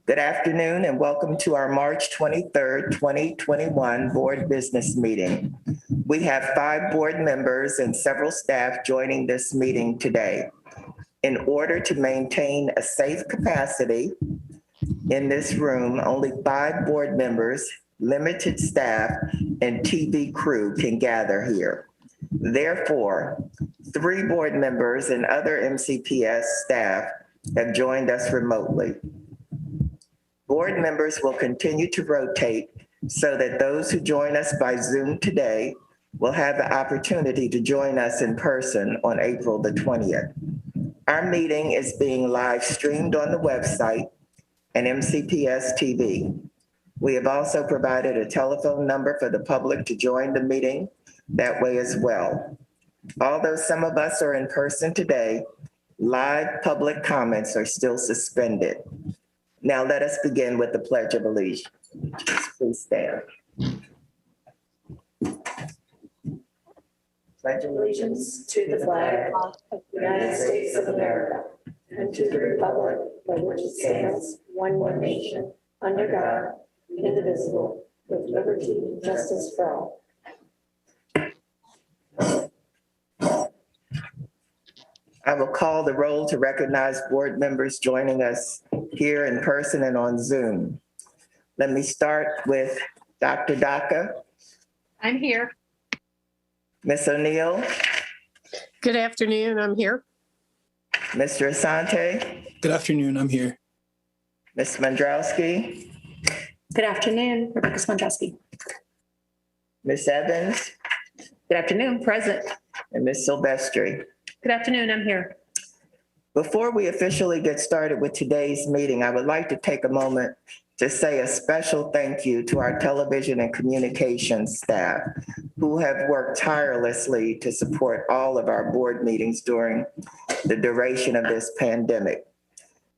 Good afternoon and welcome to our March 23rd, 2021 board business meeting. We have 5 board members and several staff joining this meeting today. In order to maintain a safe capacity in this room, only 5 board members, limited staff, and TV crew can gather here. Therefore, 3 board members and other MCPS staff have joined us remotely. Board members will continue to rotate so that those who join us by Zoom today will have the opportunity to join us in person on April the 20th. Our meeting is being live streamed on the website and MCPS TV. We have also provided a telephone number for the public to join the meeting that way as well. Although some of us are in person today, live public comments are still suspended. Now let us begin with the Pledge of Allegiance. Please stand. Pledge allegiance to the flag of the United States of America and to the republic for which it stands, one nation, under God, indivisible, with liberty and justice for all. I will call the roll to recognize board members joining us here in person and on Zoom. Let me start with Dr. Daka, I'm here. Ms. O'Neill, Good afternoon, I'm here. Mr. Asante, Good afternoon, I'm here. Ms. Mandrowski, Good afternoon, Rebecca Smondrowski. Ms. Evans, Good afternoon, present. and Ms. Silvestri. Good afternoon, I'm here. Before we officially get started with today's meeting, I would like to take a moment to say a special thank you to our television and communications staff who have worked tirelessly to support all of our board meetings during the duration of this pandemic.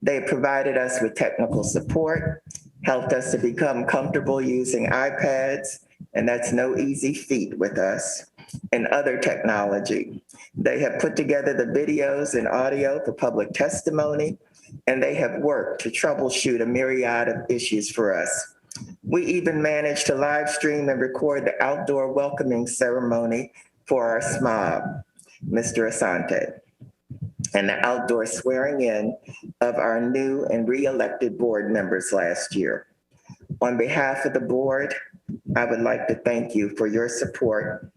They provided us with technical support, helped us to become comfortable using iPads, and that's no easy feat with us, and other technology. They have put together the videos and audio for public testimony, and they have worked to troubleshoot a myriad of issues for us. We even managed to live stream and record the outdoor welcoming ceremony for our SMOB, Mr. Asante, and the outdoor swearing in of our new and re-elected board members last year. On behalf of the board, I would like to thank you for your support,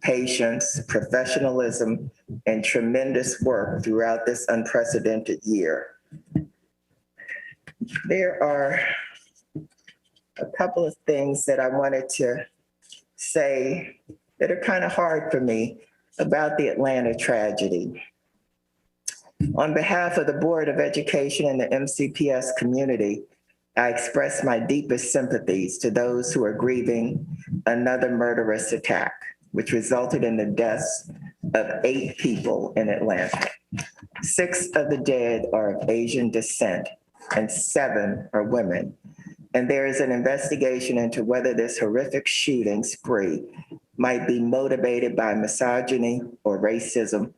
patience, professionalism, and tremendous work throughout this unprecedented year. There are a couple of things that I wanted to say that are kind of hard for me about the Atlanta tragedy. On behalf of the Board of Education and the MCPS community, I express my deepest sympathies to those who are grieving another murderous attack, which resulted in the deaths of 8 people in Atlanta. 6 of the dead are of Asian descent and 7 are women. And there is an investigation into whether this horrific shooting spree might be motivated by misogyny or racism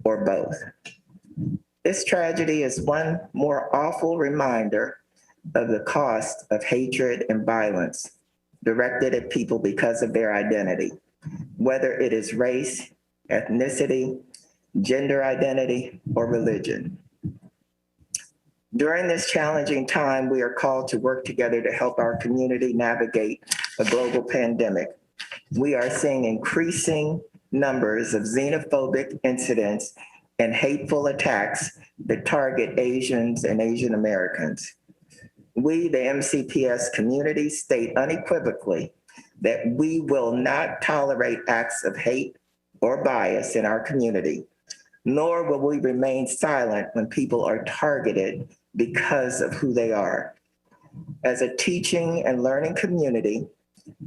or both. This tragedy is one more awful reminder of the cost of hatred and violence directed at people because of their identity, whether it is race, ethnicity, gender identity, or religion. During this challenging time, we are called to work together to help our community navigate a global pandemic. We are seeing increasing numbers of xenophobic incidents and hateful attacks that target Asians and Asian Americans. We, the MCPS community, state unequivocally that we will not tolerate acts of hate or bias in our community, nor will we remain silent when people are targeted because of who they are. As a teaching and learning community,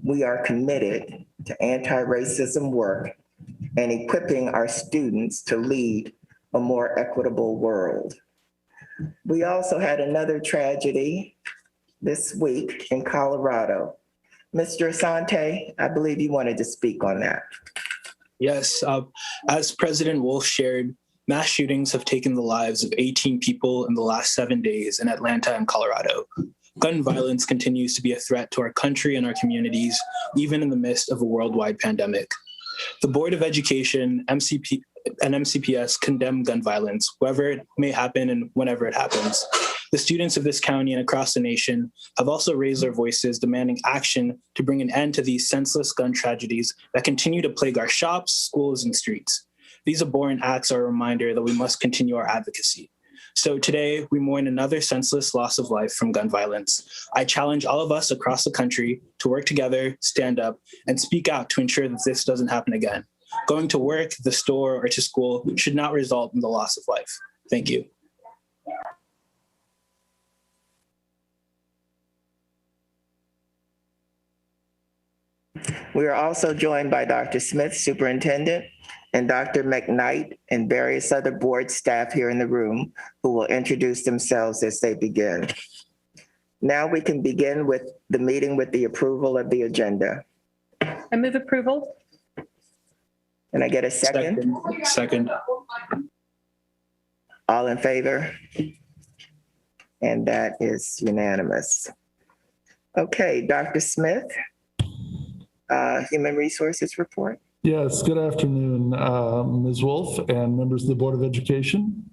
we are committed to anti-racism work and equipping our students to lead a more equitable world. We also had another tragedy this week in Colorado. Mr. Asante, I believe you wanted to speak on that. Yes, as President Wolf shared, mass shootings have taken the lives of 18 people in the last 7 days in Atlanta and Colorado. Gun violence continues to be a threat to our country and our communities, even in the midst of a worldwide pandemic. The Board of Education, MCP, and MCPS condemn gun violence, wherever it may happen and whenever it happens. The students of this county and across the nation have also raised their voices, demanding action to bring an end to these senseless gun tragedies that continue to plague our shops, schools, and streets. These abhorrent acts are a reminder that we must continue our advocacy. So today, we mourn another senseless loss of life from gun violence. I challenge all of us across the country to work together, stand up, and speak out to ensure that this doesn't happen again. Going to work, the store, or to school should not result in the loss of life. Thank you. We are also joined by Dr. Smith, Superintendent, and Dr. McKnight and various other board staff here in the room who will introduce themselves as they begin. Now we can begin with the meeting with the approval of the agenda. I move approval. Can I get a second? Second. All in favor? And that is unanimous. Okay, Dr. Smith, Human Resources Report. Yes, good afternoon, Ms. Wolf and members of the Board of Education,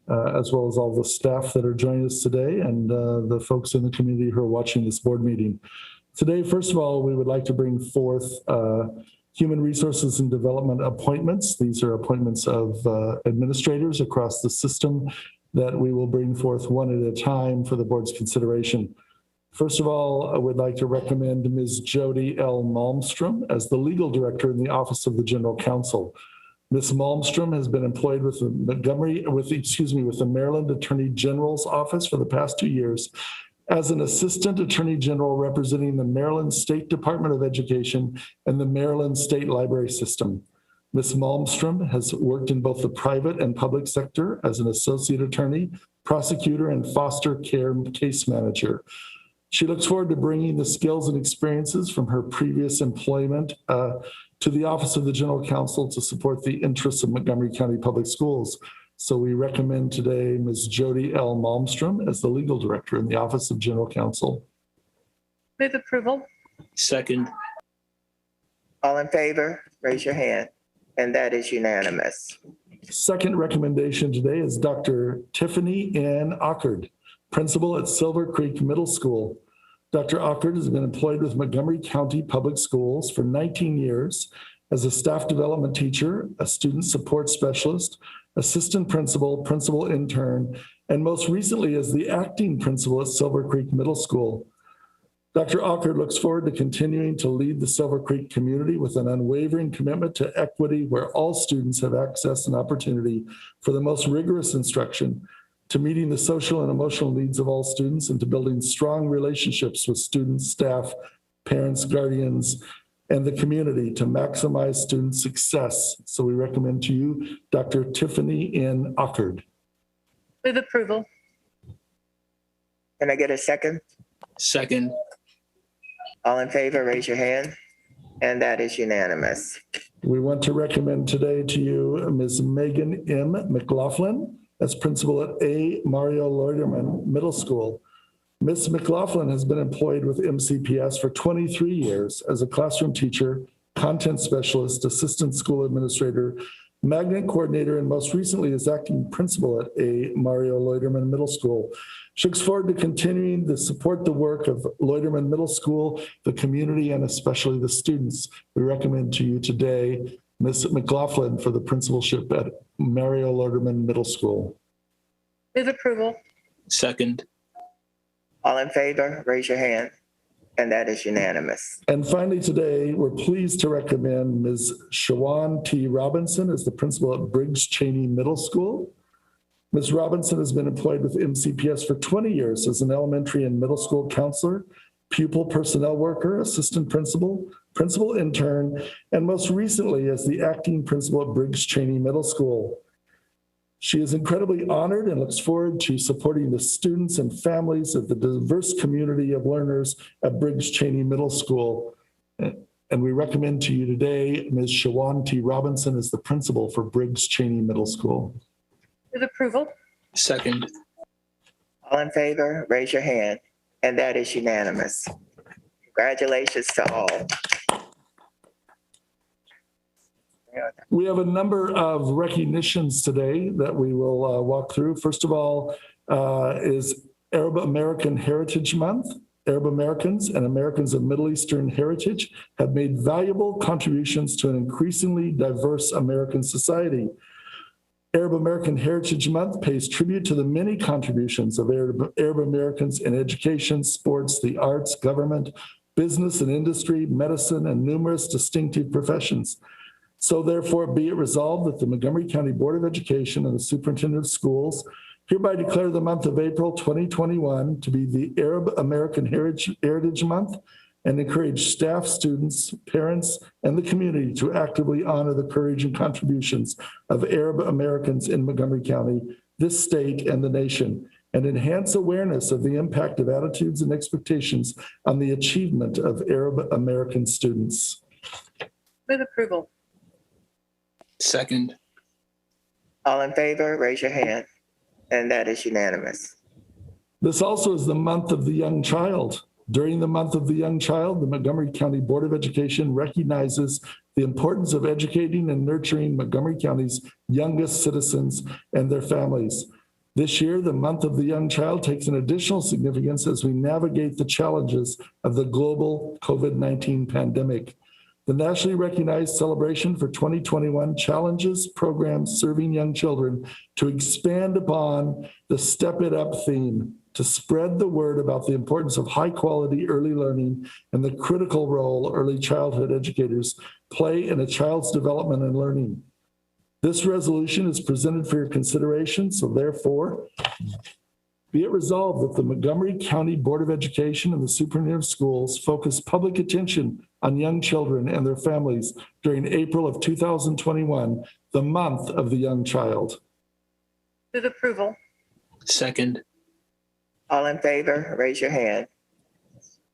as well as all the staff that are joining us today and the folks in the community who are watching this board meeting. Today, first of all, we would like to bring forth Human Resources and Development appointments. These are appointments of administrators across the system that we will bring forth one at a time for the board's consideration. First of all, I would like to recommend Ms. Jody L. Malmstrom as the legal director in the Office of the General Counsel. Ms. Malmstrom has been employed with the the Maryland Attorney General's Office for the past 2 years as an Assistant Attorney General representing the Maryland State Department of Education and the Maryland State Library System. Ms. Malmstrom has worked in both the private and public sector as an associate attorney, prosecutor, and foster care case manager. She looks forward to bringing the skills and experiences from her previous employment to the Office of the General Counsel to support the interests of Montgomery County Public Schools. So we recommend today Ms. Jody L. Malmstrom as the legal director in the Office of General Counsel. Move approval. Second. All in favor, raise your hand. And that is unanimous. Second recommendation today is Dr. Tiffany Ann Ockard, principal at Silver Creek Middle School. Dr. Ockard has been employed with Montgomery County Public Schools for 19 years as a staff development teacher, a student support specialist, assistant principal, principal intern, and most recently as the acting principal at Silver Creek Middle School. Dr. Ockard looks forward to continuing to lead the Silver Creek community with an unwavering commitment to equity where all students have access and opportunity for the most rigorous instruction, to meeting the social and emotional needs of all students, and to building strong relationships with students, staff, parents, guardians, and the community to maximize student success. So we recommend to you Dr. Tiffany N. Ockard. Move approval. Can I get a second? Second. All in favor, raise your hand. And that is unanimous. We want to recommend today to you Ms. Megan M. McLaughlin as principal at A. Mario Loiterman Middle School. Ms. McLaughlin has been employed with MCPS for 23 years as a classroom teacher, content specialist, assistant school administrator, magnet coordinator, and most recently as acting principal at A. Mario Loiterman Middle School. She looks forward to continuing to support the work of Loiterman Middle School, the community, and especially the students. We recommend to you today Ms. McLaughlin for the principalship at Mario Loiterman Middle School. Move approval. Second. All in favor, raise your hand. And that is unanimous. And finally today, we're pleased to recommend Ms. Shawan T. Robinson as the principal at Briggs Cheney Middle School. Ms. Robinson has been employed with MCPS for 20 years as an elementary and middle school counselor, pupil personnel worker, assistant principal, principal intern, and most recently as the acting principal at Briggs Cheney Middle School. She is incredibly honored and looks forward to supporting the students and families of the diverse community of learners at Briggs Cheney Middle School. And we recommend to you today Ms. Shawan T. Robinson as the principal for Briggs Cheney Middle School. Move approval. Second. All in favor, raise your hand. and that is unanimous. Congratulations to all. We have a number of recognitions today that we will walk through. First of all, is Arab American Heritage Month. Arab Americans and Americans of Middle Eastern heritage have made valuable contributions to an increasingly diverse American society. Arab American Heritage Month pays tribute to the many contributions of Arab Americans in education, sports, the arts, government, business and industry, medicine, and numerous distinctive professions. So therefore, be it resolved that the Montgomery County Board of Education and the Superintendent of Schools hereby declare the month of April 2021 to be the Arab American Heritage Month and encourage staff, students, parents, and the community to actively honor the courage and contributions of Arab Americans in Montgomery County, this state, and the nation, and enhance awareness of the impact of attitudes and expectations on the achievement of Arab American students. Move approval. Second. All in favor, raise your hand, and that is unanimous. This also is the month of the young child. During the month of the young child, the Montgomery County Board of Education recognizes the importance of educating and nurturing Montgomery County's youngest citizens and their families. This year, the month of the young child takes an additional significance as we navigate the challenges of the global COVID-19 pandemic. The nationally recognized celebration for 2021 challenges programs serving young children to expand upon the Step It Up theme, to spread the word about the importance of high quality early learning and the critical role early childhood educators play in a child's development and learning. This resolution is presented for your consideration, so therefore, be it resolved that the Montgomery County Board of Education and the Superintendent of Schools focus public attention on young children and their families during April of 2021, the month of the young child. Move approval. Second. All in favor, raise your hand.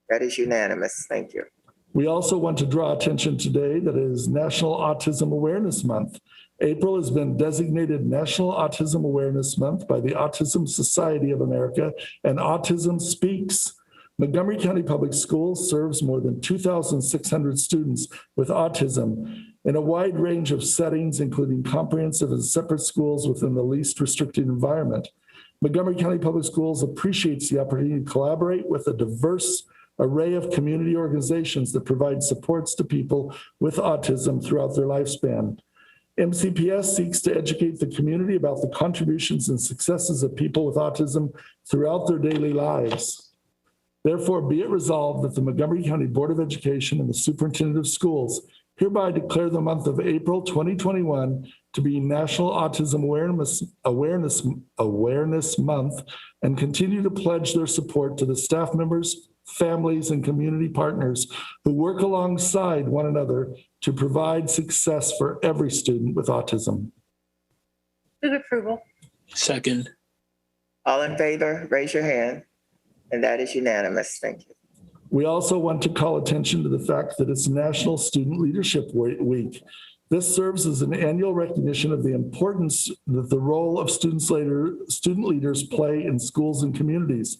That is unanimous. Thank you. We also want to draw attention today that it is National Autism Awareness Month. April has been designated National Autism Awareness Month by the Autism Society of America and Autism Speaks. Montgomery County Public Schools serves more than 2,600 students with autism in a wide range of settings, including comprehensive and separate schools within the least restricted environment. Montgomery County Public Schools appreciates the opportunity to collaborate with a diverse array of community organizations that provide supports to people with autism throughout their lifespan. MCPS seeks to educate the community about the contributions and successes of people with autism throughout their daily lives. Therefore, be it resolved that the Montgomery County Board of Education and the Superintendent of Schools hereby declare the month of April 2021 to be National Autism Awareness Month and continue to pledge their support to the staff members, families, and community partners who work alongside one another to provide success for every student with autism. Move approval. Second. All in favor, raise your hand, and that is unanimous. Thank you. We also want to call attention to the fact that it's National Student Leadership Week. This serves as an annual recognition of the importance that the role of student leaders play in schools and communities.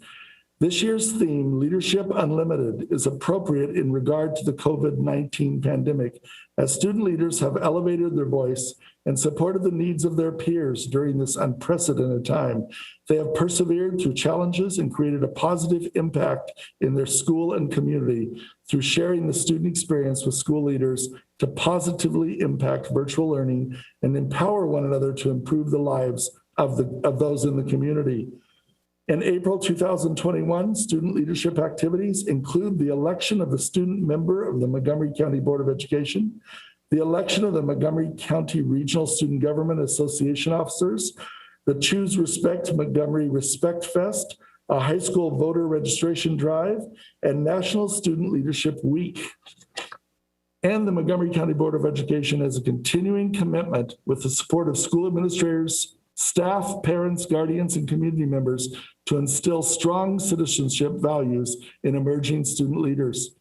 This year's theme, Leadership Unlimited, is appropriate in regard to the COVID-19 pandemic, as student leaders have elevated their voice and supported the needs of their peers during this unprecedented time. They have persevered through challenges and created a positive impact in their school and community through sharing the student experience with school leaders to positively impact virtual learning and empower one another to improve the lives of those in the community. In April 2021, student leadership activities include the election of the student member of the Montgomery County Board of Education, the election of the Montgomery County Regional Student Government Association officers, the Choose Respect Montgomery Respect Fest, a high school voter registration drive, and National Student Leadership Week. And the Montgomery County Board of Education has a continuing commitment with the support of school administrators, staff, parents, guardians, and community members to instill strong citizenship values in emerging student leaders.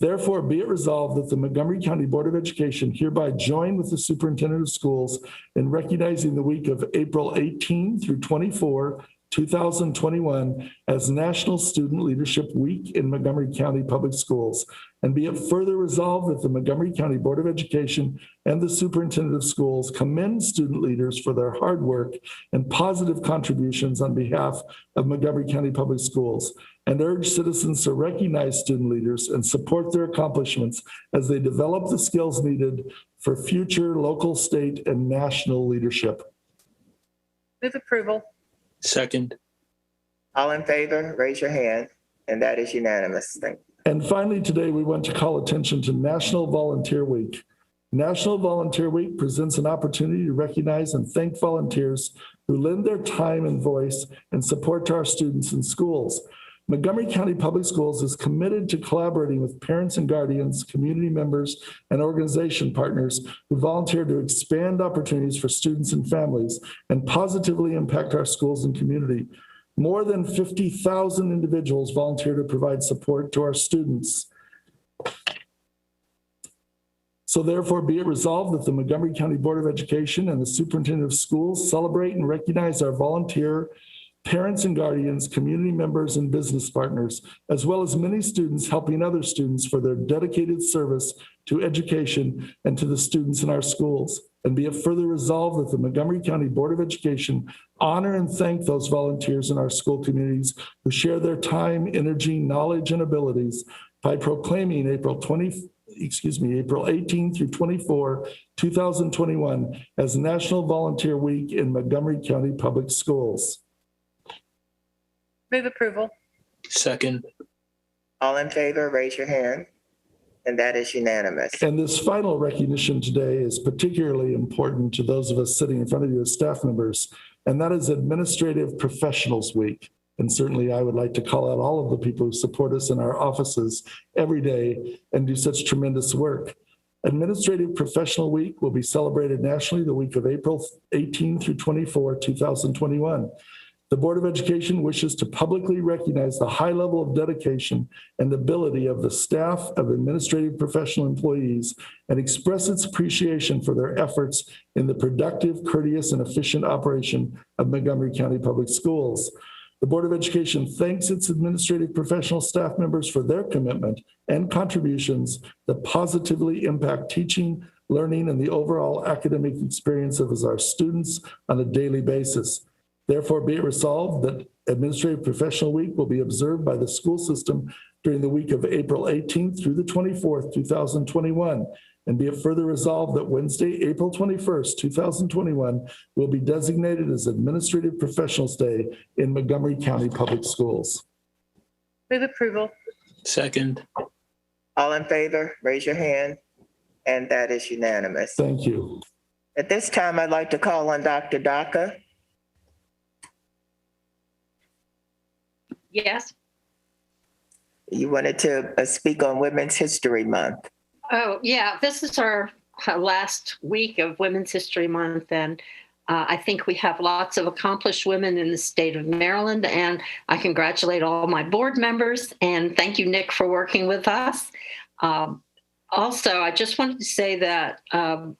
Therefore, be it resolved that the Montgomery County Board of Education hereby join with the Superintendent of Schools in recognizing the week of April 18 through 24, 2021 as National Student Leadership Week in Montgomery County Public Schools. And be it further resolved that the Montgomery County Board of Education and the Superintendent of Schools commend student leaders for their hard work and positive contributions on behalf of Montgomery County Public Schools, and urge citizens to recognize student leaders and support their accomplishments as they develop the skills needed for future local, state, and national leadership. Move approval. Second. All in favor, raise your hand, and that is unanimous. Thank you. And finally, today we want to call attention to National Volunteer Week. National Volunteer Week presents an opportunity to recognize and thank volunteers who lend their time and voice and support to our students in schools. Montgomery County Public Schools is committed to collaborating with parents and guardians, community members, and organization partners who volunteer to expand opportunities for students and families and positively impact our schools and community. More than 50,000 individuals volunteer to provide support to our students. So therefore be it resolved that the Montgomery County Board of Education and the Superintendent of Schools celebrate and recognize our volunteer parents and guardians, community members, and business partners, as well as many students helping other students for their dedicated service to education and to the students in our schools. And be it further resolved that the Montgomery County Board of Education honor and thank those volunteers in our school communities who share their time, energy, knowledge, and abilities by proclaiming April 18 through 24, 2021 as National Volunteer Week in Montgomery County Public Schools. Move approval. Second. All in favor, raise your hand, and that is unanimous. And this final recognition today is particularly important to those of us sitting in front of you as staff members, and that is Administrative Professionals Week. And certainly I would like to call out all of the people who support us in our offices every day and do such tremendous work. Administrative Professional Week will be celebrated nationally the week of April 18 through 24, 2021. The Board of Education wishes to publicly recognize the high level of dedication and ability of the staff of administrative professional employees and express its appreciation for their efforts in the productive, courteous, and efficient operation of Montgomery County Public Schools. The Board of Education thanks its administrative professional staff members for their commitment and contributions that positively impact teaching, learning, and the overall academic experience of our students on a daily basis. Therefore, be it resolved that Administrative Professional Week will be observed by the school system during the week of April 18th through the 24th, 2021. And be it further resolved that Wednesday, April 21st, 2021 will be designated as Administrative Professionals Day in Montgomery County Public Schools. Move approval. Second. All in favor, raise your hand, and that is unanimous. Thank you. At this time, I'd like to call on Dr. Daka. Yes. You wanted to speak on Women's History Month. Oh, yeah. This is our last week of Women's History Month, and I think we have lots of accomplished women in the state of Maryland, and I congratulate all my board members, and thank you, Nick, for working with us. Also, I just wanted to say that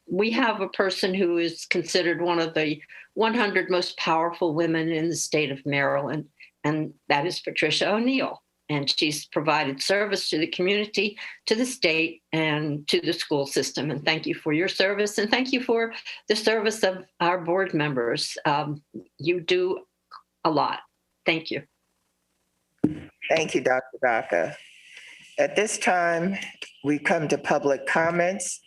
we have a person who is considered one of the 100 most powerful women in the state of Maryland, and that is Patricia O'Neill. And she's provided service to the community, to the state, and to the school system. And thank you for your service. And thank you for the service of our board members. You do a lot. Thank you. Thank you, Dr. Daka. At this time, we come to public comments.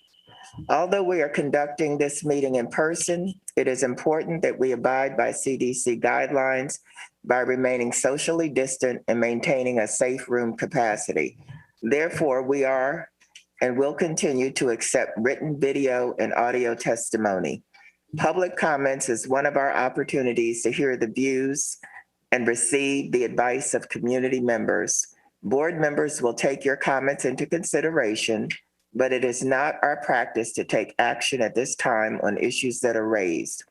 Although we are conducting this meeting in person, it is important that we abide by CDC guidelines by remaining socially distant and maintaining a safe room capacity. Therefore, we are and will continue to accept written video and audio testimony. Public comments is one of our opportunities to hear the views and receive the advice of community members. Board members will take your comments into consideration, but it is not our practice to take action at this time on issues that are raised.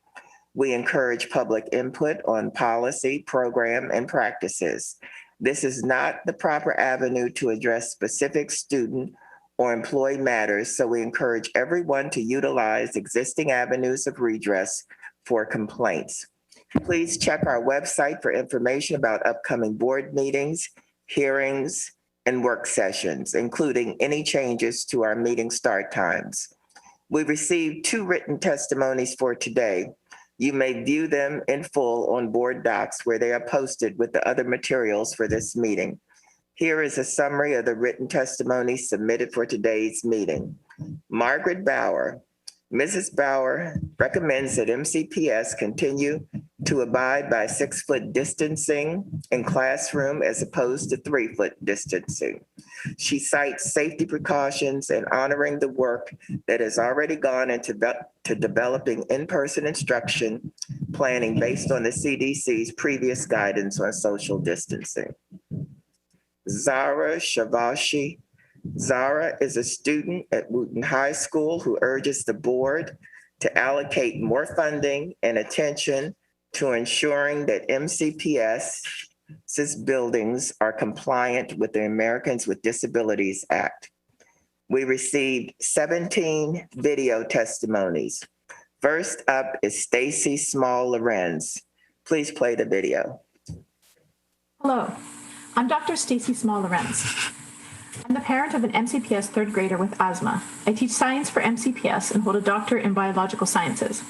We encourage public input on policy, program, and practices. This is not the proper avenue to address specific student or employee matters, so we encourage everyone to utilize existing avenues of redress for complaints. Please check our website for information about upcoming board meetings, hearings, and work sessions, including any changes to our meeting start times. We received 2 written testimonies for today. You may view them in full on board docs where they are posted with the other materials for this meeting. Here is a summary of the written testimonies submitted for today's meeting. Margaret Bauer. Mrs. Bauer recommends that MCPS continue to abide by 6-foot distancing in classroom as opposed to 3-foot distancing. She cites safety precautions and honoring the work that has already gone into developing in-person instruction planning based on the CDC's previous guidance on social distancing. Zara Shavashi. Zara is a student at Wooten High School who urges the board to allocate more funding and attention to ensuring that MCPS's buildings are compliant with the Americans with Disabilities Act. We received 17 video testimonies. First up is Stacy Small-Lorenz. Please play the video. Hello, I'm Dr. Stacy Small-Lorenz. I'm the parent of an MCPS 3rd grader with asthma. I teach science for MCPS and hold a doctorate in biological sciences.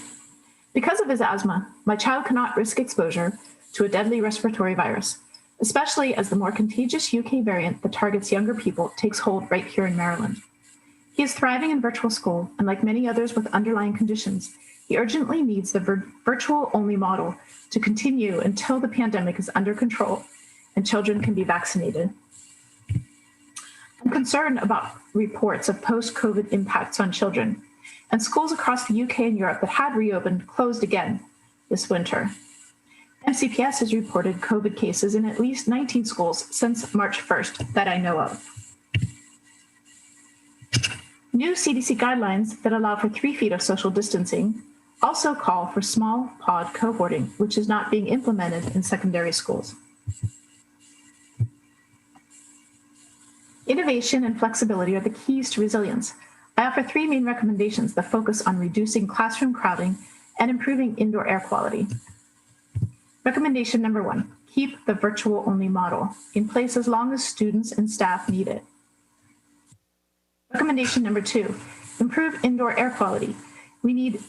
Because of his asthma, my child cannot risk exposure to a deadly respiratory virus, especially as the more contagious UK variant that targets younger people takes hold right here in Maryland. He is thriving in virtual school, and like many others with underlying conditions, he urgently needs the virtual-only model to continue until the pandemic is under control and children can be vaccinated. I'm concerned about reports of post-COVID impacts on children, and schools across the UK and Europe that had reopened closed again this winter. MCPS has reported COVID cases in at least 19 schools since March 1st that I know of. New CDC guidelines that allow for 3 feet of social distancing also call for small pod cohorting, which is not being implemented in secondary schools. Innovation and flexibility are the keys to resilience. I offer 3 main recommendations that focus on reducing classroom crowding and improving indoor air quality. Recommendation number 1, keep the virtual-only model in place as long as students and staff need it. Recommendation number 2, improve indoor air quality. We need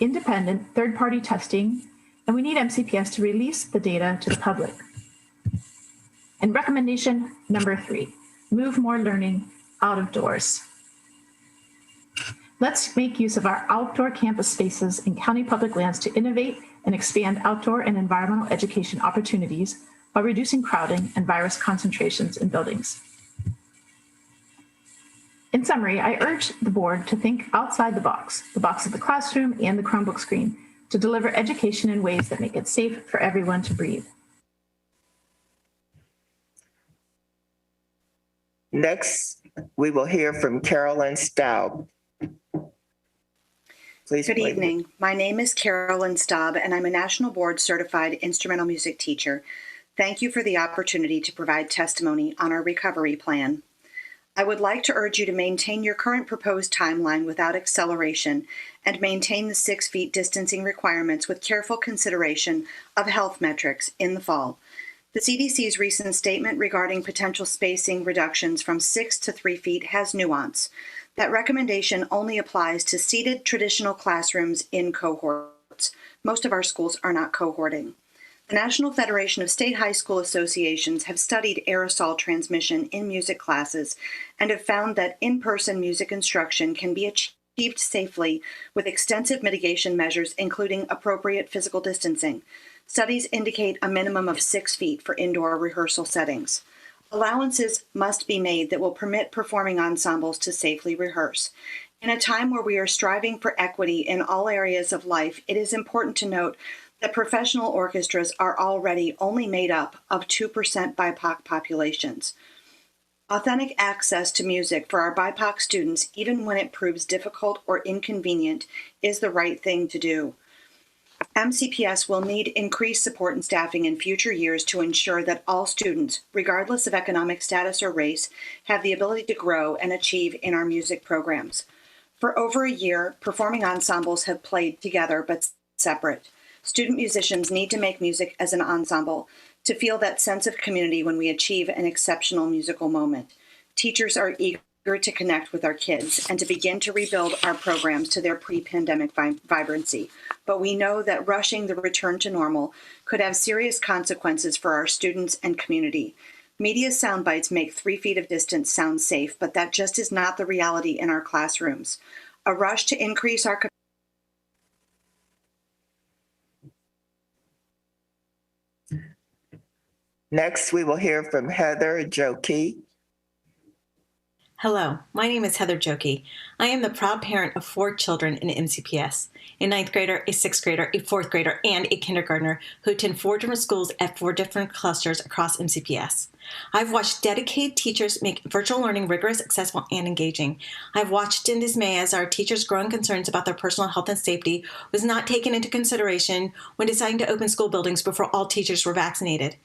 independent third-party testing, and we need MCPS to release the data to the public. And recommendation number 3, move more learning out of doors. Let's make use of our outdoor campus spaces in county public lands to innovate and expand outdoor and environmental education opportunities while reducing crowding and virus concentrations in buildings. In summary, I urge the board to think outside the box of the classroom and the Chromebook screen, to deliver education in ways that make it safe for everyone to breathe. Next, we will hear from Carolyn Staub. Please. Good evening. My name is Carolyn Staub, and I'm a National Board Certified Instrumental Music Teacher. Thank you for the opportunity to provide testimony on our recovery plan. I would like to urge you to maintain your current proposed timeline without acceleration and maintain the 6 feet distancing requirements with careful consideration of health metrics in the fall. The CDC's recent statement regarding potential spacing reductions from 6 to 3 feet has nuance. That recommendation only applies to seated traditional classrooms in cohorts. Most of our schools are not cohorting. The National Federation of State High School Associations have studied aerosol transmission in music classes and have found that in-person music instruction can be achieved safely with extensive mitigation measures, including appropriate physical distancing. Studies indicate a minimum of 6 feet for indoor rehearsal settings. Allowances must be made that will permit performing ensembles to safely rehearse. In a time where we are striving for equity in all areas of life, it is important to note that professional orchestras are already only made up of 2% BIPOC populations. Authentic access to music for our BIPOC students, even when it proves difficult or inconvenient, is the right thing to do. MCPS will need increased support and staffing in future years to ensure that all students, regardless of economic status or race, have the ability to grow and achieve in our music programs. For over a year, performing ensembles have played together but separate. Student musicians need to make music as an ensemble to feel that sense of community when we achieve an exceptional musical moment. Teachers are eager to connect with our kids and to begin to rebuild our programs to their pre-pandemic vibrancy. But we know that rushing the return to normal could have serious consequences for our students and community. Media sound bites make 3 feet of distance sound safe, but that just is not the reality in our classrooms. A rush to increase our Next, we will hear from Heather Jokey. Hello, my name is Heather Jokey. I am the proud parent of 4 children in MCPS, a 9th grader, a 6th grader, a 4th grader, and a kindergartner who attend 4 different schools at 4 different clusters across MCPS. I've watched dedicated teachers make virtual learning rigorous, accessible, and engaging. I've watched in dismay as our teachers' growing concerns about their personal health and safety was not taken into consideration when deciding to open school buildings before all teachers were vaccinated.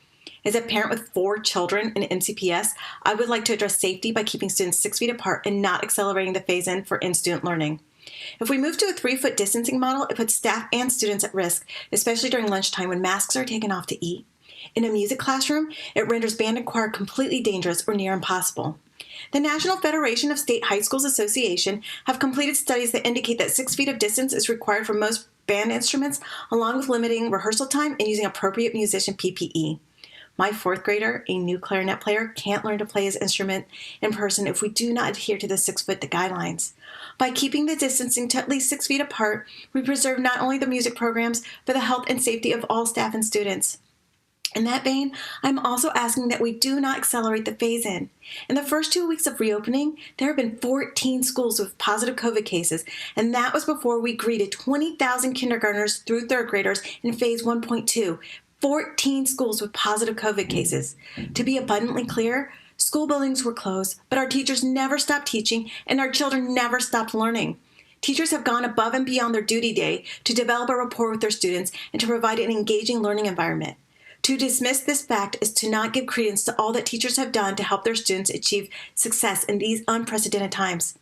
As a parent with 4 children in MCPS, I would like to address safety by keeping students 6 feet apart and not accelerating the phase-in for in-student learning. If we move to a 3-foot distancing model, it puts staff and students at risk, especially during lunchtime when masks are taken off to eat. In a music classroom, it renders band and choir completely dangerous or near impossible. The National Federation of State High Schools Association have completed studies that indicate that 6 feet of distance is required for most band instruments, along with limiting rehearsal time and using appropriate musician PPE. My 4th grader, a new clarinet player, can't learn to play his instrument in person if we do not adhere to the 6-foot guidelines. By keeping the distancing to at least 6 feet apart, we preserve not only the music programs, but the health and safety of all staff and students. In that vein, I'm also asking that we do not accelerate the phase-in. In the first 2 weeks of reopening, there have been 14 schools with positive COVID cases, and that was before we greeted 20,000 kindergartners through 3rd graders in phase 1.2. 14 schools with positive COVID cases. To be abundantly clear, school buildings were closed, but our teachers never stopped teaching and our children never stopped learning. Teachers have gone above and beyond their duty day to develop a rapport with their students and to provide an engaging learning environment. To dismiss this fact is to not give credence to all that teachers have done to help their students achieve success in these unprecedented times.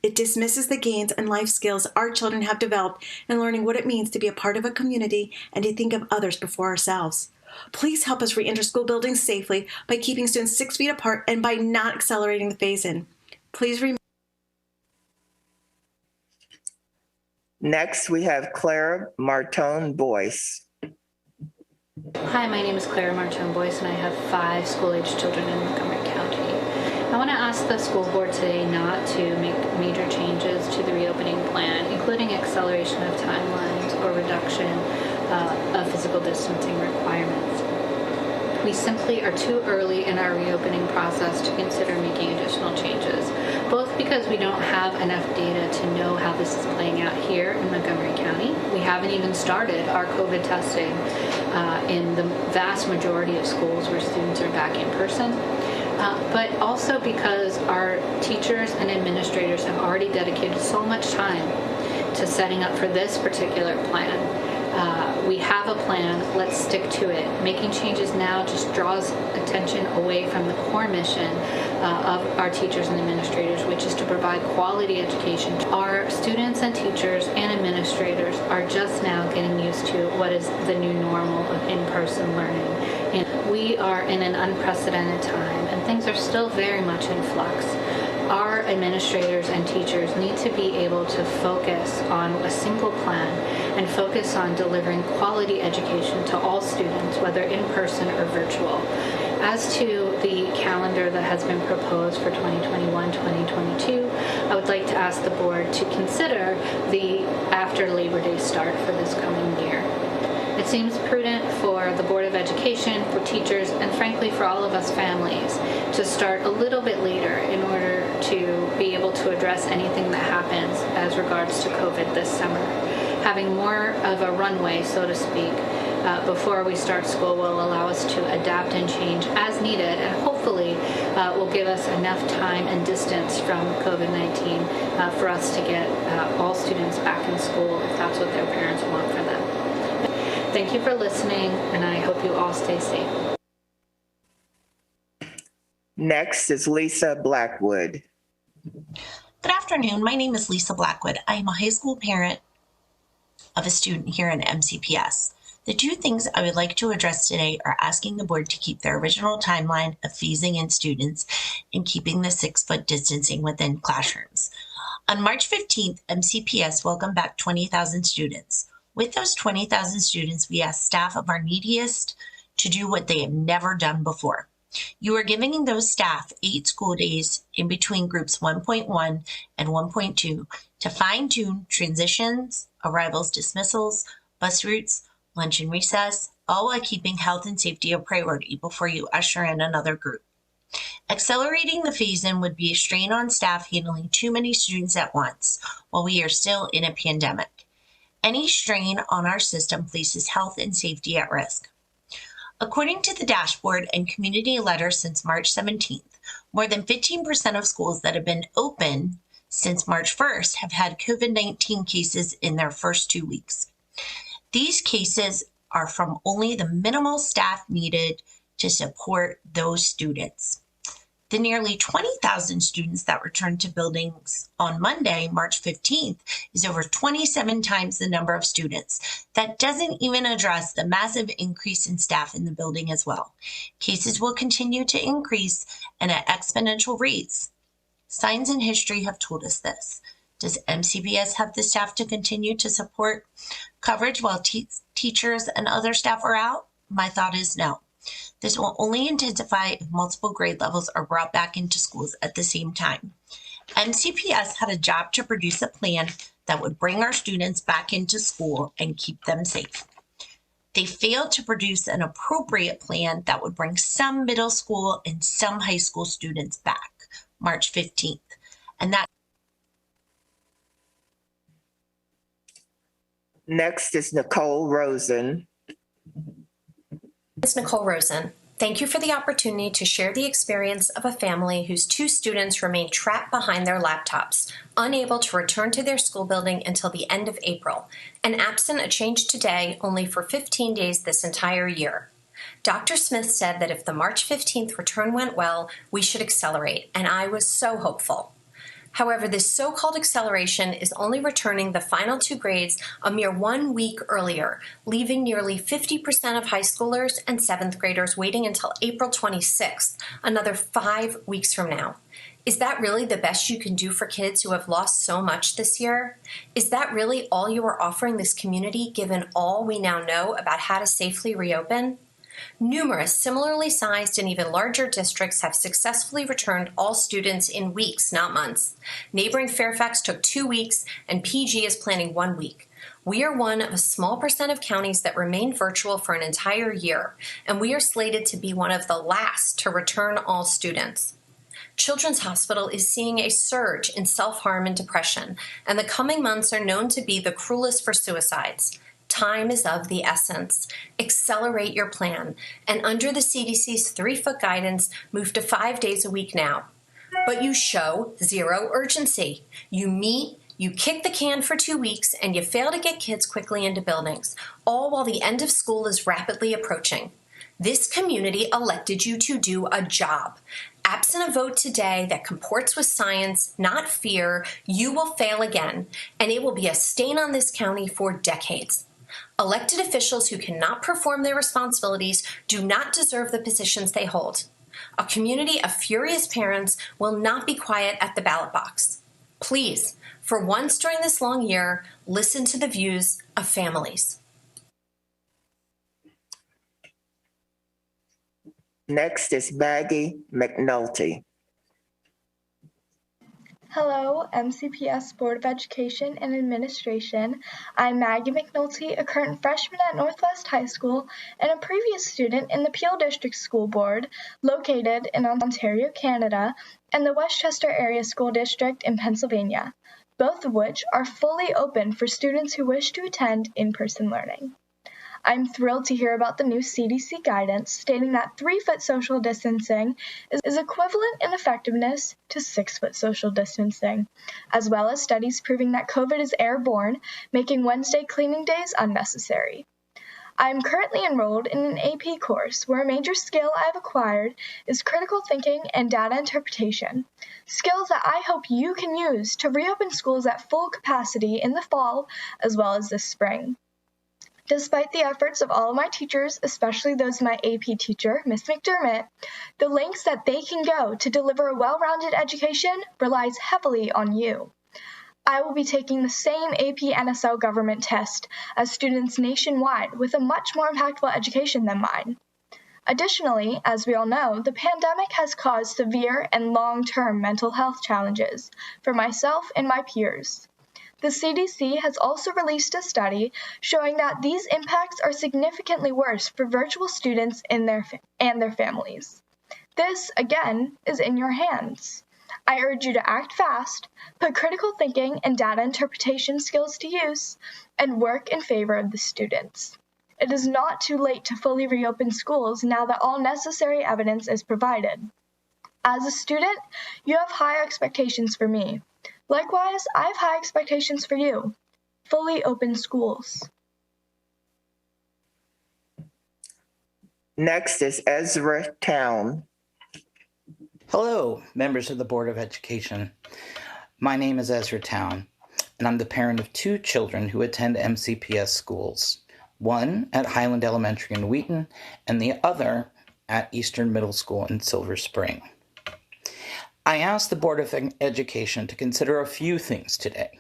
It dismisses the gains and life skills our children have developed in learning what it means to be a part of a community and to think of others before ourselves. Please help us re-enter school buildings safely by keeping students 6 feet apart and by not accelerating the phase-in. Please remember. Next, we have Clara Martone Boyce. Hi, my name is Clara Martone Boyce, and I have 5 school-aged children in Montgomery County. I want to ask the school board today not to make major changes to the reopening plan, including acceleration of timelines or reduction of physical distancing requirements. We simply are too early in our reopening process to consider making additional changes, both because we don't have enough data to know how this is playing out here in Montgomery County. We haven't even started our COVID testing in the vast majority of schools where students are back in person. But also because our teachers and administrators have already dedicated so much time to setting up for this particular plan. We have a plan, let's stick to it. Making changes now just draws attention away from the core mission of our teachers and administrators, which is to provide quality education. Our students and teachers and administrators are just now getting used to what is the new normal of in-person learning. And we are in an unprecedented time, and things are still very much in flux. Our administrators and teachers need to be able to focus on a single plan and focus on delivering quality education to all students, whether in person or virtual. As to the calendar that has been proposed for 2021-2022, I would like to ask the board to consider the after Labor Day start for this coming year. It seems prudent for the Board of Education, for teachers, and frankly for all of us families to start a little bit later in order to be able to address anything that happens as regards to COVID this summer. Having more of a runway, so to speak, before we start school will allow us to adapt and change as needed, and hopefully will give us enough time and distance from COVID-19 for us to get all students back in school if that's what their parents want for them. Thank you for listening, and I hope you all stay safe. Next is Lisa Blackwood. Good afternoon. My name is Lisa Blackwood. I am a high school parent of a student here in MCPS. The two things I would like to address today are asking the board to keep their original timeline of phasing in students and keeping the 6-foot distancing within classrooms. On March 15th, MCPS welcomed back 20,000 students. With those 20,000 students, we asked staff of our neediest to do what they have never done before. You are giving those staff 8 school days in between groups 1.1 and 1.2 to fine-tune transitions, arrivals, dismissals, bus routes, lunch and recess, all while keeping health and safety a priority before you usher in another group. Accelerating the phase-in would be a strain on staff handling too many students at once while we are still in a pandemic. Any strain on our system places health and safety at risk. According to the dashboard and community letter since March 17th, more than 15% of schools that have been open since March 1st have had COVID-19 cases in their first 2 weeks. These cases are from only the minimal staff needed to support those students. The nearly 20,000 students that returned to buildings on Monday, March 15th, is over 27 times the number of students. That doesn't even address the massive increase in staff in the building as well. Cases will continue to increase and at exponential rates. Science and history have told us this. Does MCPS have the staff to continue to support coverage while teachers and other staff are out? My thought is no. This will only intensify if multiple grade levels are brought back into schools at the same time. MCPS had a job to produce a plan that would bring our students back into school and keep them safe. They failed to produce an appropriate plan that would bring some middle school and some high school students back, March 15th. And that Next is Nicole Rosen. Ms. Nicole Rosen. Thank you for the opportunity to share the experience of a family whose 2 students remain trapped behind their laptops, unable to return to their school building until the end of April, and absent a change today only for 15 days this entire year. Dr. Smith said that if the March 15th return went well, we should accelerate, and I was so hopeful. However, this so-called acceleration is only returning the final 2 grades a mere 1 week earlier, leaving nearly 50% of high schoolers and 7th graders waiting until April 26th, another 5 weeks from now. Is that really the best you can do for kids who have lost so much this year? Is that really all you are offering this community, given all we now know about how to safely reopen? Numerous similarly sized and even larger districts have successfully returned all students in weeks, not months. Neighboring Fairfax took 2 weeks, and PG is planning 1 week. We are one of a small percent of counties that remain virtual for an entire year, and we are slated to be one of the last to return all students. Children's Hospital is seeing a surge in self-harm and depression, and the coming months are known to be the cruelest for suicides. Time is of the essence. Accelerate your plan, and under the CDC's 3-foot guidance, move to 5 days a week now. But you show zero urgency. You meet, you kick the can for 2 weeks, and you fail to get kids quickly into buildings, all while the end of school is rapidly approaching. This community elected you to do a job. Absent a vote today that comports with science, not fear, you will fail again, and it will be a stain on this county for decades. Elected officials who cannot perform their responsibilities do not deserve the positions they hold. A community of furious parents will not be quiet at the ballot box. Please, for once during this long year, listen to the views of families. Next is Maggie McNulty. Hello, MCPS Board of Education and Administration. I'm Maggie McNulty, a current freshman at Northwest High School and a previous student in the Peel District School Board, located in Ontario, Canada, and the Westchester Area School District in Pennsylvania, both of which are fully open for students who wish to attend in-person learning. I'm thrilled to hear about the new CDC guidance stating that 3-foot social distancing is equivalent in effectiveness to 6-foot social distancing, as well as studies proving that COVID is airborne, making Wednesday cleaning days unnecessary. I am currently enrolled in an AP course where a major skill I've acquired is critical thinking and data interpretation, skills that I hope you can use to reopen schools at full capacity in the fall as well as this spring. Despite the efforts of all of my teachers, especially those of my AP teacher, Miss McDermott, the lengths that they can go to deliver a well-rounded education relies heavily on you. I will be taking the same AP NSL government test as students nationwide with a much more impactful education than mine. Additionally, as we all know, the pandemic has caused severe and long-term mental health challenges for myself and my peers. The CDC has also released a study showing that these impacts are significantly worse for virtual students and their families. This, again, is in your hands. I urge you to act fast, put critical thinking and data interpretation skills to use, and work in favor of the students. It is not too late to fully reopen schools now that all necessary evidence is provided. As a student, you have high expectations for me. Likewise, I have high expectations for you. Fully open schools. Next is Ezra Town. Hello, members of the Board of Education. My name is Ezra Town, and I'm the parent of 2 children who attend MCPS schools, one at Highland Elementary in Wheaton and the other at Eastern Middle School in Silver Spring. I asked the Board of Education to consider a few things today.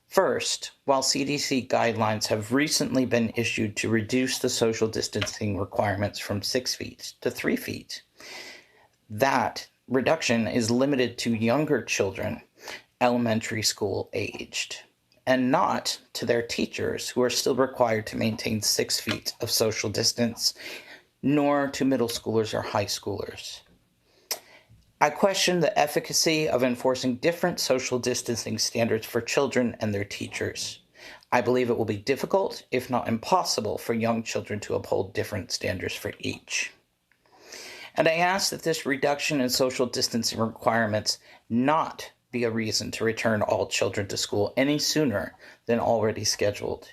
First, while CDC guidelines have recently been issued to reduce the social distancing requirements from 6 feet to 3 feet, that reduction is limited to younger children, elementary school aged, and not to their teachers who are still required to maintain 6 feet of social distance, nor to middle schoolers or high schoolers. I question the efficacy of enforcing different social distancing standards for children and their teachers. I believe it will be difficult, if not impossible, for young children to uphold different standards for each. And I ask that this reduction in social distancing requirements not be a reason to return all children to school any sooner than already scheduled.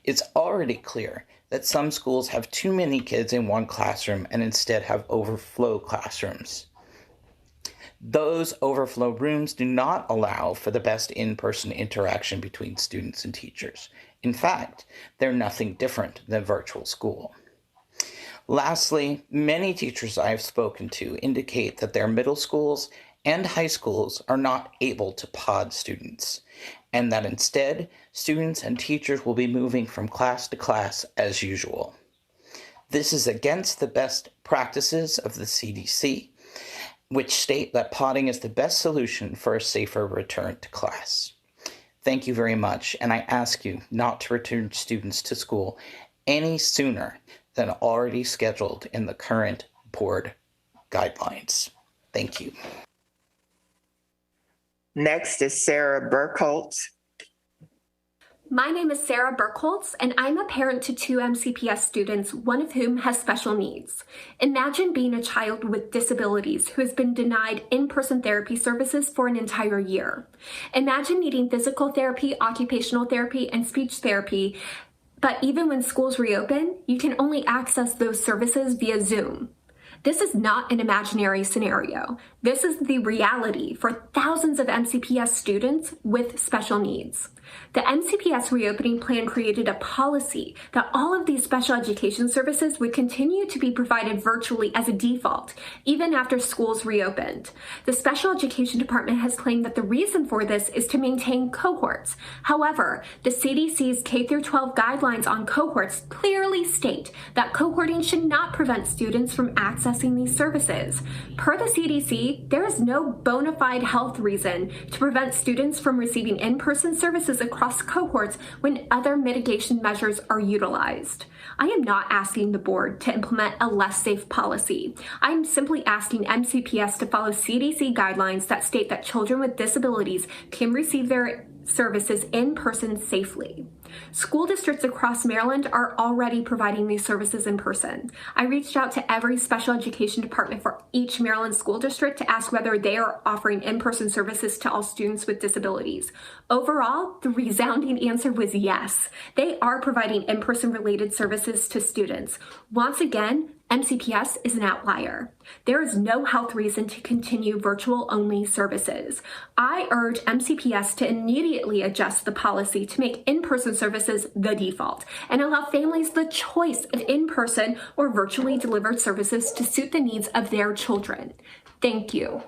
It's already clear that some schools have too many kids in one classroom and instead have overflow classrooms. Those overflow rooms do not allow for the best in-person interaction between students and teachers. In fact, they're nothing different than virtual school. Lastly, many teachers I have spoken to indicate that their middle schools and high schools are not able to pod students, and that instead, students and teachers will be moving from class to class as usual. This is against the best practices of the CDC, which state that podding is the best solution for a safer return to class. Thank you very much, and I ask you not to return students to school any sooner than already scheduled in the current board guidelines. Thank you. Next is Sarah Burkholtz. My name is Sarah Burkholtz, and I'm a parent to 2 MCPS students, one of whom has special needs. Imagine being a child with disabilities who has been denied in-person therapy services for an entire year. Imagine needing physical therapy, occupational therapy, and speech therapy, but even when schools reopen, you can only access those services via Zoom. This is not an imaginary scenario. This is the reality for thousands of MCPS students with special needs. The MCPS reopening plan created a policy that all of these special education services would continue to be provided virtually as a default, even after schools reopened. The special education department has claimed that the reason for this is to maintain cohorts. However, the CDC's K-12 guidelines on cohorts clearly state that cohorting should not prevent students from accessing these services. Per the CDC, there is no bona fide health reason to prevent students from receiving in-person services across cohorts when other mitigation measures are utilized. I am not asking the board to implement a less safe policy. I am simply asking MCPS to follow CDC guidelines that state that children with disabilities can receive their services in person safely. School districts across Maryland are already providing these services in person. I reached out to every special education department for each Maryland school district to ask whether they are offering in-person services to all students with disabilities. Overall, the resounding answer was yes. They are providing in-person related services to students. Once again, MCPS is an outlier. There is no health reason to continue virtual-only services. I urge MCPS to immediately adjust the policy to make in-person services the default and allow families the choice of in-person or virtually delivered services to suit the needs of their children. Thank you.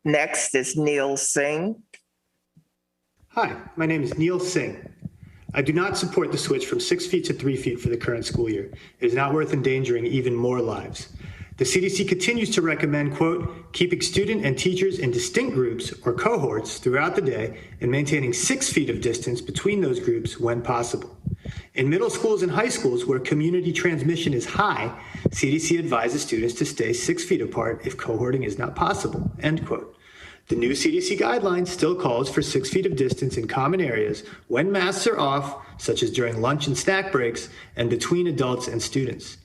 Next is Neil Singh. Hi, my name is Neil Singh. I do not support the switch from 6 feet to 3 feet for the current school year. It is not worth endangering even more lives. The CDC continues to recommend, quote, keeping student and teachers in distinct groups or cohorts throughout the day and maintaining 6 feet of distance between those groups when possible. In middle schools and high schools where community transmission is high, CDC advises students to stay 6 feet apart if cohorting is not possible, end quote. The new CDC guidelines still calls for 6 feet of distance in common areas when masks are off, such as during lunch and snack breaks, and between adults and students.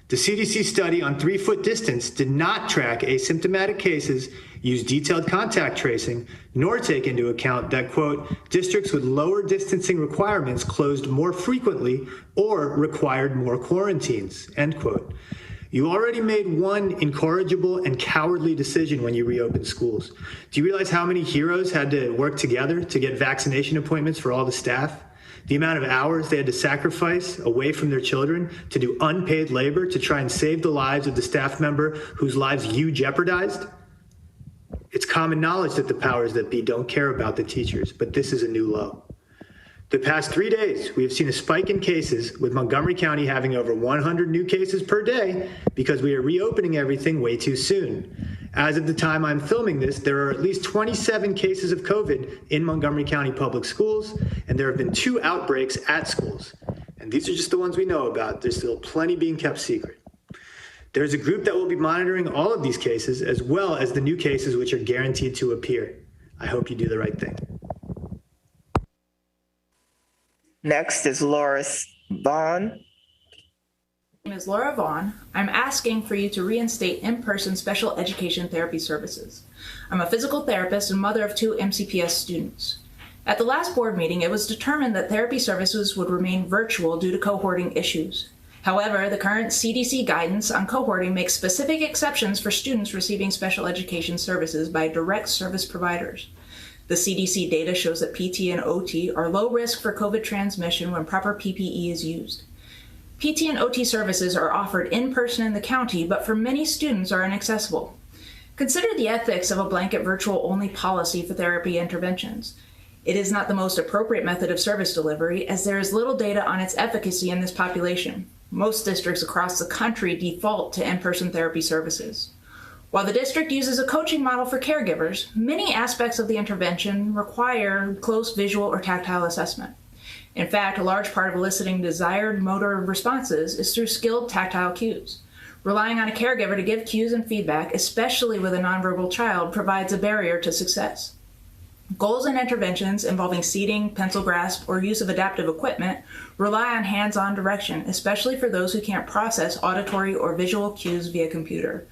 The CDC study on 3-foot distance did not track asymptomatic cases, use detailed contact tracing, nor take into account that, quote, districts with lower distancing requirements closed more frequently or required more quarantines, end quote. You already made one incorrigible and cowardly decision when you reopened schools. Do you realize how many heroes had to work together to get vaccination appointments for all the staff? The amount of hours they had to sacrifice away from their children to do unpaid labor to try and save the lives of the staff member whose lives you jeopardized? It's common knowledge that the powers that be don't care about the teachers, but this is a new low. The past 3 days, we have seen a spike in cases, with Montgomery County having over 100 new cases per day because we are reopening everything way too soon. As of the time I'm filming this, there are at least 27 cases of COVID in Montgomery County Public Schools, and there have been 2 outbreaks at schools. And these are just the ones we know about. There's still plenty being kept secret. There's a group that will be monitoring all of these cases, as well as the new cases which are guaranteed to appear. I hope you do the right thing. Next is Laura Vaughn. My name is Laura Vaughn. I'm asking for you to reinstate in-person special education therapy services. I'm a physical therapist and mother of 2 MCPS students. At the last board meeting, it was determined that therapy services would remain virtual due to cohorting issues. However, the current CDC guidance on cohorting makes specific exceptions for students receiving special education services by direct service providers. The CDC data shows that PT and OT are low risk for COVID transmission when proper PPE is used. PT and OT services are offered in person in the county, but for many students are inaccessible. Consider the ethics of a blanket virtual-only policy for therapy interventions. It is not the most appropriate method of service delivery, as there is little data on its efficacy in this population. Most districts across the country default to in-person therapy services. While the district uses a coaching model for caregivers, many aspects of the intervention require close visual or tactile assessment. In fact, a large part of eliciting desired motor responses is through skilled tactile cues. Relying on a caregiver to give cues and feedback, especially with a nonverbal child, provides a barrier to success. Goals and interventions involving seating, pencil grasp, or use of adaptive equipment rely on hands-on direction, especially for those who can't process auditory or visual cues via computer.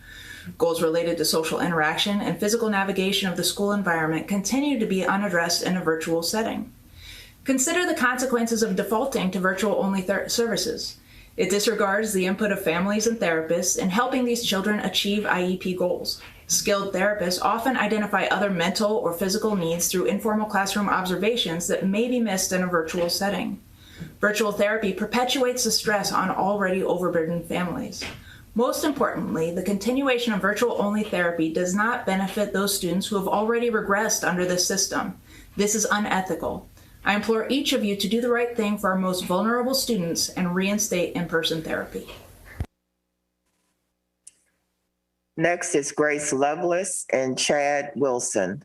Goals related to social interaction and physical navigation of the school environment continue to be unaddressed in a virtual setting. Consider the consequences of defaulting to virtual-only services. It disregards the input of families and therapists in helping these children achieve IEP goals. Skilled therapists often identify other mental or physical needs through informal classroom observations that may be missed in a virtual setting. Virtual therapy perpetuates the stress on already overburdened families. Most importantly, the continuation of virtual-only therapy does not benefit those students who have already regressed under this system. This is unethical. I implore each of you to do the right thing for our most vulnerable students and reinstate in-person therapy. Next is Grace Lovelace and Chad Wilson.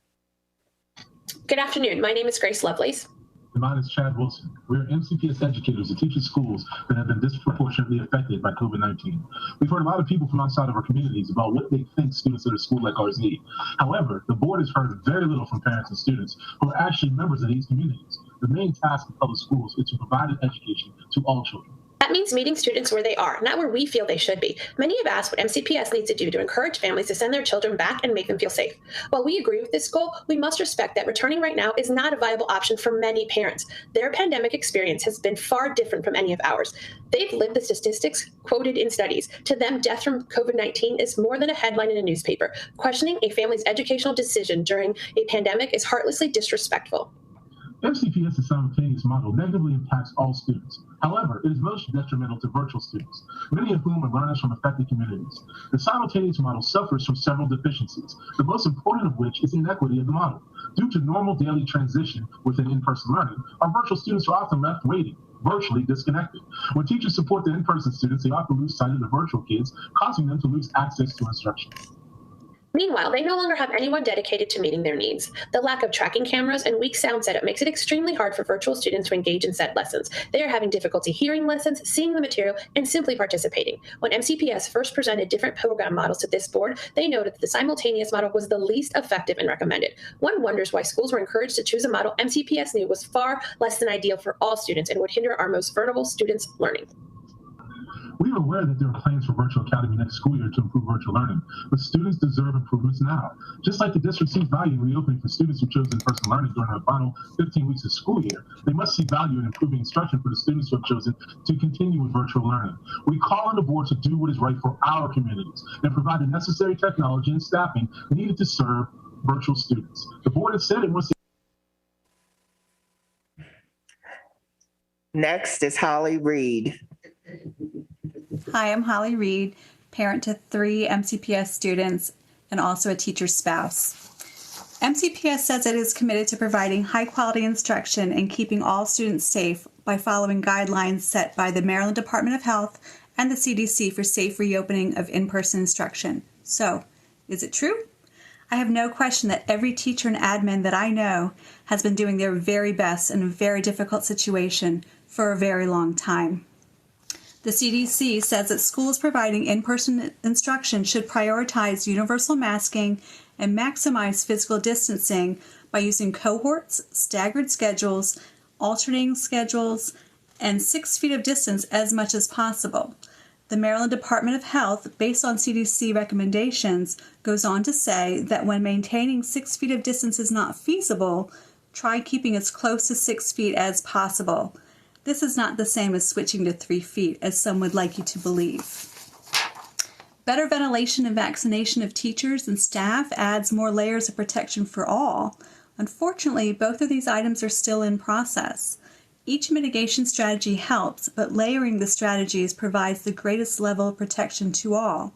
Good afternoon. My name is Grace Lovelace. Mine is Chad Wilson. We're MCPS educators who teach at schools that have been disproportionately affected by COVID-19. We've heard a lot of people from outside of our communities about what they think students at a school like ours need. However, the board has heard very little from parents and students who are actually members of these communities. The main task of public schools is to provide an education to all children. That means meeting students where they are, not where we feel they should be. Many have asked what MCPS needs to do to encourage families to send their children back and make them feel safe. While we agree with this goal, we must respect that returning right now is not a viable option for many parents. Their pandemic experience has been far different from any of ours. They've lived the statistics quoted in studies. To them, death from COVID-19 is more than a headline in a newspaper. Questioning a family's educational decision during a pandemic is heartlessly disrespectful. MCPS's simultaneous model negatively impacts all students. However, it is most detrimental to virtual students, many of whom are learners from affected communities. The simultaneous model suffers from several deficiencies, the most important of which is inequity of the model. Due to normal daily transition within in-person learning, our virtual students are often left waiting, virtually disconnected. When teachers support the in-person students, they often lose sight of the virtual kids, causing them to lose access to instruction. Meanwhile, they no longer have anyone dedicated to meeting their needs. The lack of tracking cameras and weak sound setup makes it extremely hard for virtual students to engage in said lessons. They are having difficulty hearing lessons, seeing the material, and simply participating. When MCPS first presented different program models to this board, they noted that the simultaneous model was the least effective and recommended. One wonders why schools were encouraged to choose a model MCPS knew was far less than ideal for all students and would hinder our most vulnerable students' learning. We are aware that there are plans for Virtual Academy next school year to improve virtual learning, but students deserve improvements now. Just like the district sees value in reopening for students who chose in-person learning during the final 15 weeks of school year, they must see value in improving instruction for the students who have chosen to continue with virtual learning. We call on the board to do what is right for our communities and provide the necessary technology and staffing needed to serve virtual students. The board has said it wants to. Next is Holly Reed. Hi, I'm Holly Reed, parent to 3 MCPS students and also a teacher's spouse. MCPS says it is committed to providing high-quality instruction and keeping all students safe by following guidelines set by the Maryland Department of Health and the CDC for safe reopening of in-person instruction. So, is it true? I have no question that every teacher and admin that I know has been doing their very best in a very difficult situation for a very long time. The CDC says that schools providing in-person instruction should prioritize universal masking and maximize physical distancing by using cohorts, staggered schedules, alternating schedules, and 6 feet of distance as much as possible. The Maryland Department of Health, based on CDC recommendations, goes on to say that when maintaining 6 feet of distance is not feasible, try keeping as close to 6 feet as possible. This is not the same as switching to 3 feet, as some would like you to believe. Better ventilation and vaccination of teachers and staff adds more layers of protection for all. Unfortunately, both of these items are still in process. Each mitigation strategy helps, but layering the strategies provides the greatest level of protection to all.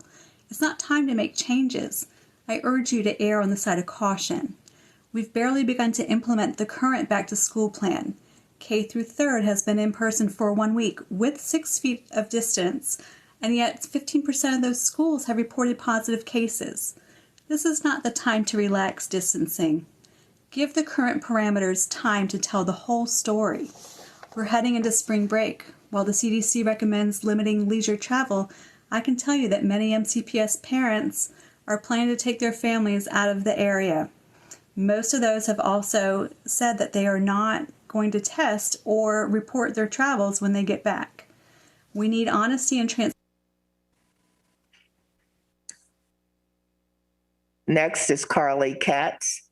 It's not time to make changes. I urge you to err on the side of caution. We've barely begun to implement the current back-to-school plan. K through 3rd has been in person for 1 week with 6 feet of distance, and yet 15% of those schools have reported positive cases. This is not the time to relax distancing. Give the current parameters time to tell the whole story. We're heading into spring break. While the CDC recommends limiting leisure travel, I can tell you that many MCPS parents are planning to take their families out of the area. Most of those have also said that they are not going to test or report their travels when they get back. We need honesty and transparency. Next is Carly Katz.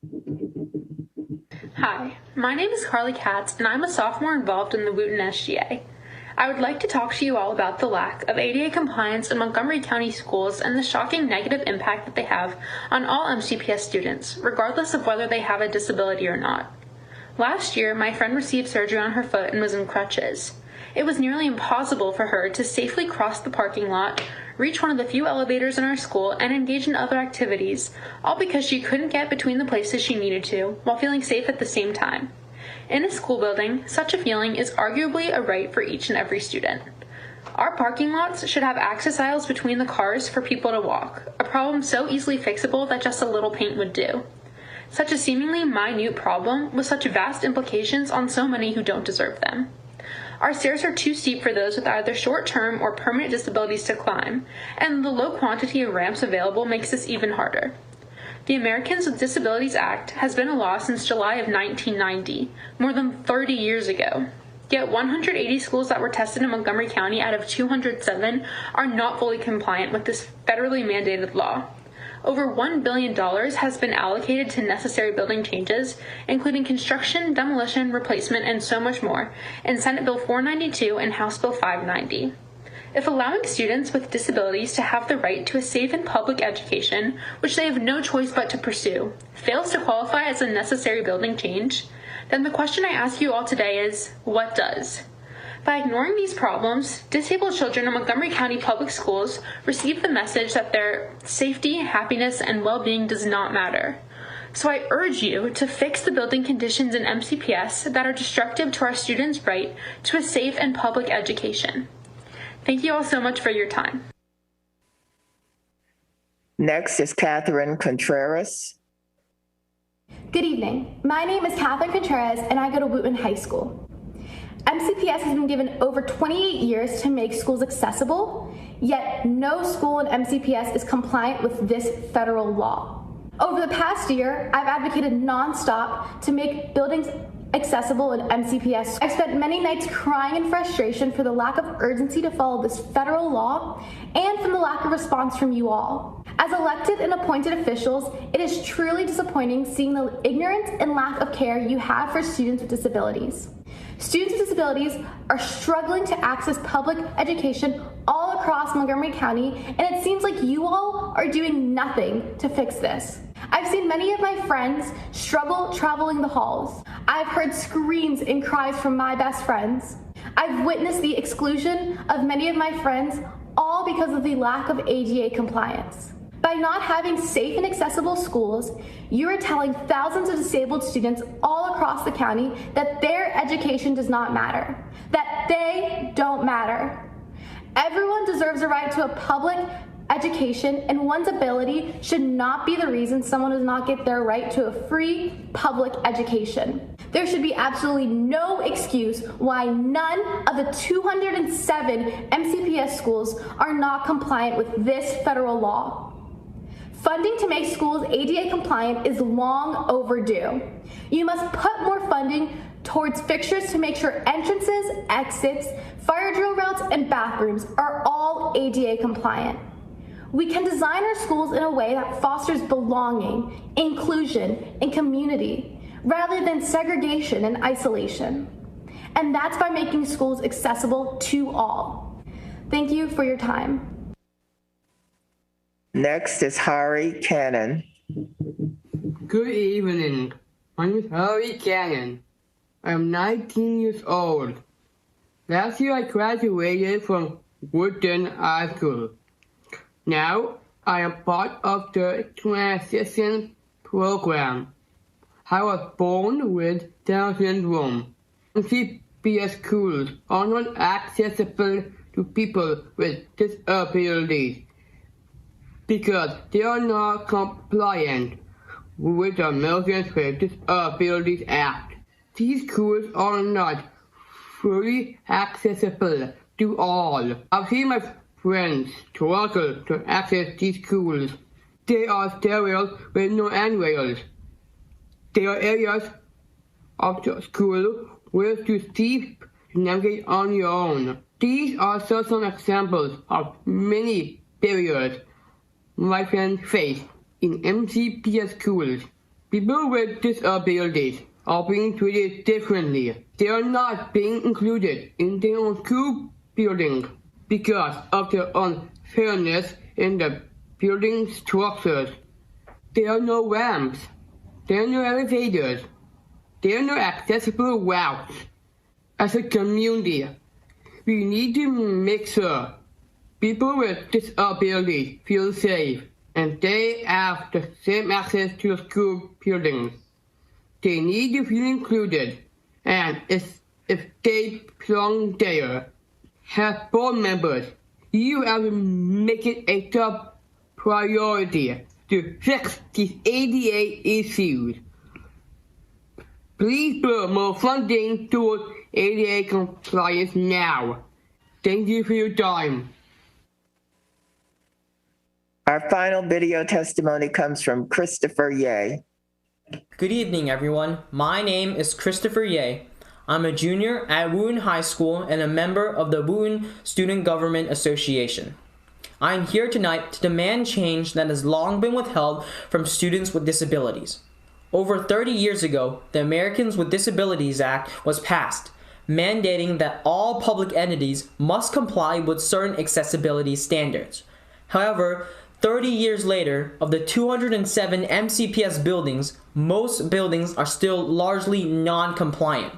Hi, my name is Carly Katz, and I'm a sophomore involved in the Wooten SGA. I would like to talk to you all about the lack of ADA compliance in Montgomery County schools and the shocking negative impact that they have on all MCPS students, regardless of whether they have a disability or not. Last year, my friend received surgery on her foot and was in crutches. It was nearly impossible for her to safely cross the parking lot, reach one of the few elevators in our school, and engage in other activities, all because she couldn't get between the places she needed to, while feeling safe at the same time. In a school building, such a feeling is arguably a right for each and every student. Our parking lots should have access aisles between the cars for people to walk, a problem so easily fixable that just a little paint would do. Such a seemingly minute problem with such vast implications on so many who don't deserve them. Our stairs are too steep for those with either short-term or permanent disabilities to climb, and the low quantity of ramps available makes this even harder. The Americans with Disabilities Act has been a law since July of 1990, more than 30 years ago. Yet 180 schools that were tested in Montgomery County out of 207 are not fully compliant with this federally mandated law. Over $1 billion has been allocated to necessary building changes, including construction, demolition, replacement, and so much more, in Senate Bill 492 and House Bill 590. If allowing students with disabilities to have the right to a safe and public education, which they have no choice but to pursue, fails to qualify as a necessary building change, then the question I ask you all today is, what does? By ignoring these problems, disabled children in Montgomery County Public Schools receive the message that their safety, happiness, and well-being does not matter. So I urge you to fix the building conditions in MCPS that are destructive to our students' right to a safe and public education. Thank you all so much for your time. Next is Catherine Contreras. Good evening. My name is Catherine Contreras, and I go to Wootton High School. MCPS has been given over 28 years to make schools accessible, yet no school in MCPS is compliant with this federal law. Over the past year, I've advocated nonstop to make buildings accessible in MCPS. I've spent many nights crying in frustration for the lack of urgency to follow this federal law and from the lack of response from you all. As elected and appointed officials, it is truly disappointing seeing the ignorance and lack of care you have for students with disabilities. Students with disabilities are struggling to access public education all across Montgomery County, and it seems like you all are doing nothing to fix this. I've seen many of my friends struggle traveling the halls. I've heard screams and cries from my best friends. I've witnessed the exclusion of many of my friends, all because of the lack of ADA compliance. By not having safe and accessible schools, you are telling thousands of disabled students all across the county that their education does not matter, that they don't matter. Everyone deserves a right to a public education, and one's ability should not be the reason someone does not get their right to a free public education. There should be absolutely no excuse why none of the 207 MCPS schools are not compliant with this federal law. Funding to make schools ADA compliant is long overdue. You must put more funding towards fixtures to make sure entrances, exits, fire drill routes, and bathrooms are all ADA compliant. We can design our schools in a way that fosters belonging, inclusion, and community, rather than segregation and isolation. And that's by making schools accessible to all. Thank you for your time. Next is Hari Cannon. Good evening. My name is Hari Cannon. I am 19 years old. Last year I graduated from Wootton High School. Now I am part of the transition program. I was born with Down syndrome. MCPS schools are not accessible to people with disabilities because they are not compliant with the Americans with Disabilities Act. These schools are not fully accessible to all. I've seen my friends struggle to access these schools. They are stairwells with no handrails. There are areas of the school where it's too steep to navigate on your own. These are just some examples of many barriers my friends face in MCPS schools. People with disabilities are being treated differently. They are not being included in their own school building because of the unfairness in the building structures. There are no ramps. There are no elevators. There are no accessible routes. As a community, we need to make sure people with disabilities feel safe and they have the same access to school buildings. They need to feel included, and if they belong there, as board members, you have to make it a top priority to fix these ADA issues. Please put more funding towards ADA compliance now. Thank you for your time. Our final video testimony comes from Christopher Ye. Good evening, everyone. My name is Christopher Ye. I'm a junior at Wootton High School and a member of the Wootton Student Government Association. I am here tonight to demand change that has long been withheld from students with disabilities. Over 30 years ago, the Americans with Disabilities Act was passed, mandating that all public entities must comply with certain accessibility standards. However, 30 years later, of the 207 MCPS buildings, most buildings are still largely non-compliant.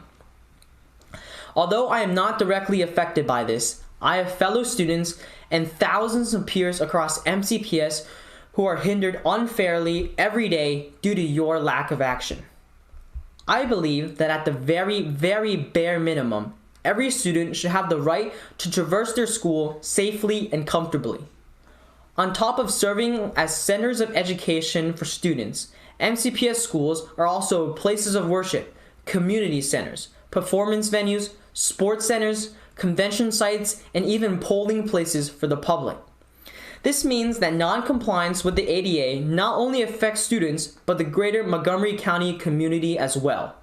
Although I am not directly affected by this, I have fellow students and thousands of peers across MCPS who are hindered unfairly every day due to your lack of action. I believe that at the very, very bare minimum, every student should have the right to traverse their school safely and comfortably. On top of serving as centers of education for students, MCPS schools are also places of worship, community centers, performance venues, sports centers, convention sites, and even polling places for the public. This means that non-compliance with the ADA not only affects students, but the greater Montgomery County community as well.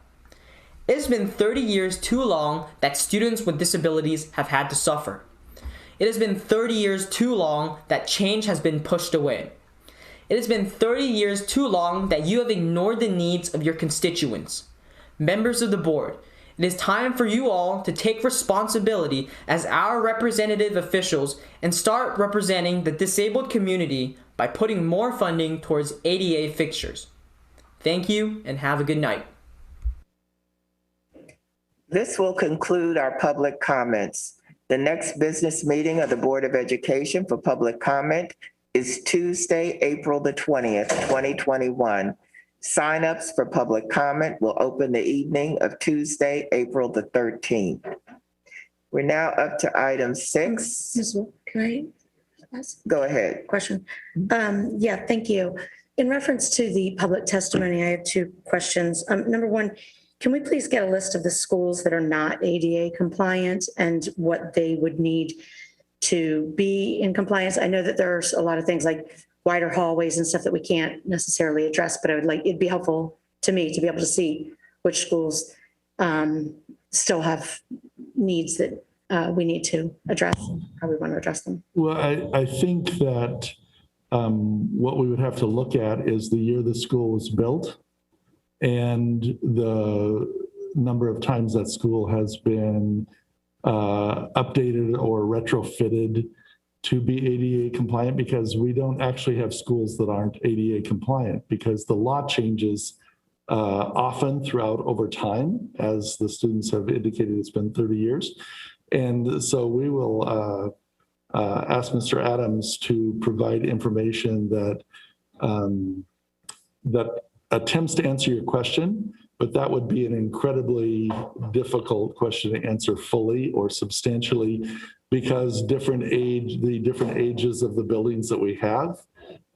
It has been 30 years too long that students with disabilities have had to suffer. It has been 30 years too long that change has been pushed away. It has been 30 years too long that you have ignored the needs of your constituents. Members of the board, it is time for you all to take responsibility as our representative officials and start representing the disabled community by putting more funding towards ADA fixtures. Thank you and have a good night. This will conclude our public comments. The next business meeting of the Board of Education for public comment is Tuesday, April the 20th, 2021. Sign-ups for public comment will open the evening of Tuesday, April the 13th. We're now up to item 6. Can I ask? Go ahead. Question. Yeah, thank you. In reference to the public testimony, I have 2 questions. Number 1, can we please get a list of the schools that are not ADA compliant and what they would need to be in compliance? I know that there's a lot of things like wider hallways and stuff that we can't necessarily address, but it'd be helpful to me to be able to see which schools still have needs that we need to address, how we want to address them. Well, I think that what we would have to look at is the year the school was built and the number of times that school has been updated or retrofitted to be ADA compliant, because we don't actually have schools that aren't ADA compliant, because the law changes often throughout over time, as the students have indicated. It's been 30 years. And so we will ask Mr. Adams to provide information that that attempts to answer your question, but that would be an incredibly difficult question to answer fully or substantially, because the different ages of the buildings that we have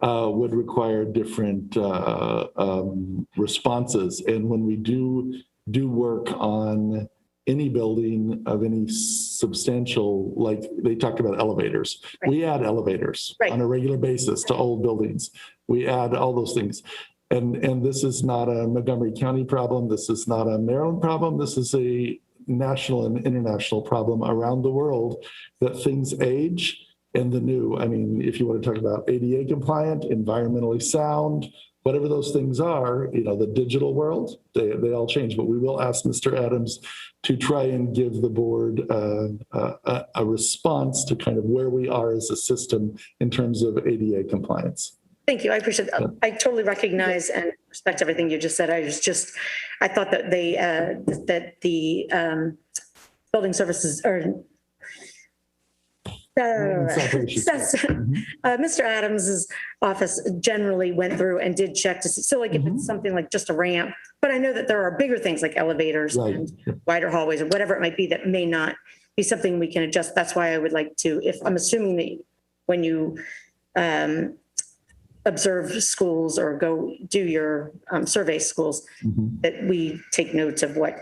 would require different responses. And when we do work on any building of any substantial, like they talked about elevators, right. We add elevators on a regular basis to old buildings. We add all those things. And this is not a Montgomery County problem. This is not a Maryland problem. This is a national and international problem around the world, that things age and the new. I mean, if you want to talk about ADA compliant, environmentally sound, whatever those things are, the digital world, they all change. But we will ask Mr. Adams to try and give the board a response to kind of where we are as a system in terms of ADA compliance. Thank you. I appreciate that. I totally recognize and respect everything you just said. I thought that the building services or Mr. Adams's office generally went through and did check to see. So like if it's something like just a ramp, but I know that there are bigger things like elevators and wider hallways or whatever it might be that may not be something we can adjust. That's why I would like to, if I'm assuming that when you observe schools or go do your survey schools, that we take notes of what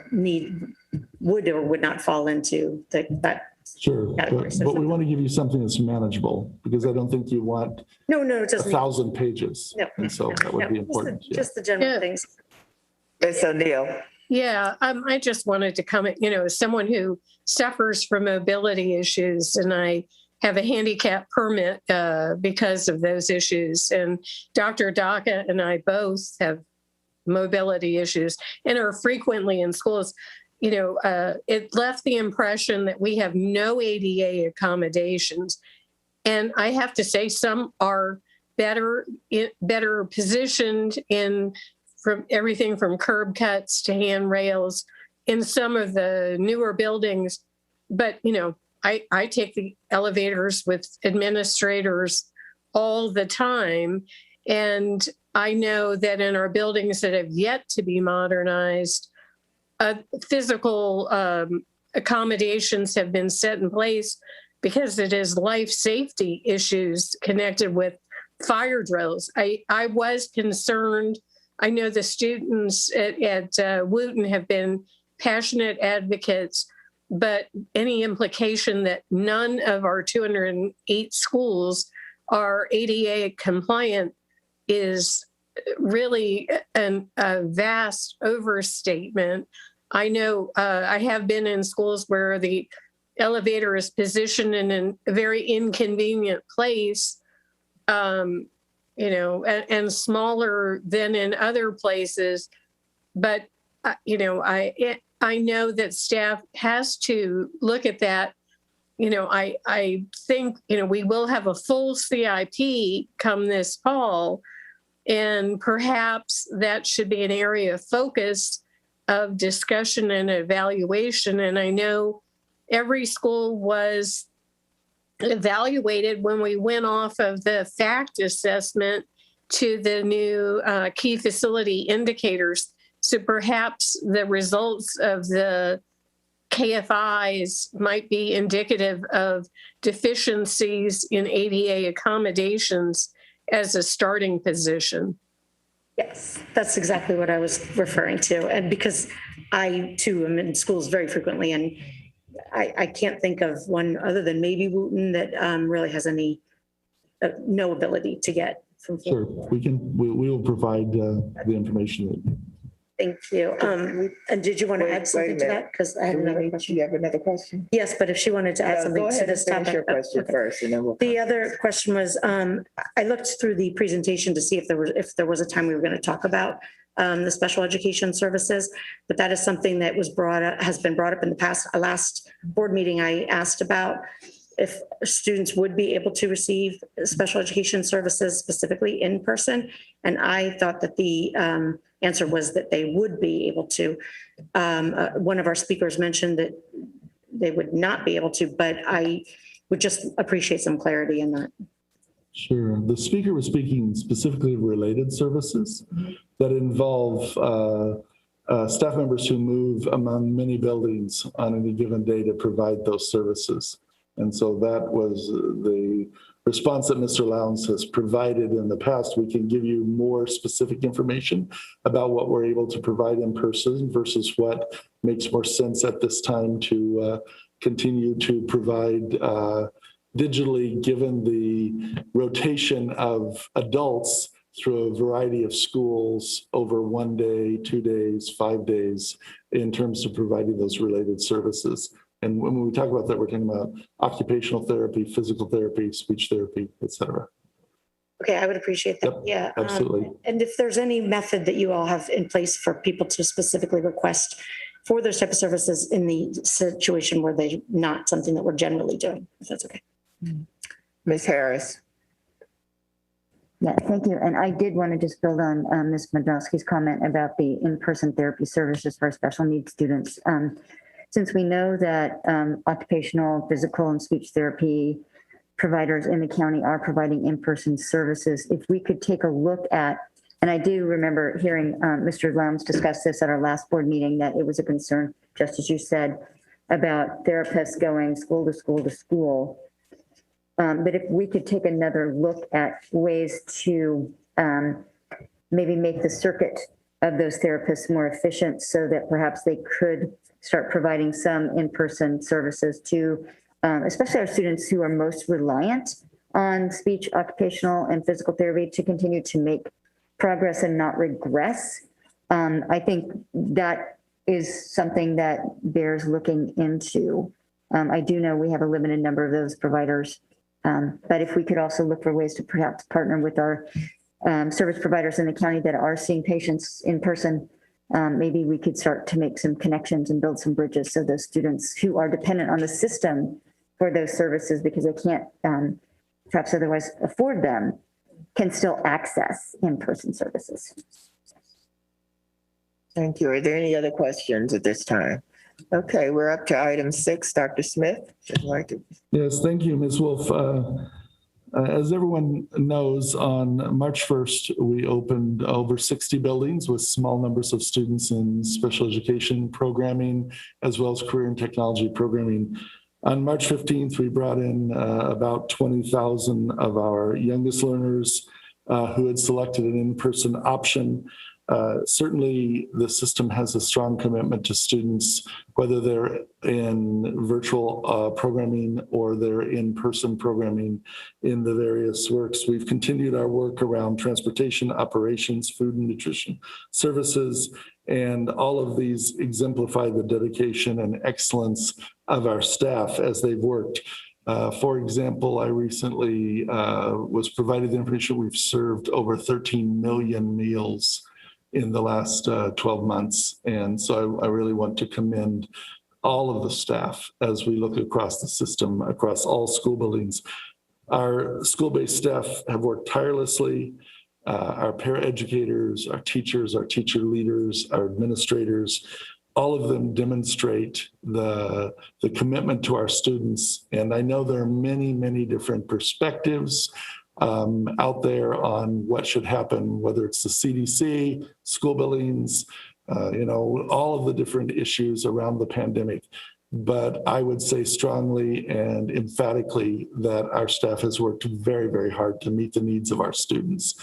would or would not fall into that Sure, but we want to give you something that's manageable, because I don't think you want it doesn't 1,000 pages. No, and so that would be important. Just the general things. Ms. O'Neill. Yeah, I just wanted to comment, as someone who suffers from mobility issues, and I have a handicap permit because of those issues. And Dr. Daka and I both have mobility issues and are frequently in schools. It left the impression that we have no ADA accommodations. And I have to say, some are better positioned from everything from curb cuts to handrails in some of the newer buildings. But, I take the elevators with administrators all the time. And I know that in our buildings that have yet to be modernized, physical accommodations have been set in place because it is life safety issues connected with fire drills. I was concerned. I know the students at Wootton have been passionate advocates, but any implication that none of our 208 schools are ADA compliant is really a vast overstatement. I know I have been in schools where the elevator is positioned in a very inconvenient place, and smaller than in other places. But, I know that staff has to look at that. I think, we will have a full CIP come this fall, and perhaps that should be an area of focus of discussion and evaluation. And I know every school was evaluated when we went off of the FACT assessment to the new key facility indicators. So perhaps the results of the KFIs might be indicative of deficiencies in ADA accommodations as a starting position. Yes, that's exactly what I was referring to. And because I too am in schools very frequently, and I can't think of one other than maybe Wootton that really has any no ability to get from. Sure, we will provide the information that. Thank you. And did you want to add something to that? Because I had another question. You have another question? Yes, but if she wanted to add something to this topic. Your question first, and then we'll. The other question was, I looked through the presentation to see if there was a time we were going to talk about the special education services, but that is something that has been brought up in the past. Last board meeting, I asked about if students would be able to receive special education services specifically in person. And I thought that the answer was that they would be able to. One of our speakers mentioned that they would not be able to, but I would just appreciate some clarity in that. Sure. The speaker was speaking specifically of related services that involve staff members who move among many buildings on any given day to provide those services. And so that was the response that Mr. Lowndes has provided in the past. We can give you more specific information about what we're able to provide in person versus what makes more sense at this time to continue to provide digitally, given the rotation of adults through a variety of schools over 1 day, 2 days, 5 days, in terms of providing those related services. And when we talk about that, we're talking about occupational therapy, physical therapy, speech therapy, et cetera. Okay, I would appreciate that. Yep, yeah, absolutely. And if there's any method that you all have in place for people to specifically request for those type of services in the situation where they're not something that we're generally doing, if that's okay. Ms. Harris. Yeah, thank you. And I did want to just build on Ms. Modrowski's comment about the in-person therapy services for special needs students. Since we know that occupational, physical, and speech therapy providers in the county are providing in-person services, if we could take a look at, and I do remember hearing Mr. Lowndes discuss this at our last board meeting, that it was a concern, just as you said, about therapists going school to school to school. But if we could take another look at ways to maybe make the circuit of those therapists more efficient so that perhaps they could start providing some in-person services to especially our students who are most reliant on speech, occupational, and physical therapy to continue to make progress and not regress. I think that is something that bears looking into. I do know we have a limited number of those providers, but if we could also look for ways to perhaps partner with our service providers in the county that are seeing patients in person, maybe we could start to make some connections and build some bridges so those students who are dependent on the system for those services because they can't perhaps otherwise afford them can still access in-person services. Thank you. Are there any other questions at this time? Okay, we're up to item 6. Dr. Smith, would you like to? Yes, thank you, Ms. Wolf. As everyone knows, on March 1st, we opened over 60 buildings with small numbers of students in special education programming, as well as career and technology programming. On March 15th, we brought in about 20,000 of our youngest learners who had selected an in-person option. Certainly, the system has a strong commitment to students, whether they're in virtual programming or they're in-person programming in the various works. We've continued our work around transportation, operations, food and nutrition services, and all of these exemplify the dedication and excellence of our staff as they've worked. For example, I recently was provided the information we've served over 13 million meals in the last 12 months. And so I really want to commend all of the staff as we look across the system, across all school buildings. Our school-based staff have worked tirelessly. Our paraeducators, our teachers, our teacher leaders, our administrators, all of them demonstrate the commitment to our students. And I know there are many, many different perspectives out there on what should happen, whether it's the CDC, school buildings, all of the different issues around the pandemic. But I would say strongly and emphatically that our staff has worked very, very hard to meet the needs of our students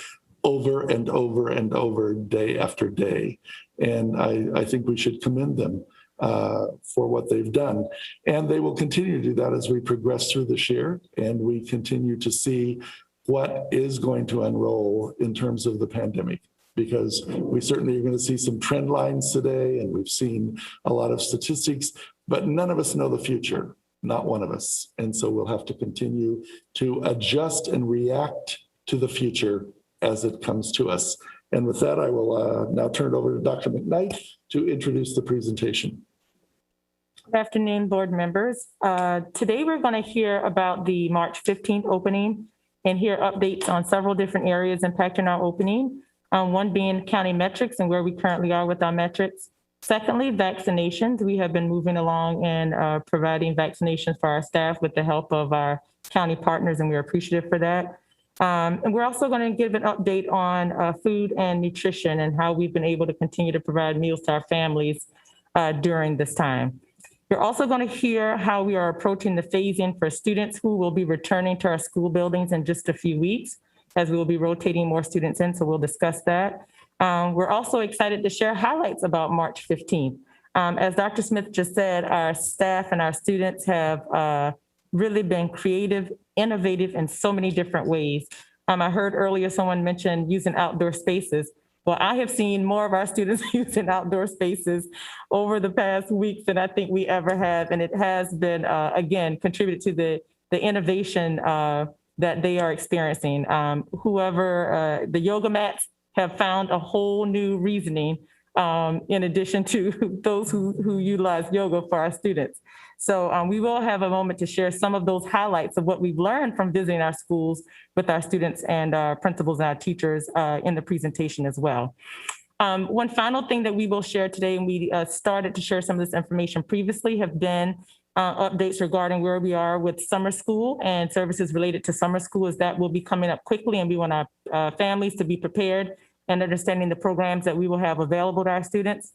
over and over and over, day after day. And I think we should commend them for what they've done. And they will continue to do that as we progress through this year and we continue to see what is going to unroll in terms of the pandemic, because we certainly are going to see some trend lines today, and we've seen a lot of statistics, but none of us know the future, not one of us. And so we'll have to continue to adjust and react to the future as it comes to us. And with that, I will now turn it over to Dr. McKnight to introduce the presentation. Good afternoon, board members. Today, we're going to hear about the March 15th opening and hear updates on several different areas impacting our opening. One being county metrics and where we currently are with our metrics. Secondly, vaccinations. We have been moving along and providing vaccinations for our staff with the help of our county partners, and we're appreciative for that. And we're also going to give an update on food and nutrition and how we've been able to continue to provide meals to our families during this time. You're also going to hear how we are approaching the phase-in for students who will be returning to our school buildings in just a few weeks, as we will be rotating more students in, so we'll discuss that. We're also excited to share highlights about March 15th. As Dr. Smith just said, our staff and our students have really been creative, innovative in so many different ways. I heard earlier someone mention using outdoor spaces. Well, I have seen more of our students using outdoor spaces over the past weeks than I think we ever have. And it has been, again, contributed to the innovation that they are experiencing. The yoga mats have found a whole new reasoning in addition to those who utilize yoga for our students. So we will have a moment to share some of those highlights of what we've learned from visiting our schools with our students and our principals and our teachers in the presentation as well. One final thing that we will share today, and we started to share some of this information previously, have been updates regarding where we are with summer school and services related to summer school, as that will be coming up quickly, and we want our families to be prepared and understanding the programs that we will have available to our students.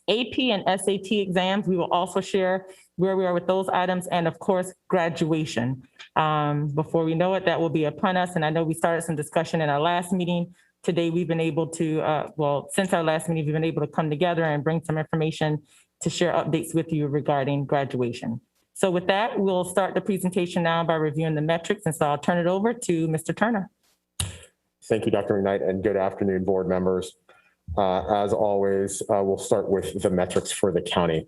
AP and SAT exams, we will also share where we are with those items, and of course, graduation. Before we know it, that will be upon us, and I know we started some discussion in our last meeting. Today, we've been able to, since our last meeting, we've been able to come together and bring some information to share updates with you regarding graduation. So with that, we'll start the presentation now by reviewing the metrics, and so I'll turn it over to Mr. Turner. Thank you, Dr. McKnight, and good afternoon, board members. As always, we'll start with the metrics for the county.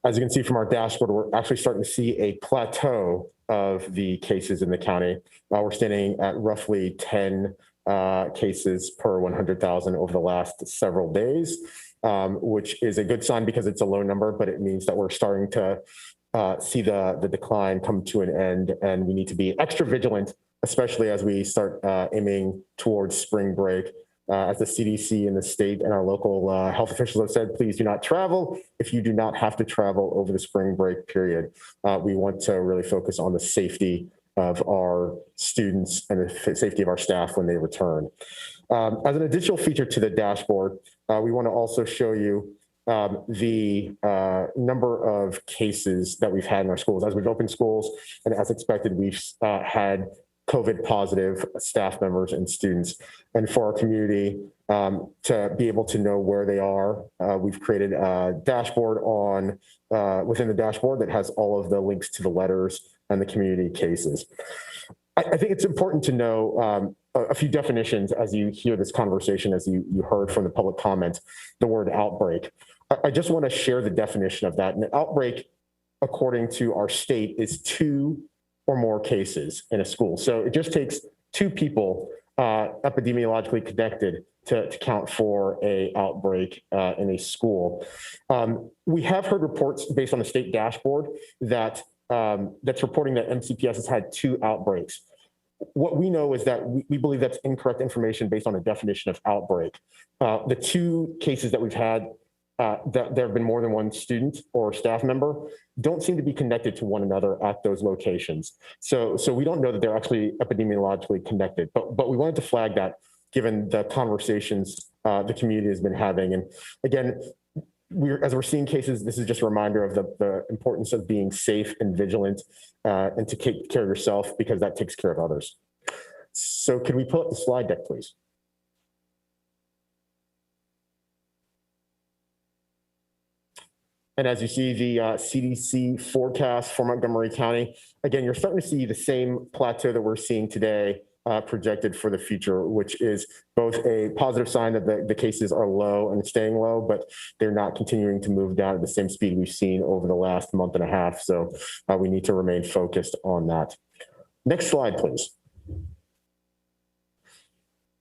As you can see from our dashboard, we're actually starting to see a plateau of the cases in the county. We're standing at roughly 10 cases per 100,000 over the last several days, which is a good sign because it's a low number, but it means that we're starting to see the decline come to an end, and we need to be extra vigilant, especially as we start aiming towards spring break. As the CDC and the state and our local health officials have said, please do not travel if you do not have to travel over the spring break period. We want to really focus on the safety of our students and the safety of our staff when they return. As an additional feature to the dashboard, we want to also show you the number of cases that we've had in our schools. As we've opened schools, and as expected, we've had COVID positive staff members and students. And for our community to be able to know where they are, we've created a dashboard within the dashboard that has all of the links to the letters and the community cases. I think it's important to know a few definitions as you hear this conversation, as you heard from the public comments, the word outbreak. I just want to share the definition of that. An outbreak, according to our state, is 2 or more cases in a school. So it just takes 2 people epidemiologically connected to count for a outbreak in a school. We have heard reports based on the state dashboard that that's reporting that MCPS has had 2 outbreaks. What we know is that we believe that's incorrect information based on a definition of outbreak. The 2 cases that we've had, that there have been more than 1 student or staff member, don't seem to be connected to one another at those locations. So we don't know that they're actually epidemiologically connected, but we wanted to flag that given the conversations the community has been having. And again, as we're seeing cases, this is just a reminder of the importance of being safe and vigilant and to take care of yourself, because that takes care of others. So could we pull up the slide deck, please? And as you see the CDC forecast for Montgomery County, again, you're starting to see the same plateau that we're seeing today projected for the future, which is both a positive sign that the cases are low and staying low, but they're not continuing to move down at the same speed we've seen over the last month and a half. So we need to remain focused on that. Next slide, please.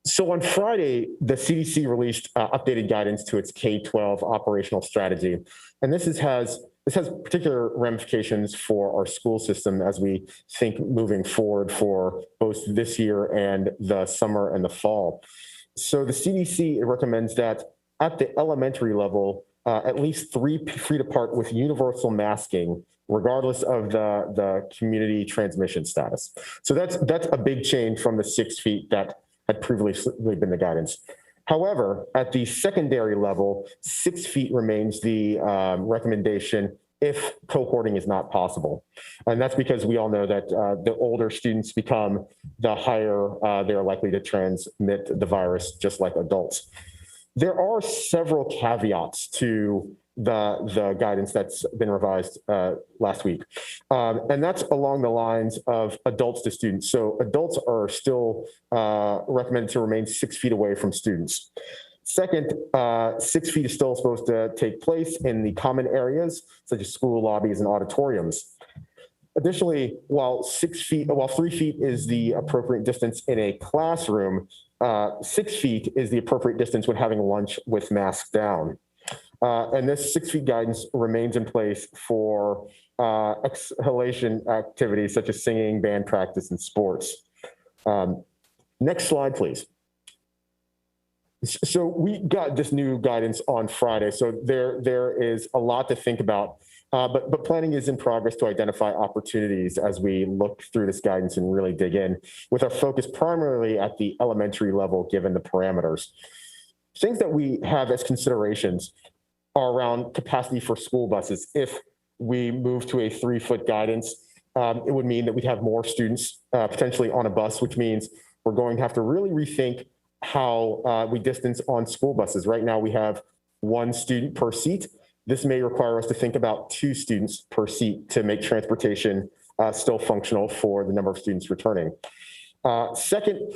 So on Friday, the CDC released updated guidance to its K-12 operational strategy. And this has particular ramifications for our school system as we think moving forward for both this year and the summer and the fall. So the CDC recommends that at the elementary level, at least 3 feet apart with universal masking, regardless of the community transmission status. So that's a big change from the 6 feet that had previously been the guidance. However, at the secondary level, 6 feet remains the recommendation if cohorting is not possible. And that's because we all know that the older students become, the higher they're likely to transmit the virus, just like adults. There are several caveats to the guidance that's been revised last week. And that's along the lines of adults to students. So adults are still recommended to remain 6 feet away from students. Second, 6 feet is still supposed to take place in the common areas, such as school lobbies and auditoriums. Additionally, while 3 feet is the appropriate distance in a classroom, 6 feet is the appropriate distance when having lunch with masks down. And this 6 feet guidance remains in place for exhalation activities such as singing, band practice, and sports. Next slide, please. So we got this new guidance on Friday. So there is a lot to think about, but planning is in progress to identify opportunities as we look through this guidance and really dig in, with our focus primarily at the elementary level, given the parameters. Things that we have as considerations are around capacity for school buses. If we move to a 3-foot guidance, it would mean that we'd have more students potentially on a bus, which means we're going to have to really rethink how we distance on school buses. Right now we have 1 student per seat. This may require us to think about 2 students per seat to make transportation still functional for the number of students returning. Second,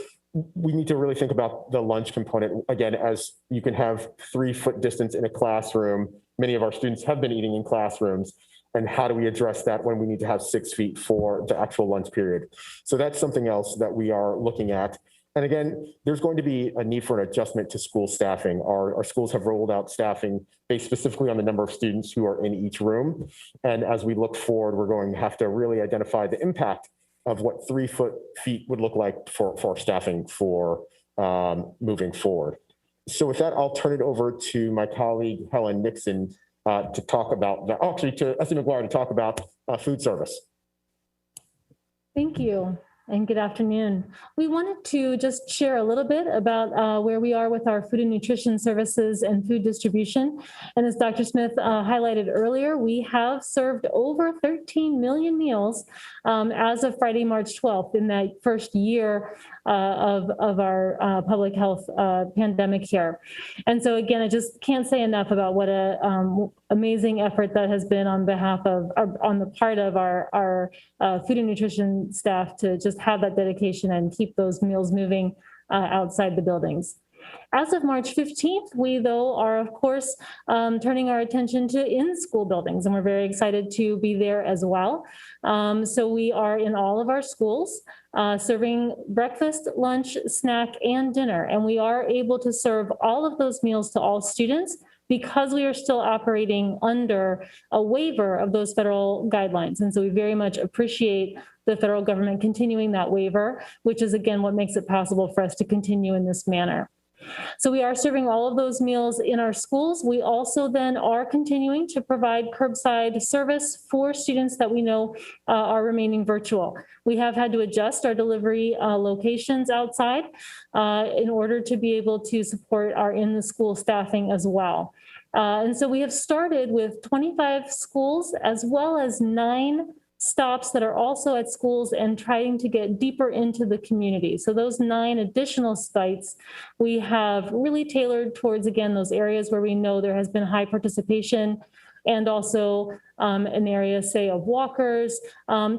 we need to really think about the lunch component again, as you can have 3-foot distance in a classroom. Many of our students have been eating in classrooms. And how do we address that when we need to have 6 feet for the actual lunch period? So that's something else that we are looking at. And again, there's going to be a need for an adjustment to school staffing. Our schools have rolled out staffing based specifically on the number of students who are in each room. And as we look forward, we're going to have to really identify the impact of what 3 feet would look like for staffing for moving forward. So with that, I'll turn it over to my colleague, Helen Nixon, to talk about, to Essie McGuire to talk about food service. Thank you. And good afternoon. We wanted to just share a little bit about where we are with our food and nutrition services and food distribution. And as Dr. Smith highlighted earlier, we have served over 13 million meals as of Friday, March 12th in that first year of our public health pandemic here. And so again, I just can't say enough about what a amazing effort that has been on behalf of, on the part of our food and nutrition staff to just have that dedication and keep those meals moving outside the buildings. As of March 15th, we, though, are, of course, turning our attention to in-school buildings, and we're very excited to be there as well. So we are in all of our schools serving breakfast, lunch, snack, and dinner, and we are able to serve all of those meals to all students because we are still operating under a waiver of those federal guidelines. And so we very much appreciate the federal government continuing that waiver, which is, again, what makes it possible for us to continue in this manner. So we are serving all of those meals in our schools. We also then are continuing to provide curbside service for students that we know are remaining virtual. We have had to adjust our delivery locations outside in order to be able to support our in-the-school staffing as well. And so we have started with 25 schools as well as 9 stops that are also at schools and trying to get deeper into the community. So those 9 additional sites we have really tailored towards, again, those areas where we know there has been high participation, and also an area, say, of walkers,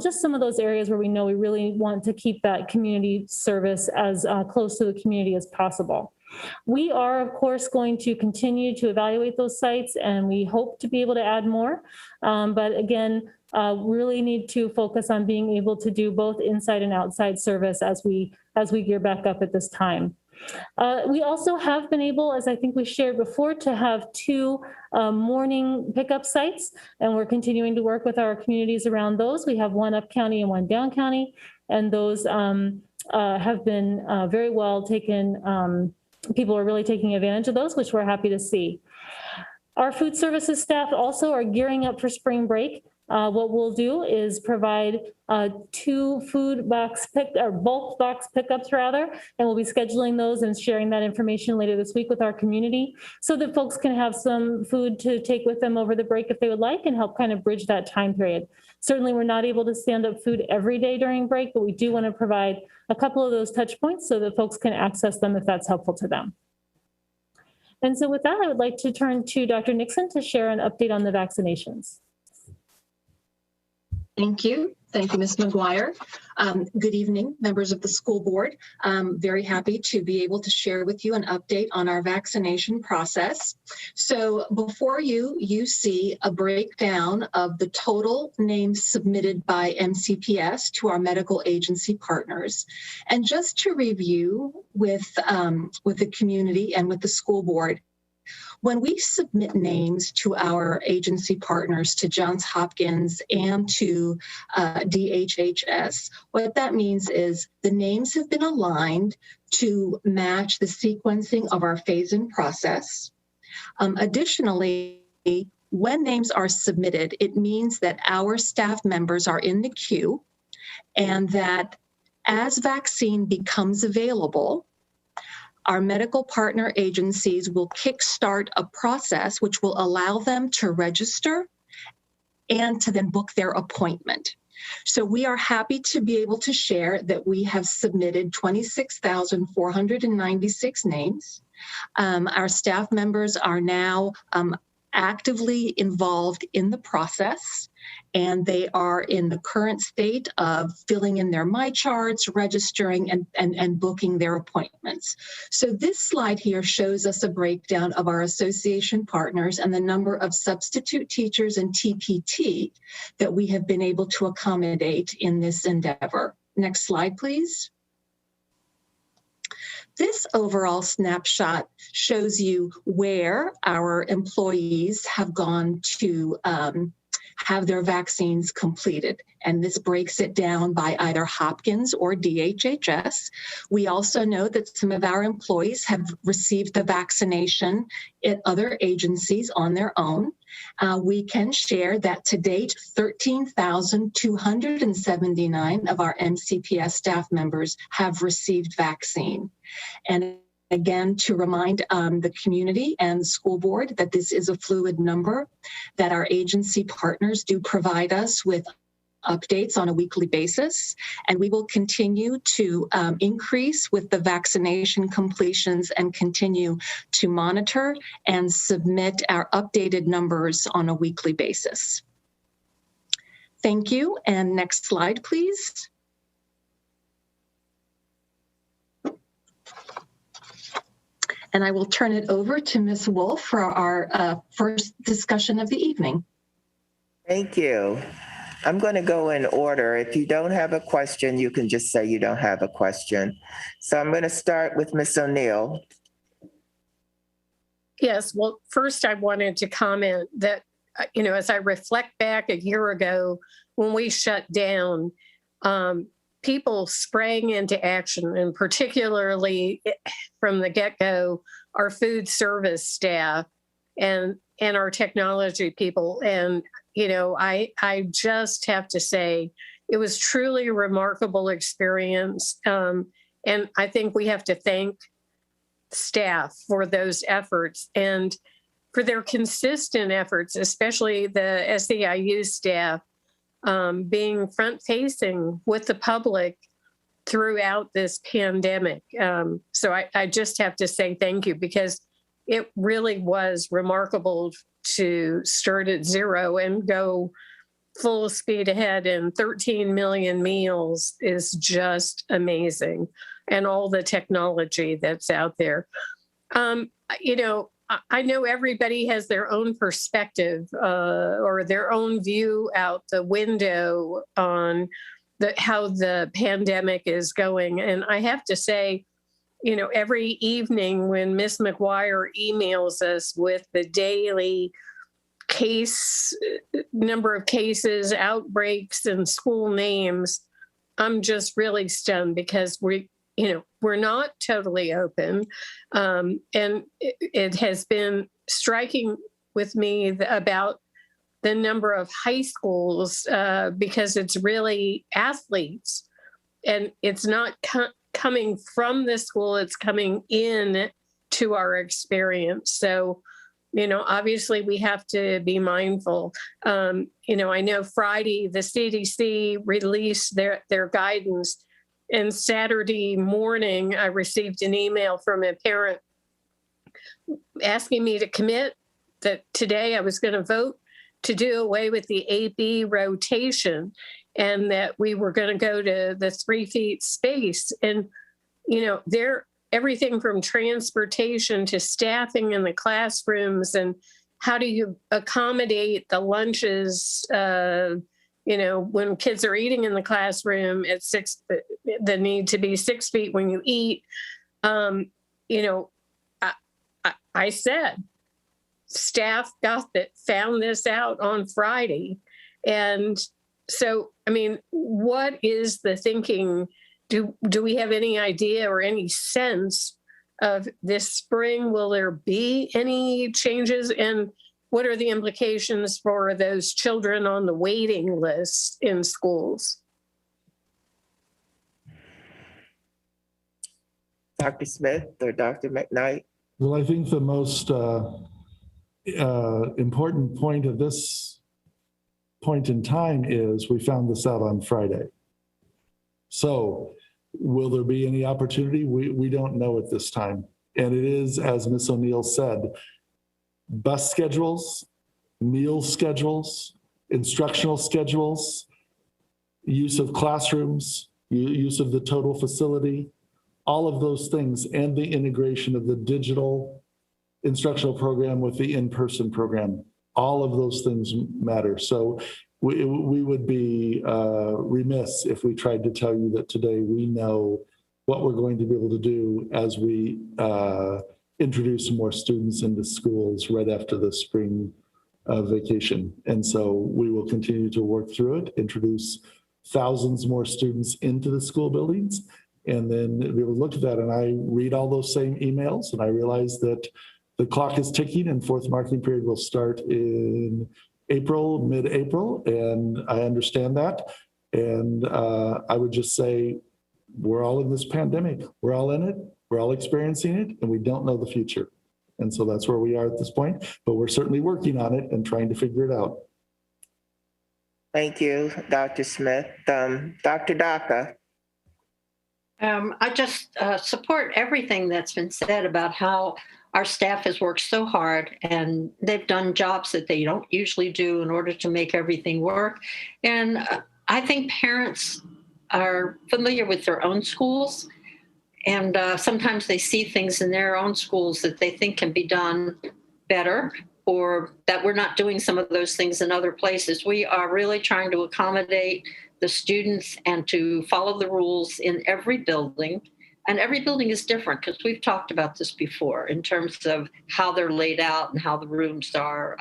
just some of those areas where we know we really want to keep that community service as close to the community as possible. We are, of course, going to continue to evaluate those sites, and we hope to be able to add more. But again, really need to focus on being able to do both inside and outside service as we gear back up at this time. We also have been able, as I think we shared before, to have 2 morning pickup sites, and we're continuing to work with our communities around those. We have one up county and one down county, and those have been very well taken. People are really taking advantage of those, which we're happy to see. Our food services staff also are gearing up for spring break. What we'll do is provide 2 bulk box pickups rather, and we'll be scheduling those and sharing that information later this week with our community so that folks can have some food to take with them over the break if they would like, and help kind of bridge that time period. Certainly we're not able to stand up food every day during break, but we do want to provide a couple of those touch points so that folks can access them if that's helpful to them. And so with that, I would like to turn to Dr. Nixon to share an update on the vaccinations. Thank you. Thank you, Ms. McGuire. Good evening, members of the school board. I'm very happy to be able to share with you an update on our vaccination process. So before you see a breakdown of the total names submitted by MCPS to our medical agency partners. And just to review with the community and with the school board, when we submit names to our agency partners, to Johns Hopkins and to DHHS, what that means is the names have been aligned to match the sequencing of our phase-in process. Additionally, when names are submitted, it means that our staff members are in the queue, and that as vaccine becomes available, our medical partner agencies will kickstart a process which will allow them to register and to then book their appointment. So we are happy to be able to share that we have submitted 26,496 names. Our staff members are now actively involved in the process, and they are in the current state of filling in their MyCharts, registering, and booking their appointments. So this slide here shows us a breakdown of our association partners and the number of substitute teachers and TPT that we have been able to accommodate in this endeavor. Next slide, please. This overall snapshot shows you where our employees have gone to have their vaccines completed. And this breaks it down by either Hopkins or DHHS. We also know that some of our employees have received the vaccination at other agencies on their own. We can share that to date, 13,279 of our MCPS staff members have received vaccine. And again, to remind the community and the school board that this is a fluid number, that our agency partners do provide us with updates on a weekly basis, and we will continue to increase with the vaccination completions and continue to monitor and submit our updated numbers on a weekly basis. Thank you, and next slide, please. And I will turn it over to Ms. Wolf for our first discussion of the evening. Thank you. I'm going to go in order. If you don't have a question, you can just say you don't have a question. So I'm going to start with Ms. O'Neill. Yes, well, first I wanted to comment that, as I reflect back a year ago when we shut down, people sprang into action, and particularly from the get-go, our food service staff and our technology people. And, I just have to say, it was truly a remarkable experience. And I think we have to thank staff for those efforts and for their consistent efforts, especially the SEIU staff, being front-facing with the public throughout this pandemic. So I just have to say thank you, because it really was remarkable to start at zero and go full speed ahead, and 13 million meals is just amazing, and all the technology that's out there. I know everybody has their own perspective or their own view out the window on how the pandemic is going. And I have to say, every evening when Ms. McGuire emails us with the daily number of cases, outbreaks, and school names, I'm just really stunned, because we're not totally open. And it has been striking with me about the number of high schools, because it's really athletes, and it's not coming from the school, it's coming in to our experience. So, obviously we have to be mindful. I know Friday, the CDC released their guidance, and Saturday morning, I received an email from a parent asking me to commit that today I was going to vote to do away with the AB rotation, and that we were going to go to the 3 feet space. And, everything from transportation to staffing in the classrooms, and how do you accommodate the lunches, when kids are eating in the classroom at the need to be 6 feet when you eat. I said, staff found this out on Friday. And so, what is the thinking? Do we have any idea or any sense of this spring? Will there be any changes? And what are the implications for those children on the waiting list in schools? Dr. Smith or Dr. McKnight? Well, I think the most important point of this point in time is we found this out on Friday. So will there be any opportunity? We don't know at this time. And it is, as Ms. O'Neill said, bus schedules, meal schedules, instructional schedules, use of classrooms, use of the total facility, all of those things, and the integration of the digital instructional program with the in-person program. All of those things matter. So we would be remiss if we tried to tell you that today we know what we're going to be able to do as we introduce more students into schools right after the spring vacation. And so we will continue to work through it, introduce thousands more students into the school buildings, and then we will look at that. And I read all those same emails, and I realize that the clock is ticking and fourth marking period will start in April, mid-April, and I understand that. And I would just say, we're all in this pandemic. We're all in it. We're all experiencing it, and we don't know the future. And so that's where we are at this point, but we're certainly working on it and trying to figure it out. Thank you, Dr. Smith. Dr. Daka. I just support everything that's been said about how our staff has worked so hard and they've done jobs that they don't usually do in order to make everything work. And I think parents are familiar with their own schools, and sometimes they see things in their own schools that they think can be done better, or that we're not doing some of those things in other places. We are really trying to accommodate the students and to follow the rules in every building. And every building is different, because we've talked about this before in terms of how they're laid out and how the rooms are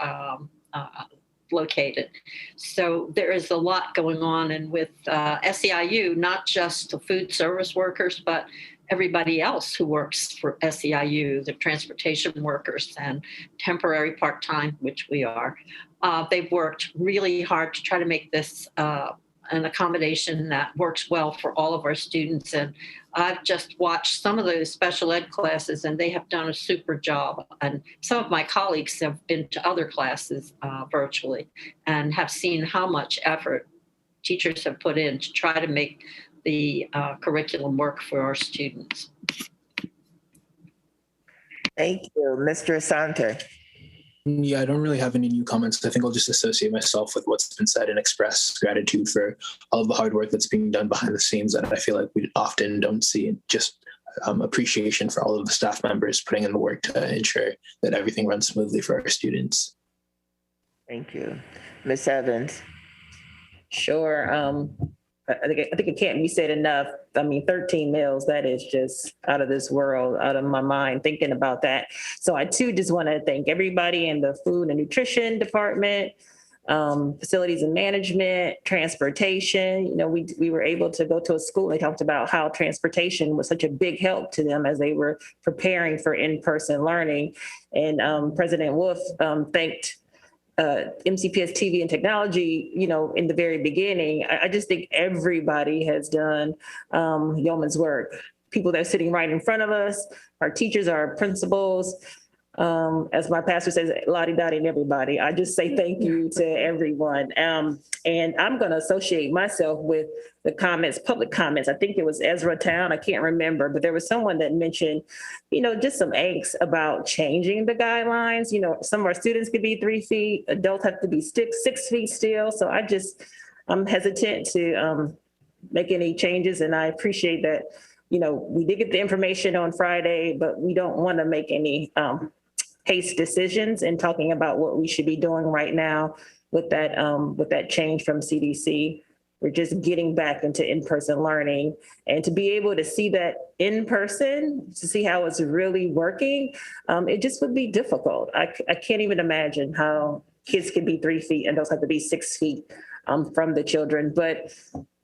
located. So there is a lot going on. And with SEIU, not just the food service workers, but everybody else who works for SEIU, the transportation workers and temporary part-time, which we are, they've worked really hard to try to make this an accommodation that works well for all of our students. And I've just watched some of those special ed classes, and they have done a super job. And some of my colleagues have been to other classes virtually and have seen how much effort teachers have put in to try to make the curriculum work for our students. Thank you. Mr. Asante. Yeah, I don't really have any new comments. I think I'll just associate myself with what's been said and express gratitude for all of the hard work that's being done behind the scenes that I feel like we often don't see, and just appreciation for all of the staff members putting in the work to ensure that everything runs smoothly for our students. Thank you. Ms. Evans. Sure. I think it can't be said enough. I mean, 13 meals, that is just out of this world, out of my mind thinking about that. So I too just want to thank everybody in the food and nutrition department, facilities and management, transportation. You know, we were able to go to a school. They talked about how transportation was such a big help to them as they were preparing for in-person learning. And President Wolf thanked MCPS TV and technology, you know, in the very beginning. I just think everybody has done yeoman's work. People that are sitting right in front of us, our teachers, our principals, as my pastor says, lottie-dottie and everybody. I just say thank you to everyone. And I'm going to associate myself with the comments, public comments. I think it was Ezra Town. I can't remember, but there was someone that mentioned, you know, just some angst about changing the guidelines. You know, some of our students could be 3 feet, adults have to be 6 feet still. So I'm hesitant to make any changes. And I appreciate that, you know, we did get the information on Friday, but we don't want to make any haste decisions in talking about what we should be doing right now with that change from CDC. We're just getting back into in-person learning, and to be able to see that in person, to see how it's really working, it just would be difficult. I can't even imagine how kids can be 3 feet and those have to be 6 feet from the children. But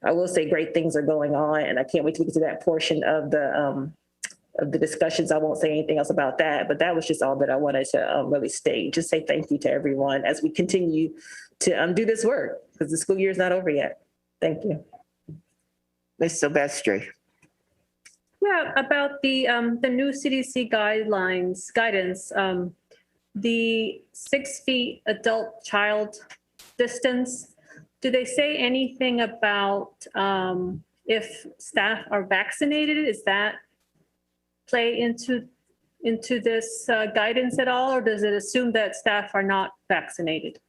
I will say great things are going on, and I can't wait to get to that portion of the discussions. I won't say anything else about that, but that was just all that I wanted to really state. Just say thank you to everyone as we continue to do this work, because the school year is not over yet. Thank you. Ms. Silvestri. Yeah, about the new CDC guidance, the 6 feet adult child distance. Do they say anything about if staff are vaccinated? Is that play into into this guidance at all, or does it assume that staff are not vaccinated?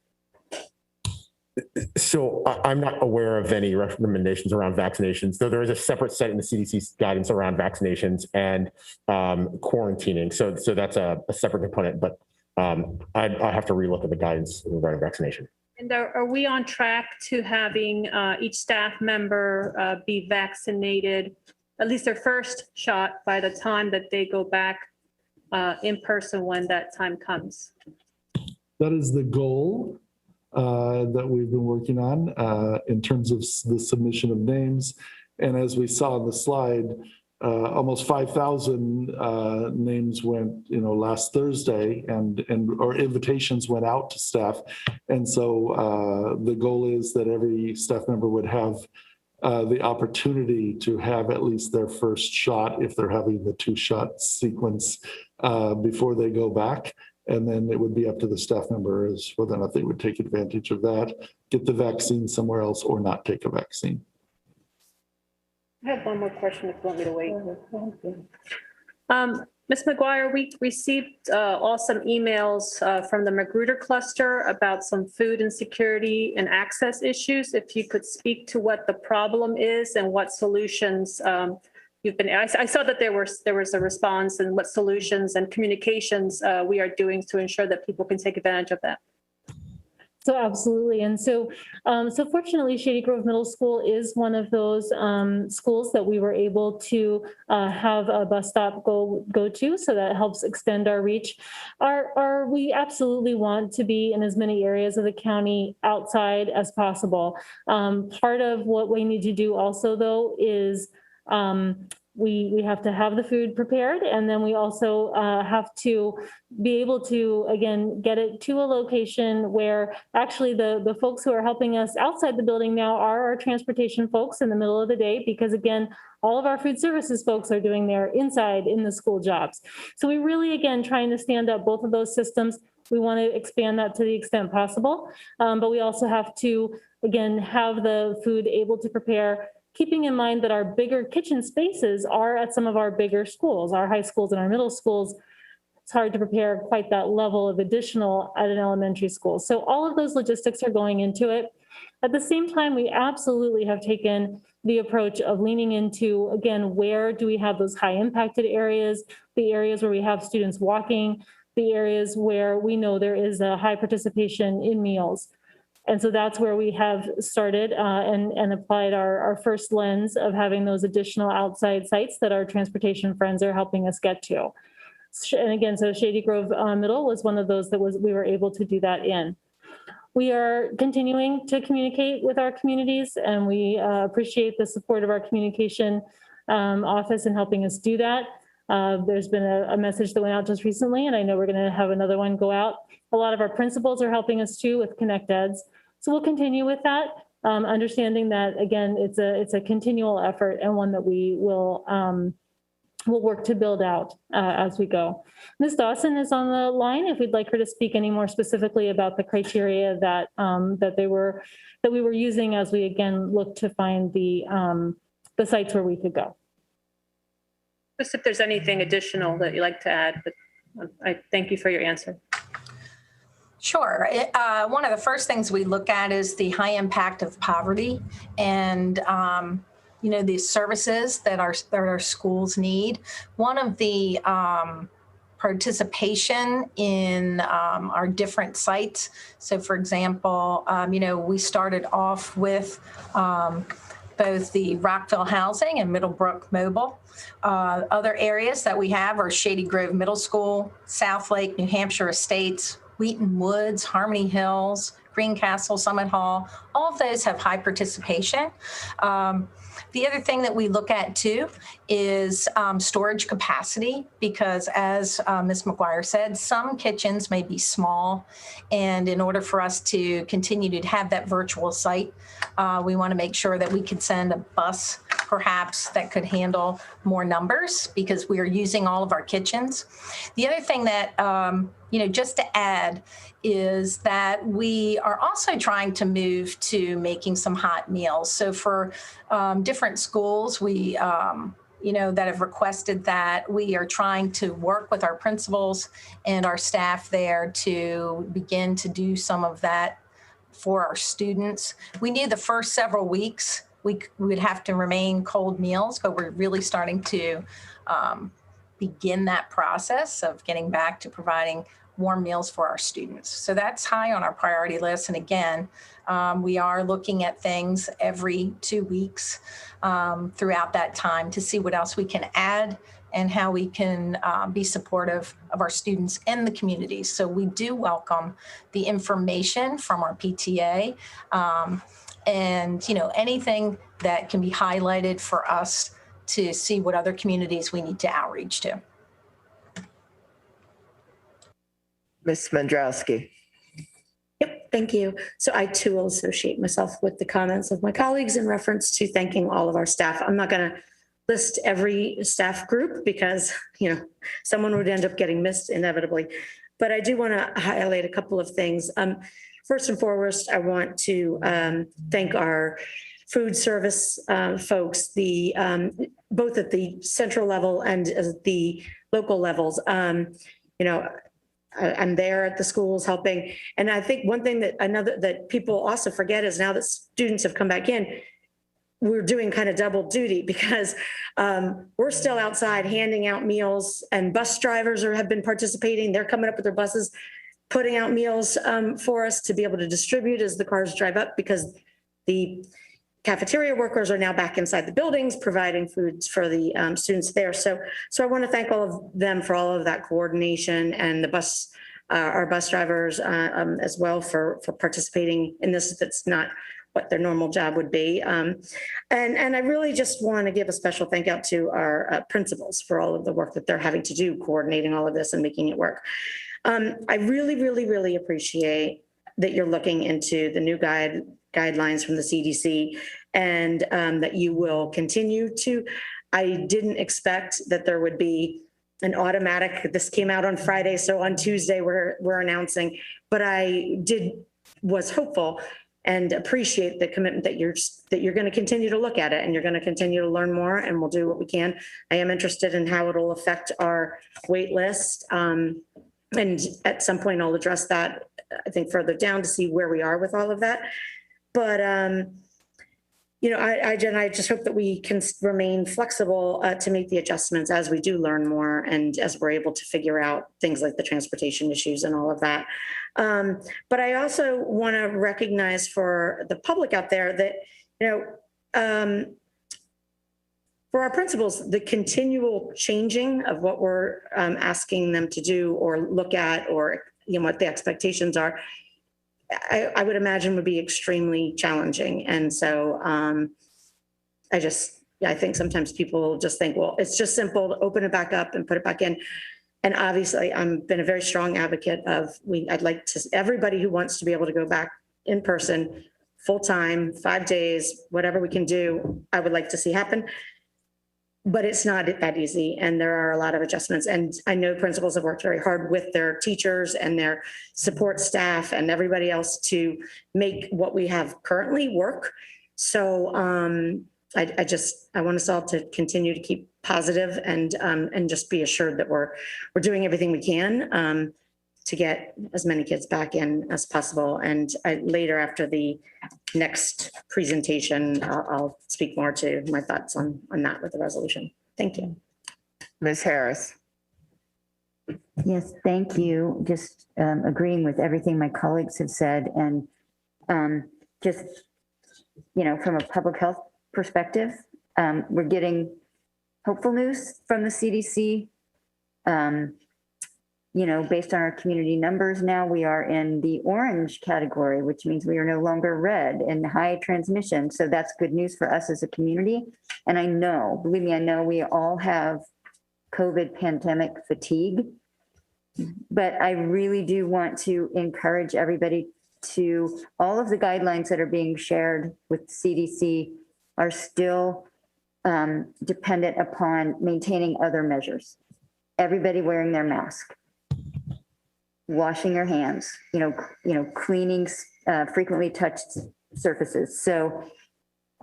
So I'm not aware of any recommendations around vaccinations, though there is a separate set in the CDC's guidance around vaccinations and quarantining. So that's a separate component, but I have to relook at the guidance regarding vaccination. And are we on track to having each staff member be vaccinated, at least their first shot, by the time that they go back in person when that time comes? That is the goal that we've been working on in terms of the submission of names. And as we saw on the slide, almost 5,000 names went, last Thursday, and or invitations went out to staff. And so the goal is that every staff member would have the opportunity to have at least their first shot if they're having the 2-shot sequence before they go back. And then it would be up to the staff member as whether or not they would take advantage of that, get the vaccine somewhere else, or not take a vaccine. I have one more question if you want me to wait. Ms. McGuire, we received some emails from the Magruder cluster about some food insecurity and access issues. If you could speak to what the problem is and what solutions you've been, I saw that there was a response, and what solutions and communications we are doing to ensure that people can take advantage of that. So absolutely. And so fortunately, Shady Grove Middle School is one of those schools that we were able to have a bus stop go to. So that helps extend our reach. We absolutely want to be in as many areas of the county outside as possible. Part of what we need to do also, though, is we have to have the food prepared, and then we also have to be able to, again, get it to a location where actually the folks who are helping us outside the building now are our transportation folks in the middle of the day, because again, all of our food services folks are doing their inside in the school jobs. So we really, again, trying to stand up both of those systems. We want to expand that to the extent possible, but we also have to, again, have the food able to prepare, keeping in mind that our bigger kitchen spaces are at some of our bigger schools, our high schools and our middle schools. It's hard to prepare quite that level of additional at an elementary school. So all of those logistics are going into it. At the same time, we absolutely have taken the approach of leaning into, again, where do we have those high impacted areas, the areas where we have students walking, the areas where we know there is a high participation in meals. And so that's where we have started and applied our first lens of having those additional outside sites that our transportation friends are helping us get to. And again, so Shady Grove Middle was one of those that we were able to do that in. We are continuing to communicate with our communities, and we appreciate the support of our communication office in helping us do that. There's been a message that went out just recently, and I know we're going to have another one go out. A lot of our principals are helping us too with Connect Eds. So we'll continue with that, understanding that, again, it's a continual effort and one that we will work to build out as we go. Ms. Dawson is on the line if we'd like her to speak any more specifically about the criteria that we were using as we, again, look to find the sites where we could go. Just if there's anything additional that you'd like to add, but I thank you for your answer. Sure. One of the first things we look at is the high impact of poverty and, the services that our schools need. One of the participation in our different sites. So, for example, we started off with both the Rockville Housing and Middlebrook Mobile. Other areas that we have are Shady Grove Middle School, South Lake, New Hampshire Estates, Wheaton Woods, Harmony Hills, Greencastle, Summit Hall. All of those have high participation. The other thing that we look at too is storage capacity, because as Ms. McGuire said, some kitchens may be small, and in order for us to continue to have that virtual site, we want to make sure that we could send a bus perhaps that could handle more numbers, because we are using all of our kitchens. The other thing that, just to add, is that we are also trying to move to making some hot meals. So for different schools, we that have requested that. We are trying to work with our principals and our staff there to begin to do some of that for our students. We knew the first several weeks we would have to remain cold meals, but we're really starting to begin that process of getting back to providing warm meals for our students. So that's high on our priority list. And again, we are looking at things every 2 weeks throughout that time to see what else we can add and how we can be supportive of our students and the communities. So we do welcome the information from our PTA and anything that can be highlighted for us to see what other communities we need to outreach to. Ms. Mandrowski. Yep, thank you. So I too will associate myself with the comments of my colleagues in reference to thanking all of our staff. I'm not going to list every staff group because, someone would end up getting missed inevitably. But I do want to highlight a couple of things. First and foremost, I want to thank our food service folks, both at the central level and at the local levels. I'm there at the schools helping. And I think one thing that people also forget is now that students have come back in, we're doing kind of double duty because we're still outside handing out meals, and bus drivers have been participating. They're coming up with their buses, putting out meals for us to be able to distribute as the cars drive up, because the cafeteria workers are now back inside the buildings providing foods for the students there. So I want to thank all of them for all of that coordination, and our bus drivers as well for participating in this. That's not what their normal job would be. And I really just want to give a special thank out to our principals for all of the work that they're having to do, coordinating all of this and making it work. I really, really, really appreciate that you're looking into the new guidelines from the CDC, and that you will continue to. I didn't expect that there would be an automatic, this came out on Friday, so on Tuesday we're announcing, but I was hopeful and appreciate the commitment that you're going to continue to look at it, and you're going to continue to learn more, and we'll do what we can. I am interested in how it'll affect our wait list. And at some point I'll address that, I think, further down to see where we are with all of that. But, I just hope that we can remain flexible to make the adjustments as we do learn more, and as we're able to figure out things like the transportation issues and all of that. But I also want to recognize for the public out there that, for our principals, the continual changing of what we're asking them to do or look at, or what the expectations are, I would imagine would be extremely challenging. And so I think sometimes people just think, well, it's just simple to open it back up and put it back in. And obviously I've been a very strong advocate of, I'd like to, everybody who wants to be able to go back in person, full time, 5 days, whatever we can do, I would like to see happen. But it's not that easy, and there are a lot of adjustments. And I know principals have worked very hard with their teachers and their support staff and everybody else to make what we have currently work. So I want us all to continue to keep positive and just be assured that we're doing everything we can to get as many kids back in as possible. And later, after the next presentation, I'll speak more to my thoughts on that with the resolution. Thank you. Ms. Harris. Yes, thank you. Just agreeing with everything my colleagues have said, and just, from a public health perspective, we're getting hopeful news from the CDC. Based on our community numbers now, we are in the orange category, which means we are no longer red and high transmission. So that's good news for us as a community. And I know, believe me, I know we all have COVID pandemic fatigue, but I really do want to encourage everybody to, all of the guidelines that are being shared with CDC are still dependent upon maintaining other measures. Everybody wearing their mask, washing your hands, cleaning frequently touched surfaces. So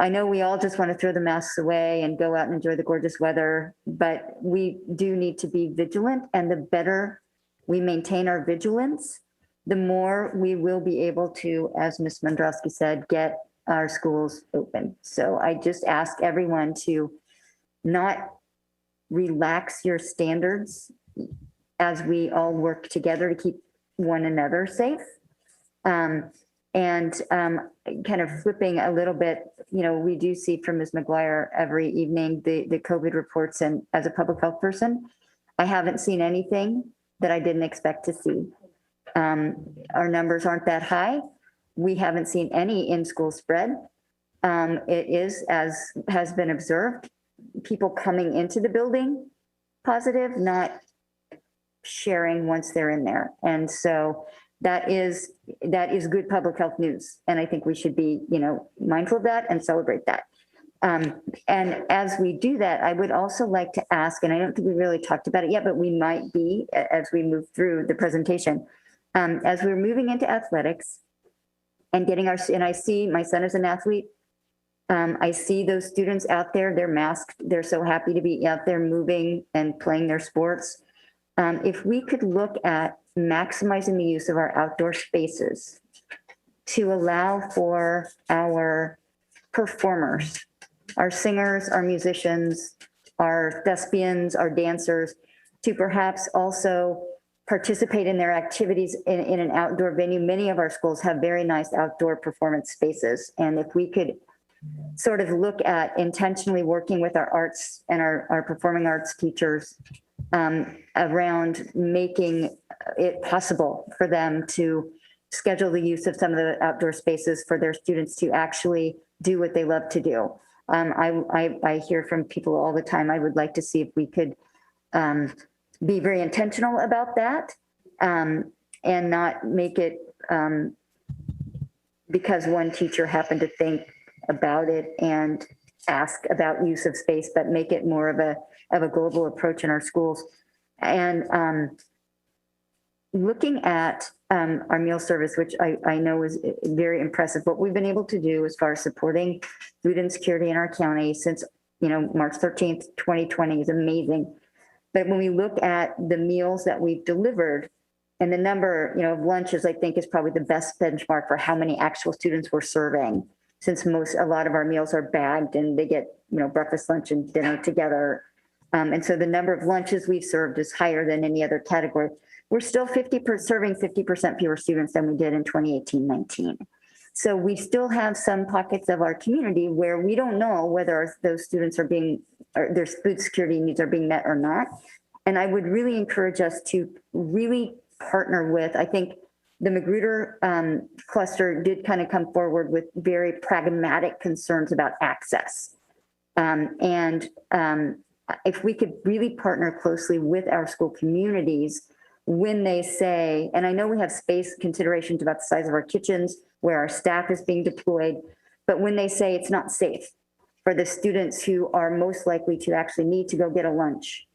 I know we all just want to throw the masks away and go out and enjoy the gorgeous weather, but we do need to be vigilant, and the better we maintain our vigilance, the more we will be able to, as Ms. Mendrowski said, get our schools open. So I just ask everyone to not relax your standards as we all work together to keep one another safe. And kind of flipping a little bit, you know, we do see from Ms. McGuire every evening the COVID reports, and as a public health person, I haven't seen anything that I didn't expect to see. Our numbers aren't that high. We haven't seen any in-school spread. It is, as has been observed, people coming into the building positive, not sharing once they're in there. And so that is good public health news. And I think we should be, you know, mindful of that and celebrate that. And as we do that, I would also like to ask, and I don't think we really talked about it yet, but we might be as we move through the presentation, as we're moving into athletics and getting our, and I see my son is an athlete. I see those students out there, they're masked. They're so happy to be out there moving and playing their sports. If we could look at maximizing the use of our outdoor spaces to allow for our performers, our singers, our musicians, our thespians, our dancers, to perhaps also participate in their activities in an outdoor venue. Many of our schools have very nice outdoor performance spaces. And if we could sort of look at intentionally working with our arts and our performing arts teachers around making it possible for them to schedule the use of some of the outdoor spaces for their students to actually do what they love to do. I hear from people all the time. I would like to see if we could be very intentional about that and not make it because one teacher happened to think about it and ask about use of space, but make it more of a global approach in our schools. And looking at our meal service, which I know is very impressive, what we've been able to do as far as supporting food insecurity in our county since, you know, March 13th, 2020 is amazing. But when we look at the meals that we've delivered and the number, you know, of lunches, I think is probably the best benchmark for how many actual students we're serving, since a lot of our meals are bagged and they get, you know, breakfast, lunch, and dinner together. And so the number of lunches we've served is higher than any other category. We're still serving 50% fewer students than we did in 2018-19. So we still have some pockets of our community where we don't know whether those students are or their food security needs are being met or not. And I would really encourage us to really partner with, I think the Magruder cluster did kind of come forward with very pragmatic concerns about access. If we could really partner closely with our school communities when they say, and I know we have space considerations about the size of our kitchens, where our staff is being deployed, but when they say it's not safe for the students who are most likely to actually need to go get a lunch,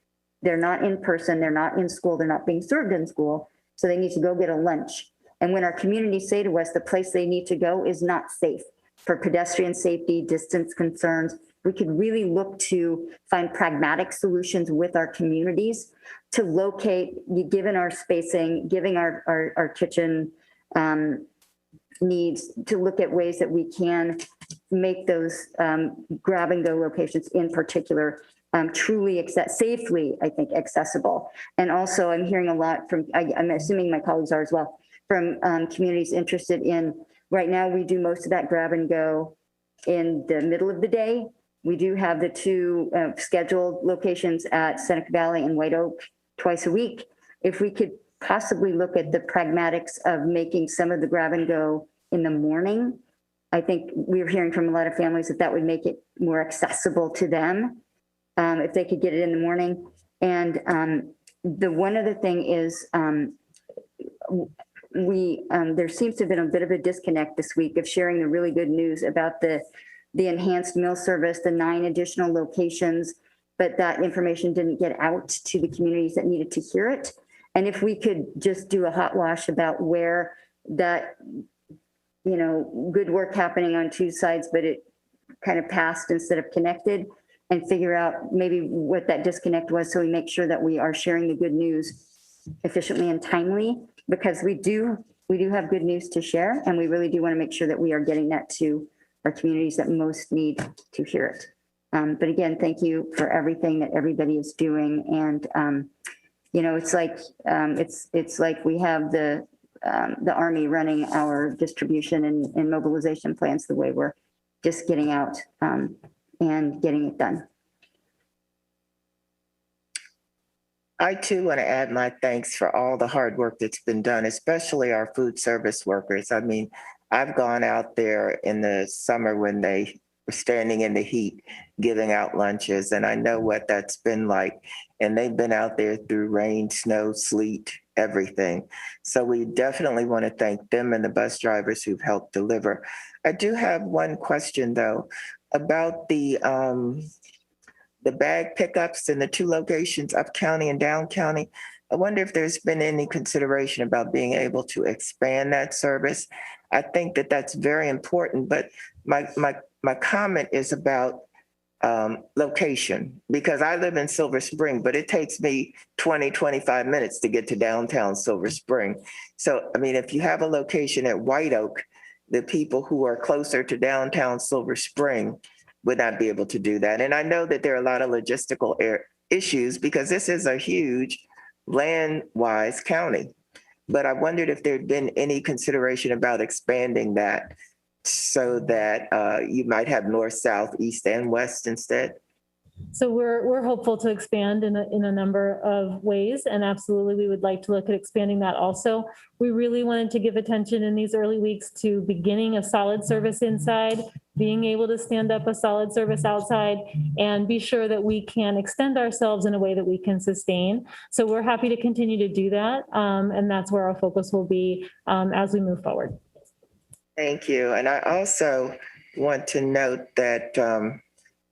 they're not in person, they're not in school, they're not being served in school, so they need to go get a lunch. And when our communities say to us the place they need to go is not safe for pedestrian safety, distance concerns, we could really look to find pragmatic solutions with our communities to locate, given our spacing, given our kitchen needs, to look at ways that we can make those grab and go locations in particular truly safely, I think, accessible. And also I'm hearing a lot from, I'm assuming my colleagues are as well, from communities interested in, right now we do most of that grab and go in the middle of the day. We do have the two scheduled locations at Seneca Valley and White Oak twice a week. If we could possibly look at the pragmatics of making some of the grab and go in the morning, I think we're hearing from a lot of families that would make it more accessible to them if they could get it in the morning. And the one other thing is there seems to have been a bit of a disconnect this week of sharing the really good news about the enhanced meal service, the 9 additional locations, but that information didn't get out to the communities that needed to hear it. And if we could just do a hot wash about where that, you know, good work happening on 2 sides, but it kind of passed instead of connected, and figure out maybe what that disconnect was, so we make sure that we are sharing the good news efficiently and timely, because we do have good news to share, and we really do want to make sure that we are getting that to our communities that most need to hear it. But again, thank you for everything that everybody is doing. And, you know, it's like we have the Army running our distribution and mobilization plans the way we're just getting out and getting it done. I too want to add my thanks for all the hard work that's been done, especially our food service workers. I mean, I've gone out there in the summer when they were standing in the heat, giving out lunches, and I know what that's been like. And they've been out there through rain, snow, sleet, everything. So we definitely want to thank them and the bus drivers who've helped deliver. I do have one question though, about the bag pickups in the 2 locations, up county and down county. I wonder if there's been any consideration about being able to expand that service. I think that that's very important, but my comment is about location, because I live in Silver Spring, but it takes me 20, 25 minutes to get to downtown Silver Spring. So, I mean, if you have a location at White Oak, the people who are closer to downtown Silver Spring would not be able to do that. And I know that there are a lot of logistical issues because this is a huge land-wise county. But I wondered if there'd been any consideration about expanding that so that you might have north, south, east, and west instead. So we're hopeful to expand in a number of ways, and absolutely we would like to look at expanding that also. We really wanted to give attention in these early weeks to beginning a solid service inside, being able to stand up a solid service outside, and be sure that we can extend ourselves in a way that we can sustain. So we're happy to continue to do that, and that's where our focus will be as we move forward. Thank you. And I also want to note that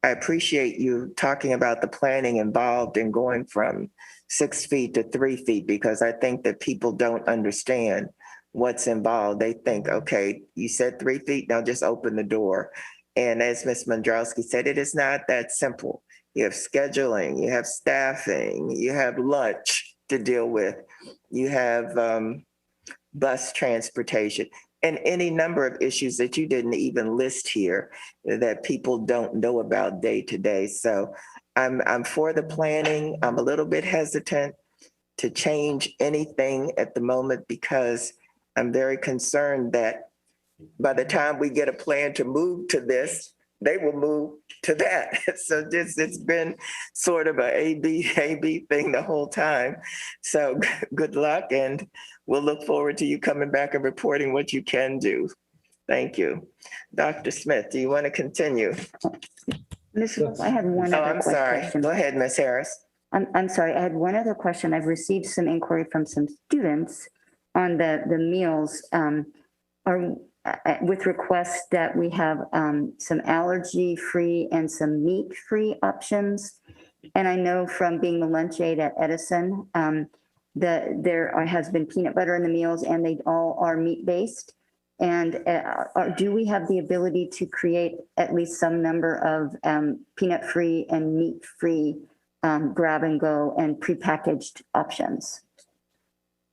I appreciate you talking about the planning involved in going from 6 feet to 3 feet, because I think that people don't understand what's involved. They think, okay, you said 3 feet, now just open the door. And as Ms. Mendrowski said, it is not that simple. You have scheduling, you have staffing, you have lunch to deal with, you have bus transportation, and any number of issues that you didn't even list here that people don't know about day to day. So I'm for the planning. I'm a little bit hesitant to change anything at the moment because I'm very concerned that by the time we get a plan to move to this, they will move to that. So it's been sort of a A-B thing the whole time. So good luck, and we'll look forward to you coming back and reporting what you can do. Thank you. Dr. Smith, do you want to continue? Ms. Wolf, I had one other I'm sorry. question. Go ahead, Ms. Harris. I'm sorry, I had one other question. I've received some inquiry from some students on the meals. With requests that we have some allergy-free and some meat-free options. And I know from being the lunch aide at Edison, that there has been peanut butter in the meals and they all are meat-based. And do we have the ability to create at least some number of peanut-free and meat-free grab and go and prepackaged options?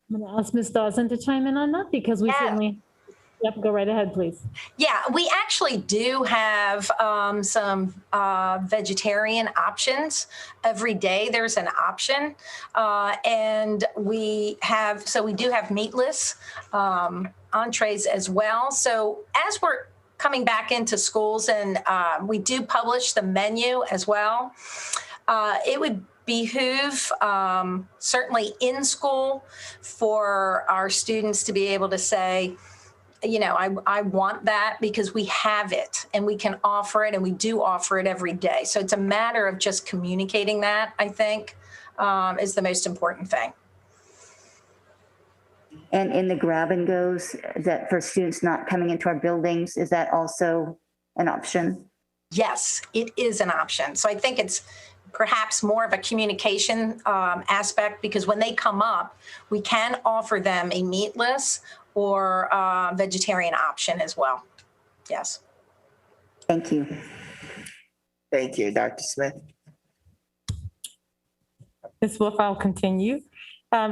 I'm going to ask Ms. Dawson to chime in on that, because we certainly... Yep, go right ahead, please. Yeah, we actually do have some vegetarian options. Every day there's an option. And we do have meatless entrees as well. So as we're coming back into schools, and we do publish the menu as well, it would behoove certainly in school for our students to be able to say, you know, I want that because we have it and we can offer it, and we do offer it every day. So it's a matter of just communicating that, I think, is the most important thing. And in the grab and goes, that for students not coming into our buildings, is that also an option? Yes, it is an option. So I think it's perhaps more of a communication aspect, because when they come up, we can offer them a meatless or vegetarian option as well. Yes. Thank you. Thank you, Dr. Smith. Ms. Wolf, I'll continue.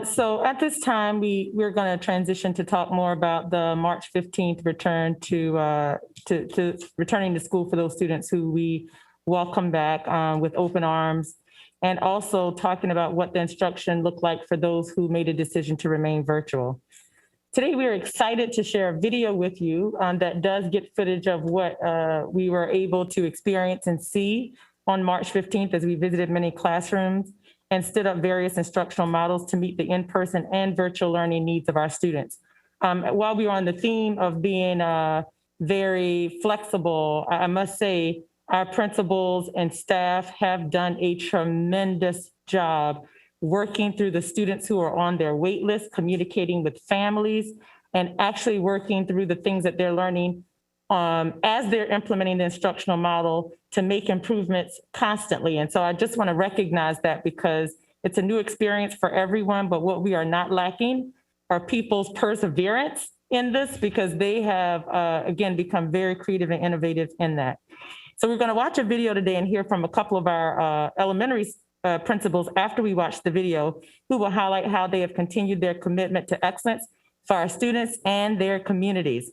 So at this time, we're going to transition to talk more about the March 15th return to returning to school for those students who we welcome back with open arms, and also talking about what the instruction looked like for those who made a decision to remain virtual. Today, we are excited to share a video with you that does get footage of what we were able to experience and see on March 15th as we visited many classrooms and stood up various instructional models to meet the in-person and virtual learning needs of our students. While we were on the theme of being very flexible, I must say our principals and staff have done a tremendous job working through the students who are on their wait list, communicating with families, and actually working through the things that they're learning as they're implementing the instructional model to make improvements constantly. And so I just want to recognize that, because it's a new experience for everyone, but what we are not lacking are people's perseverance in this, because they have, again, become very creative and innovative in that. So we're going to watch a video today and hear from a couple of our elementary principals after we watch the video, who will highlight how they have continued their commitment to excellence for our students and their communities.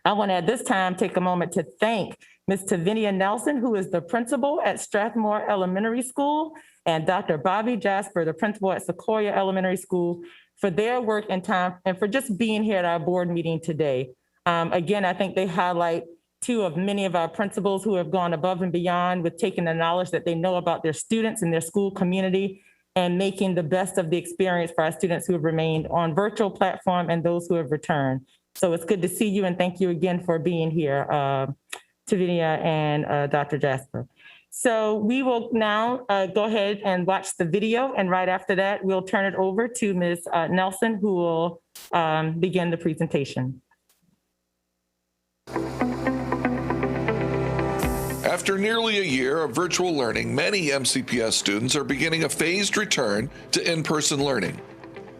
I want to at this time take a moment to thank Ms. Tavinia Nelson, who is the principal at Strathmore Elementary School, and Dr. Bobby Jasper, the principal at Sequoia Elementary School, for their work and time and for just being here at our board meeting today. Again, I think they highlight two of many of our principals who have gone above and beyond with taking the knowledge that they know about their students and their school community and making the best of the experience for our students who have remained on virtual platform and those who have returned. So it's good to see you, and thank you again for being here, Tavinia and Dr. Jasper. So we will now go ahead and watch the video, and right after that, we'll turn it over to Ms. Nelson, who will begin the presentation. After nearly a year of virtual learning, many MCPS students are beginning a phased return to in-person learning.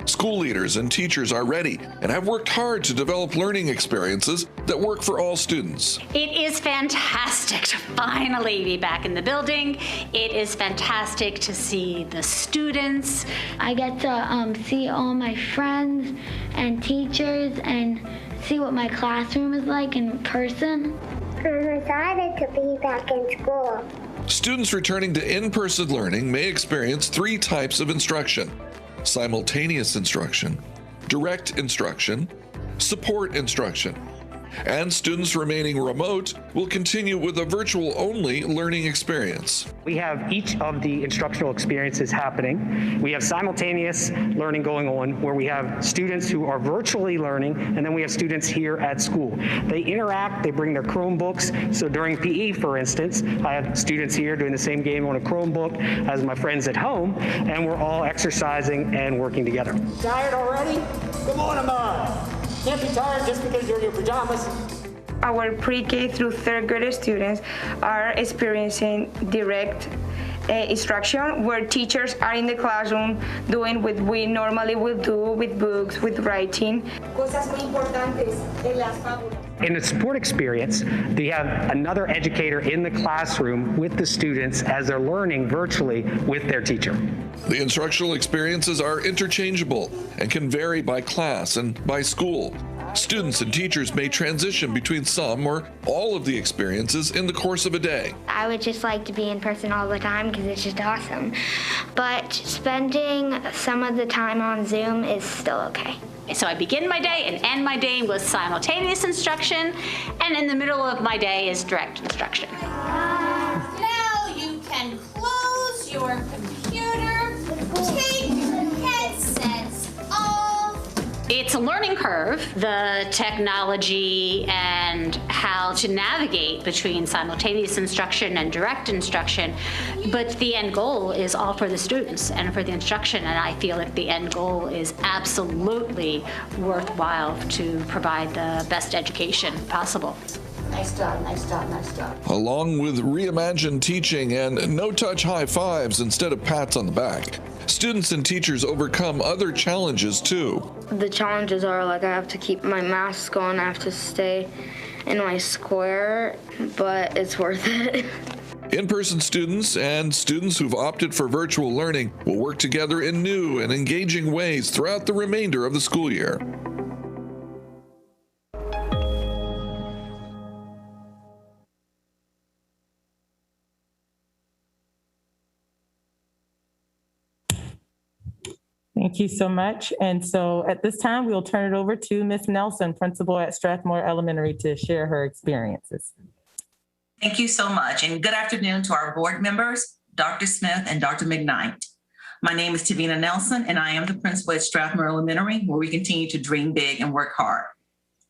School leaders and teachers are ready and have worked hard to develop learning experiences that work for all students. It is fantastic to finally be back in the building. It is fantastic to see the students. I get to see all my friends and teachers and see what my classroom is like in person. I'm excited to be back in school. Students returning to in-person learning may experience three types of instruction: simultaneous instruction, direct instruction, support instruction. And students remaining remote will continue with a virtual-only learning experience. We have each of the instructional experiences happening. We have simultaneous learning going on, where we have students who are virtually learning, and then we have students here at school. They interact, they bring their Chromebooks. So during PE, for instance, I have students here doing the same game on a Chromebook as my friends at home, and we're all exercising and working together. Tired already? Come on, Amara. Can't be tired just because you're in your pajamas. Our pre-K through third grade students are experiencing direct instruction, where teachers are in the classroom doing what we normally would do with books, with writing. In the support experience, they have another educator in the classroom with the students as they're learning virtually with their teacher. The instructional experiences are interchangeable and can vary by class and by school. Students and teachers may transition between some or all of the experiences in the course of a day. I would just like to be in person all the time because it's just awesome. But spending some of the time on Zoom is still okay. So I begin my day and end my day with simultaneous instruction, and in the middle of my day is direct instruction. Now you can close your computer, take headsets off. It's a learning curve, the technology and how to navigate between simultaneous instruction and direct instruction, but the end goal is all for the students and for the instruction, and I feel like the end goal is absolutely worthwhile to provide the best education possible. Nice job, nice job, nice job. Along with reimagined teaching and no-touch high fives instead of pats on the back, students and teachers overcome other challenges too. The challenges are like I have to keep my mask on, I have to stay in my square, but it's worth it. In-person students and students who've opted for virtual learning will work together in new and engaging ways throughout the remainder of the school year. Thank you so much. And so at this time, we'll turn it over to Ms. Nelson, principal at Strathmore Elementary, to share her experiences. Thank you so much. And good afternoon to our board members, Dr. Smith and Dr. McKnight. My name is Tavina Nelson, and I am the principal at Strathmore Elementary, where we continue to dream big and work hard.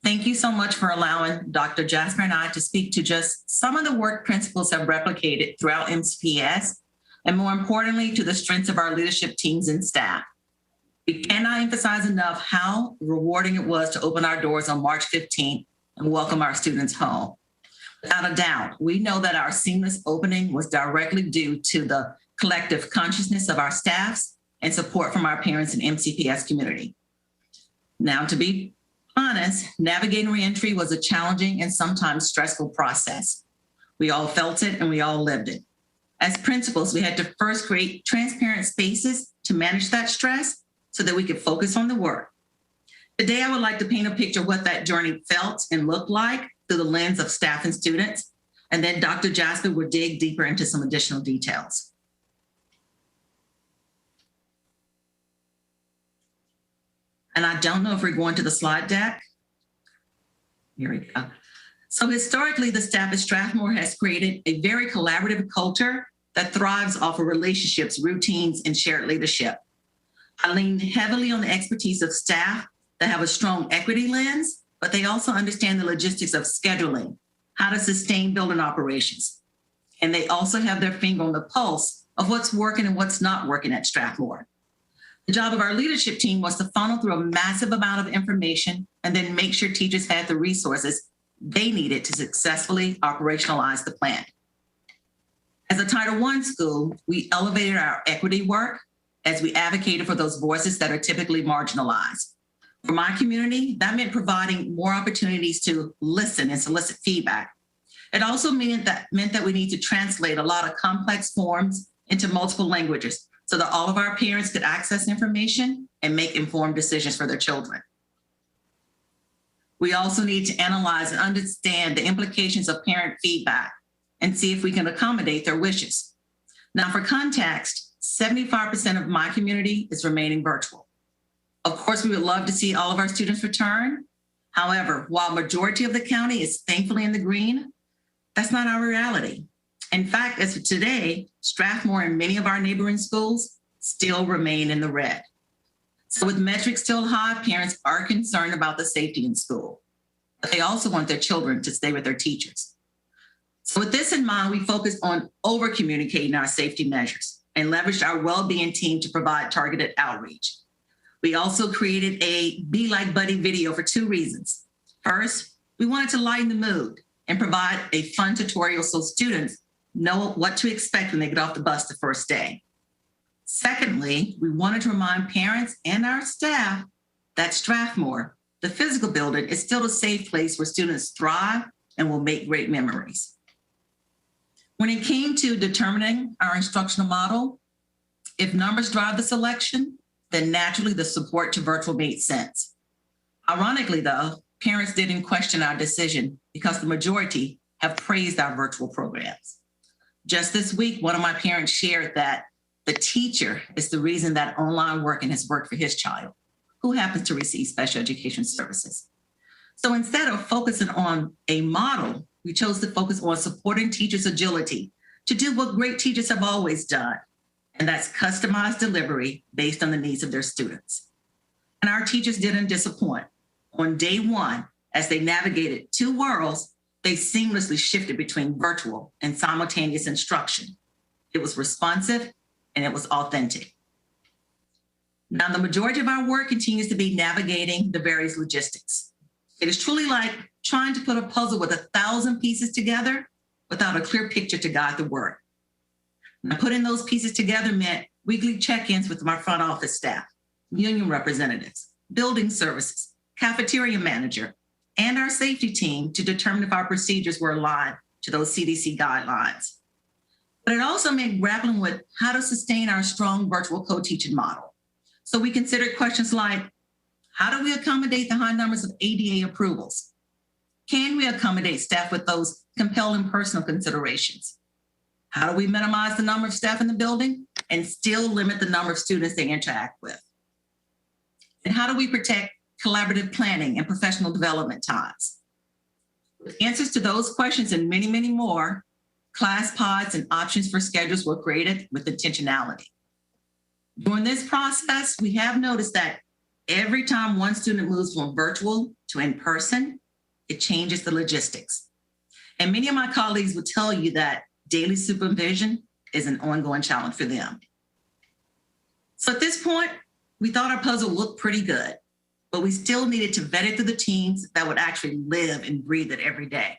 Thank you so much for allowing Dr. Jasper and I to speak to just some of the work principals have replicated throughout MCPS, and more importantly, to the strengths of our leadership teams and staff. We cannot emphasize enough how rewarding it was to open our doors on March 15th and welcome our students home. Without a doubt, we know that our seamless opening was directly due to the collective consciousness of our staffs and support from our parents and MCPS community. Now, to be honest, navigating reentry was a challenging and sometimes stressful process. We all felt it and we all lived it. As principals, we had to first create transparent spaces to manage that stress so that we could focus on the work. Today, I would like to paint a picture of what that journey felt and looked like through the lens of staff and students, and then Dr. Jasper will dig deeper into some additional details. And I don't know if we're going to the slide deck. Here we go. So historically, the staff at Strathmore has created a very collaborative culture that thrives off of relationships, routines, and shared leadership. I lean heavily on the expertise of staff that have a strong equity lens, but they also understand the logistics of scheduling, how to sustain building operations. And they also have their finger on the pulse of what's working and what's not working at Strathmore. The job of our leadership team was to funnel through a massive amount of information and then make sure teachers had the resources they needed to successfully operationalize the plan. As a Title I school, we elevated our equity work as we advocated for those voices that are typically marginalized. For my community, that meant providing more opportunities to listen and solicit feedback. It also meant that we need to translate a lot of complex forms into multiple languages so that all of our parents could access information and make informed decisions for their children. We also need to analyze and understand the implications of parent feedback and see if we can accommodate their wishes. Now, for context, 75% of my community is remaining virtual. Of course, we would love to see all of our students return. However, while majority of the county is thankfully in the green, that's not our reality. In fact, as of today, Strathmore and many of our neighboring schools still remain in the red. So with metrics still high, parents are concerned about the safety in school, but they also want their children to stay with their teachers. So with this in mind, we focused on over-communicating our safety measures and leveraged our well-being team to provide targeted outreach. We also created a Be Like Buddy video for 2 reasons. First, we wanted to lighten the mood and provide a fun tutorial so students know what to expect when they get off the bus the first day. Secondly, we wanted to remind parents and our staff that Strathmore, the physical building, is still a safe place where students thrive and will make great memories. When it came to determining our instructional model, if numbers drive the selection, then naturally the support to virtual made sense. Ironically though, parents didn't question our decision because the majority have praised our virtual programs. Just this week, one of my parents shared that the teacher is the reason that online working has worked for his child, who happens to receive special education services. So instead of focusing on a model, we chose to focus on supporting teachers' agility to do what great teachers have always done, and that's customized delivery based on the needs of their students. And our teachers didn't disappoint. On day 1, as they navigated 2 worlds, they seamlessly shifted between virtual and simultaneous instruction. It was responsive and it was authentic. Now, the majority of our work continues to be navigating the various logistics. It is truly like trying to put a puzzle with 1,000 pieces together without a clear picture to guide the work. Now, putting those pieces together meant weekly check-ins with my front office staff, union representatives, building services, cafeteria manager, and our safety team to determine if our procedures were aligned to those CDC guidelines. But it also meant grappling with how to sustain our strong virtual co-teaching model. So we considered questions like, how do we accommodate the high numbers of ADA approvals? Can we accommodate staff with those compelling personal considerations? How do we minimize the number of staff in the building and still limit the number of students they interact with? And how do we protect collaborative planning and professional development times? With answers to those questions and many, many more, class pods and options for schedules were created with intentionality. During this process, we have noticed that every time one student moves from virtual to in-person, it changes the logistics. And many of my colleagues will tell you that daily supervision is an ongoing challenge for them. So at this point, we thought our puzzle looked pretty good, but we still needed to vet it through the teams that would actually live and breathe it every day.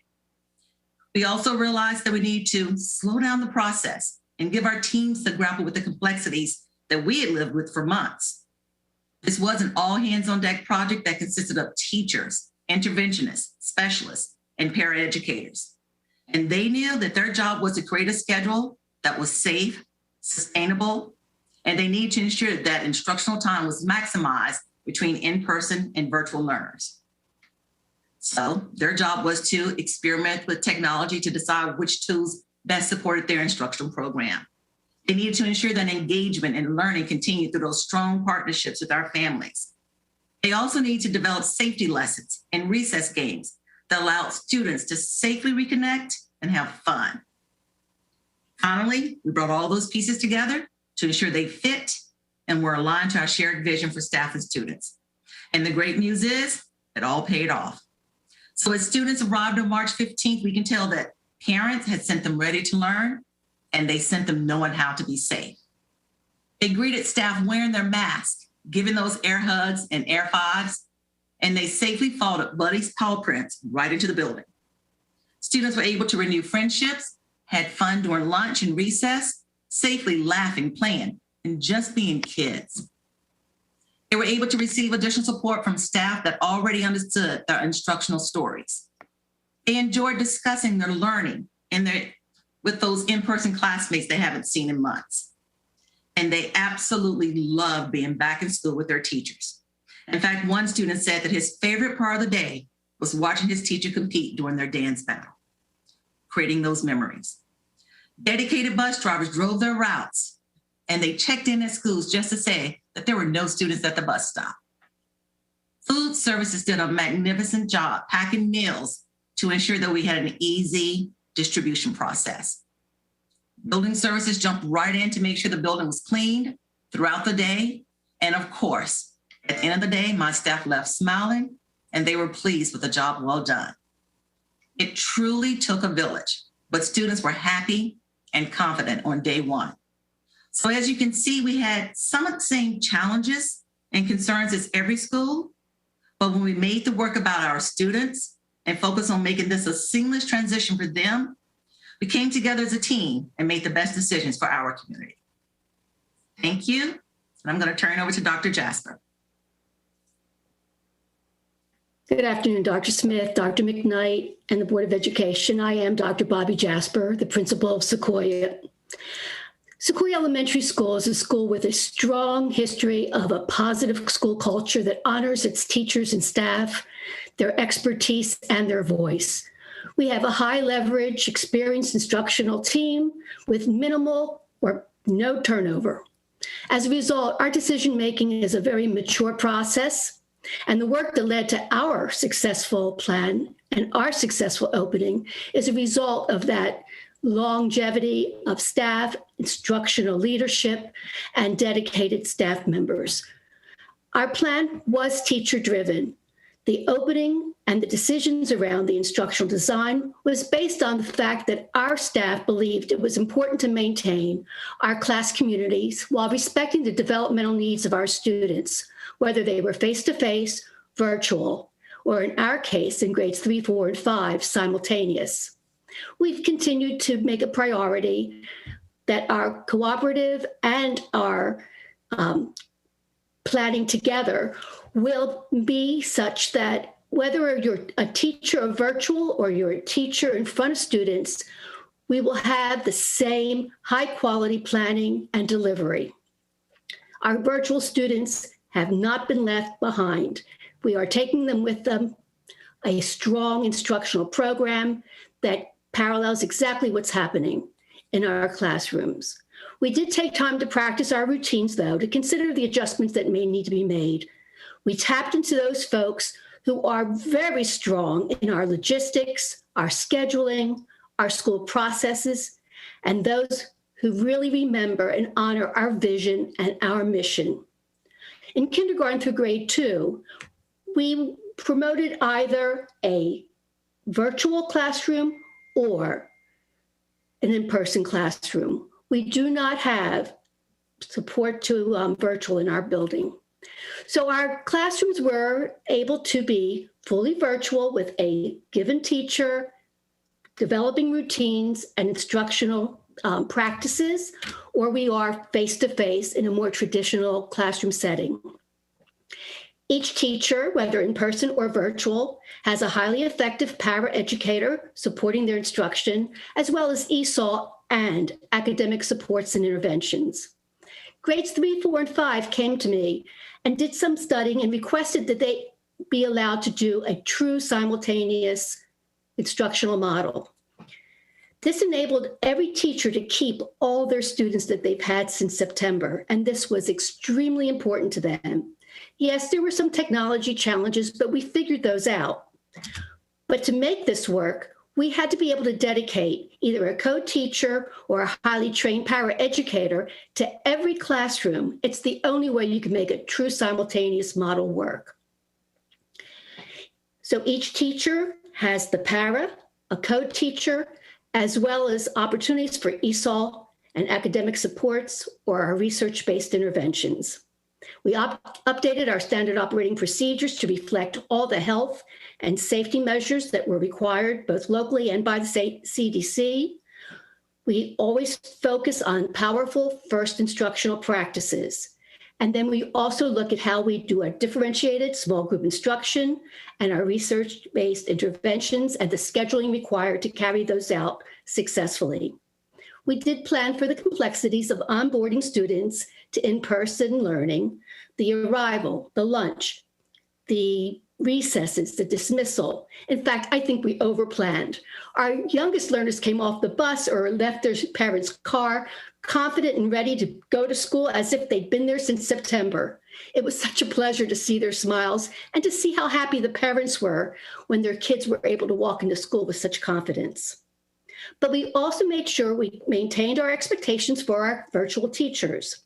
We also realized that we need to slow down the process and give our teams to grapple with the complexities that we had lived with for months. This was an all hands on deck project that consisted of teachers, interventionists, specialists, and paraeducators. And they knew that their job was to create a schedule that was safe, sustainable, and they need to ensure that instructional time was maximized between in-person and virtual learners. So their job was to experiment with technology to decide which tools best supported their instructional program. They needed to ensure that engagement and learning continued through those strong partnerships with our families. They also need to develop safety lessons and recess games that allow students to safely reconnect and have fun. Finally, we brought all those pieces together to ensure they fit and were aligned to our shared vision for staff and students. And the great news is it all paid off. So as students arrived on March 15th, we can tell that parents had sent them ready to learn, and they sent them knowing how to be safe. They greeted staff wearing their masks, giving those air hugs and air fives, and they safely followed Buddy's paw prints right into the building. Students were able to renew friendships, had fun during lunch and recess, safely laughing, playing, and just being kids. They were able to receive additional support from staff that already understood their instructional stories. They enjoyed discussing their learning with those in-person classmates they haven't seen in months. And they absolutely loved being back in school with their teachers. In fact, one student said that his favorite part of the day was watching his teacher compete during their dance battle, creating those memories. Dedicated bus drivers drove their routes, and they checked in at schools just to say that there were no students at the bus stop. Food services did a magnificent job packing meals to ensure that we had an easy distribution process. Building services jumped right in to make sure the building was cleaned throughout the day. And of course, at the end of the day, my staff left smiling and they were pleased with the job well done. It truly took a village, but students were happy and confident on day one. So as you can see, we had some of the same challenges and concerns as every school, but when we made the work about our students and focused on making this a seamless transition for them, we came together as a team and made the best decisions for our community. Thank you. And I'm going to turn it over to Dr. Jasper. Good afternoon, Dr. Smith, Dr. McKnight, and the Board of Education. I am Dr. Bobby Jasper, the principal of Sequoia. Sequoia Elementary School is a school with a strong history of a positive school culture that honors its teachers and staff, their expertise, and their voice. We have a high leverage, experienced instructional team with minimal or no turnover. As a result, our decision-making is a very mature process, and the work that led to our successful plan and our successful opening is a result of that longevity of staff, instructional leadership, and dedicated staff members. Our plan was teacher-driven. The opening and the decisions around the instructional design was based on the fact that our staff believed it was important to maintain our class communities while respecting the developmental needs of our students, whether they were face-to-face, virtual, or in our case, in grades 3, 4, and 5, simultaneous. We've continued to make a priority that our cooperative and our planning together will be such that whether you're a teacher of virtual or you're a teacher in front of students, we will have the same high-quality planning and delivery. Our virtual students have not been left behind. We are taking them with them, a strong instructional program that parallels exactly what's happening in our classrooms. We did take time to practice our routines, though, to consider the adjustments that may need to be made. We tapped into those folks who are very strong in our logistics, our scheduling, our school processes, and those who really remember and honor our vision and our mission. In kindergarten through grade 2, we promoted either a virtual classroom or an in-person classroom. We do not have support to virtual in our building. So our classrooms were able to be fully virtual with a given teacher, developing routines and instructional practices, or we are face-to-face in a more traditional classroom setting. Each teacher, whether in person or virtual, has a highly effective paraeducator supporting their instruction, as well as ESOL and academic supports and interventions. Grades 3, 4, and 5 came to me and did some studying and requested that they be allowed to do a true simultaneous instructional model. This enabled every teacher to keep all their students that they've had since September, and this was extremely important to them. Yes, there were some technology challenges, but we figured those out. But to make this work, we had to be able to dedicate either a co-teacher or a highly trained paraeducator to every classroom. It's the only way you can make a true simultaneous model work. So each teacher has the para, a co-teacher, as well as opportunities for ESOL and academic supports or our research-based interventions. We updated our standard operating procedures to reflect all the health and safety measures that were required both locally and by the CDC. We always focus on powerful first instructional practices. And then we also look at how we do our differentiated small group instruction and our research-based interventions and the scheduling required to carry those out successfully. We did plan for the complexities of onboarding students to in-person learning, the arrival, the lunch, the recesses, the dismissal. In fact, I think we overplanned. Our youngest learners came off the bus or left their parents' car, confident and ready to go to school as if they'd been there since September. It was such a pleasure to see their smiles and to see how happy the parents were when their kids were able to walk into school with such confidence. But we also made sure we maintained our expectations for our virtual teachers.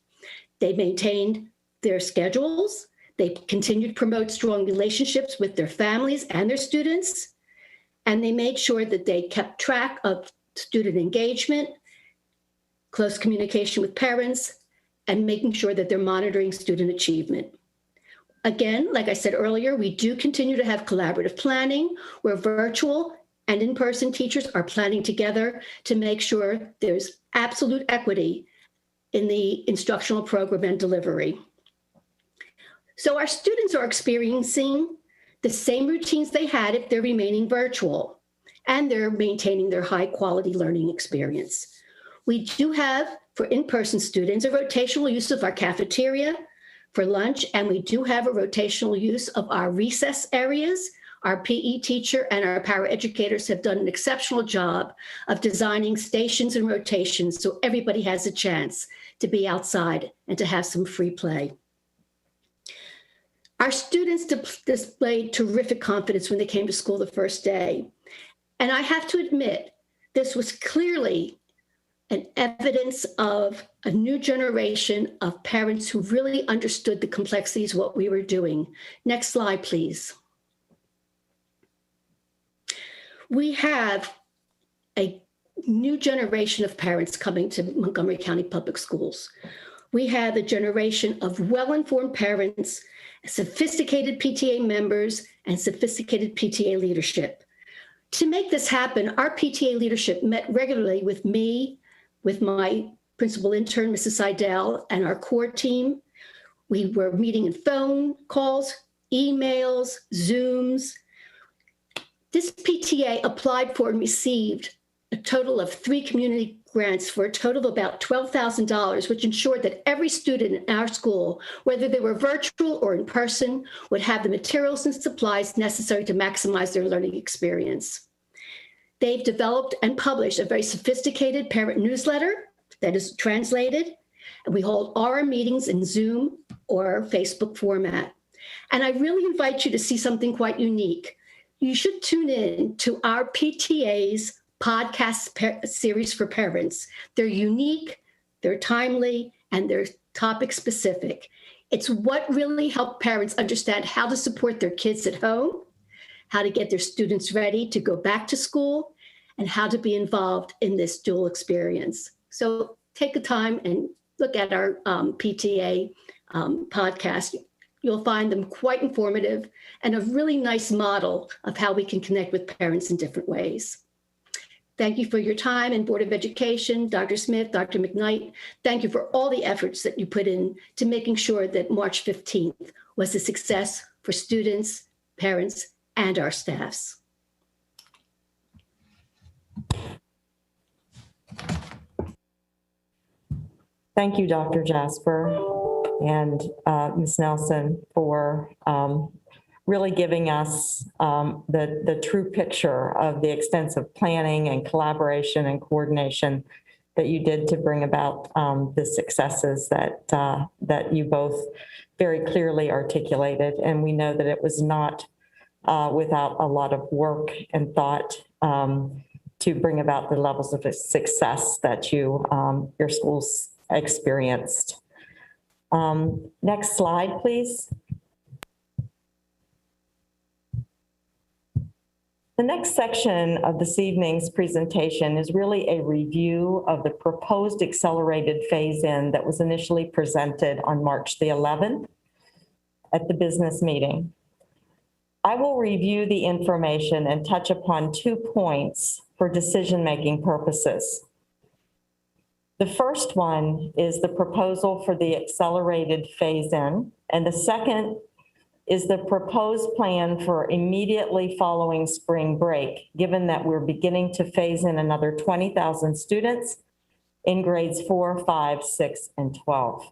They maintained their schedules. They continued to promote strong relationships with their families and their students. And they made sure that they kept track of student engagement, close communication with parents, and making sure that they're monitoring student achievement. Again, like I said earlier, we do continue to have collaborative planning where virtual and in-person teachers are planning together to make sure there's absolute equity in the instructional program and delivery. So our students are experiencing the same routines they had if they're remaining virtual, and they're maintaining their high-quality learning experience. We do have, for in-person students, a rotational use of our cafeteria for lunch, and we do have a rotational use of our recess areas. Our PE teacher and our paraeducators have done an exceptional job of designing stations and rotations so everybody has a chance to be outside and to have some free play. Our students displayed terrific confidence when they came to school the first day. And I have to admit, this was clearly an evidence of a new generation of parents who really understood the complexities of what we were doing. Next slide, please. We have a new generation of parents coming to Montgomery County Public Schools. We have a generation of well-informed parents, sophisticated PTA members, and sophisticated PTA leadership. To make this happen, our PTA leadership met regularly with me, with my principal intern, Mrs. Seidel, and our core team. We were meeting in phone calls, emails, Zooms. This PTA applied for and received a total of 3 community grants for a total of about $12,000, which ensured that every student in our school, whether they were virtual or in person, would have the materials and supplies necessary to maximize their learning experience. They've developed and published a very sophisticated parent newsletter that is translated, and we hold our meetings in Zoom or Facebook format. And I really invite you to see something quite unique. You should tune in to our PTA's podcast series for parents. They're unique, they're timely, and they're topic specific. It's what really helped parents understand how to support their kids at home, how to get their students ready to go back to school, and how to be involved in this dual experience. So take the time and look at our PTA podcast. You'll find them quite informative and a really nice model of how we can connect with parents in different ways. Thank you for your time, and Board of Education, Dr. Smith, Dr. McKnight. Thank you for all the efforts that you put in to making sure that March 15th was a success for students, parents, and our staffs. Thank you, Dr. Jasper and Ms. Nelson, for really giving us the true picture of the extensive planning and collaboration and coordination that you did to bring about the successes that you both very clearly articulated. And we know that it was not without a lot of work and thought to bring about the levels of success that your schools experienced. Next slide, please. The next section of this evening's presentation is really a review of the proposed accelerated phase-in that was initially presented on March the 11th at the business meeting. I will review the information and touch upon 2 points for decision-making purposes. The first one is the proposal for the accelerated phase-in, and the second is the proposed plan for immediately following spring break, given that we're beginning to phase in another 20,000 students in grades 4, 5, 6, and 12.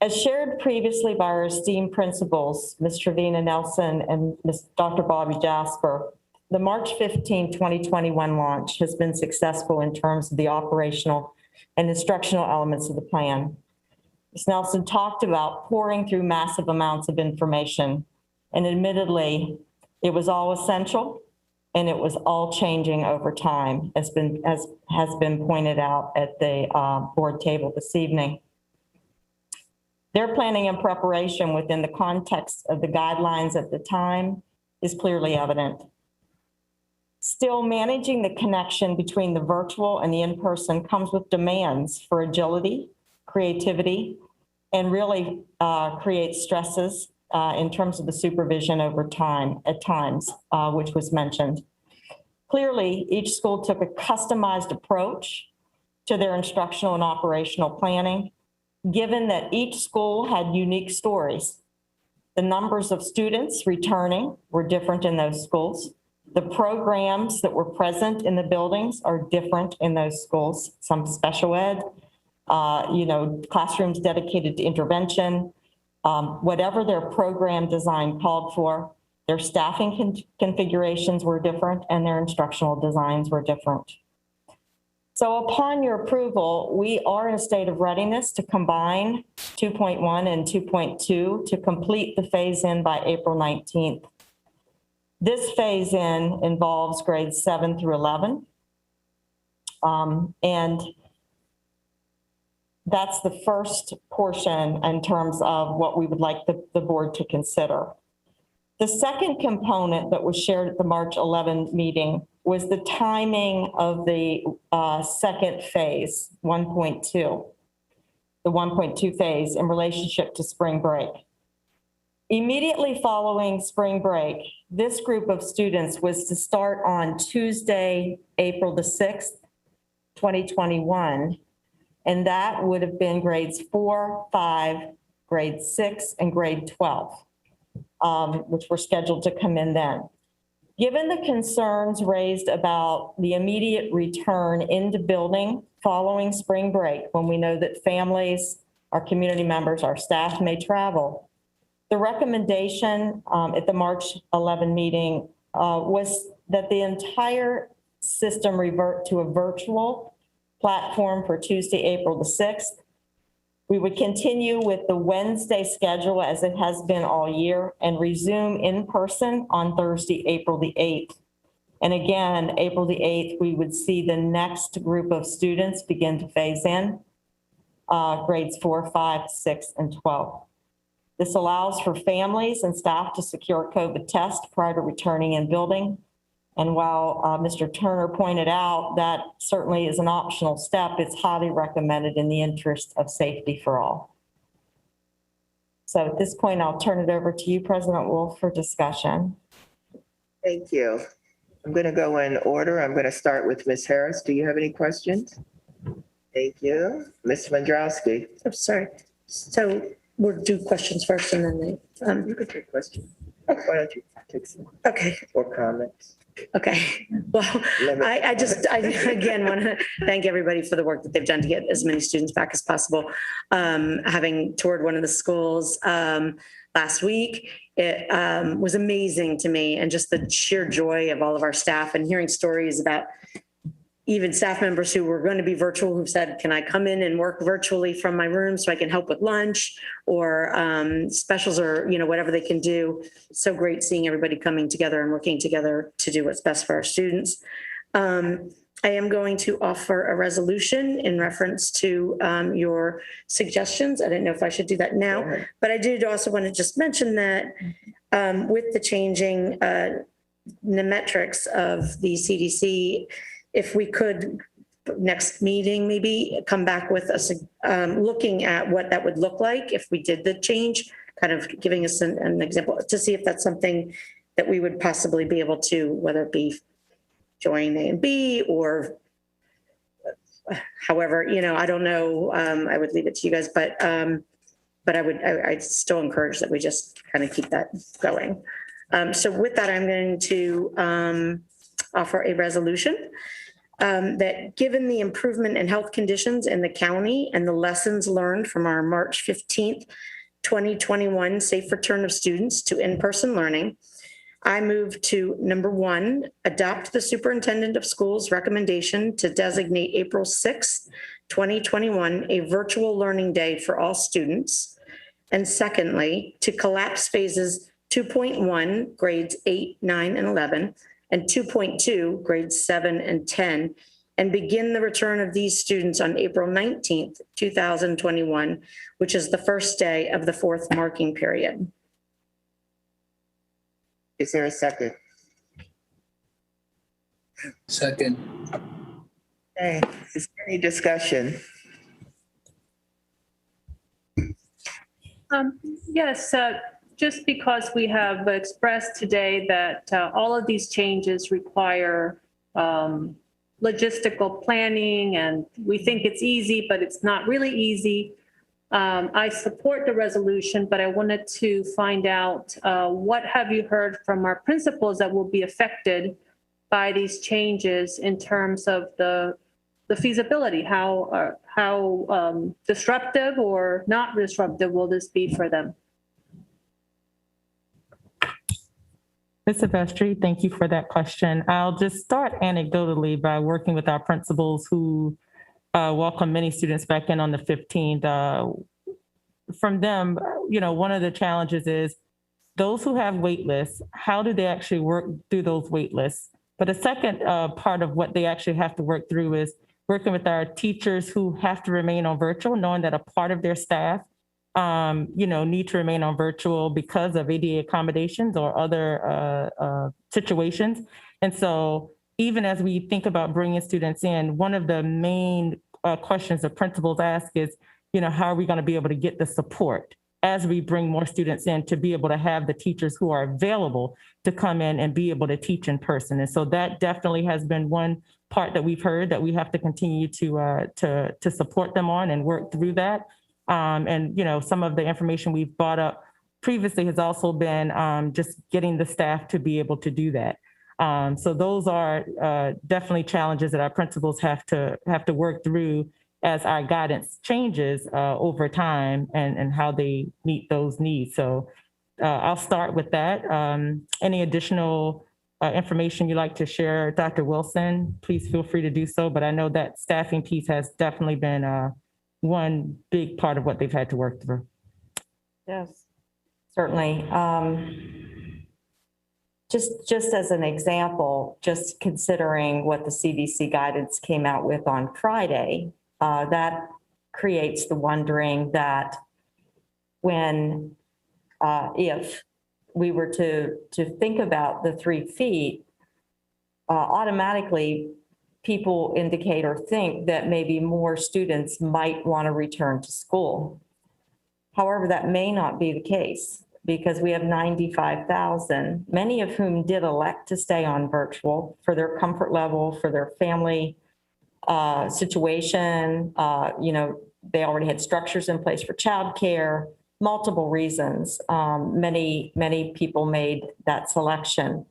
As shared previously by our esteemed principals, Ms. Trevina Nelson and Dr. Bobby Jasper, the March 15, 2021 launch has been successful in terms of the operational and instructional elements of the plan. Ms. Nelson talked about pouring through massive amounts of information, and admittedly, it was all essential and it was all changing over time, as has been pointed out at the board table this evening. Their planning and preparation within the context of the guidelines at the time is clearly evident. Still, managing the connection between the virtual and the in-person comes with demands for agility, creativity, and really creates stresses in terms of the supervision over time at times, which was mentioned. Clearly, each school took a customized approach to their instructional and operational planning, given that each school had unique stories. The numbers of students returning were different in those schools. The programs that were present in the buildings are different in those schools. Some special ed, classrooms dedicated to intervention, whatever their program design called for, their staffing configurations were different and their instructional designs were different. So upon your approval, we are in a state of readiness to combine 2.1 and 2.2 to complete the phase-in by April 19th. This phase-in involves grades 7 through 11. And that's the first portion in terms of what we would like the board to consider. The second component that was shared at the March 11 meeting was the timing of the second phase, 1.2, the 1.2 phase in relationship to spring break. Immediately following spring break, this group of students was to start on Tuesday, April the 6th, 2021, and that would have been grades 4, 5, grade 6, and grade 12, which were scheduled to come in then. Given the concerns raised about the immediate return into building following spring break, when we know that families, our community members, our staff may travel, the recommendation at the March 11 meeting was that the entire system revert to a virtual platform for Tuesday, April the 6th. We would continue with the Wednesday schedule as it has been all year and resume in person on Thursday, April the 8th. And again, April the 8th, we would see the next group of students begin to phase in, grades 4, 5, 6, and 12. This allows for families and staff to secure a COVID test prior to returning in building. And while Mr. Turner pointed out that certainly is an optional step, it's highly recommended in the interest of safety for all. So at this point, I'll turn it over to you, President Wolf, for discussion. Thank you. I'm going to go in order. I'm going to start with Ms. Harris. Do you have any questions? Thank you. Ms. Mandrowski. I'm sorry. So we'll do questions first and then you could take questions. Why don't you take some? Okay. Or comments? Okay. Well, I again want to thank everybody for the work that they've done to get as many students back as possible. Having toured one of the schools last week, it was amazing to me, and just the sheer joy of all of our staff and hearing stories about even staff members who were going to be virtual who've said, can I come in and work virtually from my room so I can help with lunch or specials or, whatever they can do. So great seeing everybody coming together and working together to do what's best for our students. I am going to offer a resolution in reference to your suggestions. I didn't know if I should do that now, but I did also want to just mention that with the changing metrics of the CDC, if we could next meeting, maybe come back with us looking at what that would look like if we did the change, kind of giving us an example to see if that's something that we would possibly be able to, whether it be join A and B or however, I don't know. I would leave it to you guys, but I still encourage that we just kind of keep that going. So with that, I'm going to offer a resolution that given the improvement in health conditions in the county and the lessons learned from our March 15th, 2021 safe return of students to in-person learning, I move to number 1, adopt the superintendent of schools recommendation to designate April 6th, 2021 a virtual learning day for all students. And secondly, to collapse phases 2.1 grades 8, 9, and 11 and 2.2 grades 7 and 10, and begin the return of these students on April 19th, 2021, which is the first day of the 4th marking period. Is there a second? Second. Okay, is there any discussion? Yes, just because we have expressed today that all of these changes require logistical planning, and we think it's easy, but it's not really easy. I support the resolution, but I wanted to find out what have you heard from our principals that will be affected by these changes in terms of the feasibility? How disruptive or not disruptive will this be for them? Ms. Silvestri, thank you for that question. I'll just start anecdotally by working with our principals who welcome many students back in on the 15th. From them, one of the challenges is those who have wait lists, how do they actually work through those wait lists? But the second part of what they actually have to work through is working with our teachers who have to remain on virtual, knowing that a part of their staff need to remain on virtual because of ADA accommodations or other situations. And so even as we think about bringing students in, one of the main questions the principals ask is, how are we going to be able to get the support as we bring more students in to be able to have the teachers who are available to come in and be able to teach in person. And so that definitely has been one part that we've heard that we have to continue to support them on and work through that. And some of the information we've brought up previously has also been just getting the staff to be able to do that. So those are definitely challenges that our principals have to work through as our guidance changes over time and how they meet those needs. So I'll start with that. Any additional information you'd like to share, Dr. Wilson, please feel free to do so. But I know that staffing piece has definitely been one big part of what they've had to work through. Yes, certainly. Just as an example, just considering what the CDC guidance came out with on Friday, that creates the wondering that when, if we were to think about the 3 feet, automatically people indicate or think that maybe more students might want to return to school. However, that may not be the case because we have 95,000, many of whom did elect to stay on virtual for their comfort level, for their family situation. They already had structures in place for childcare, multiple reasons. Many people made that selection.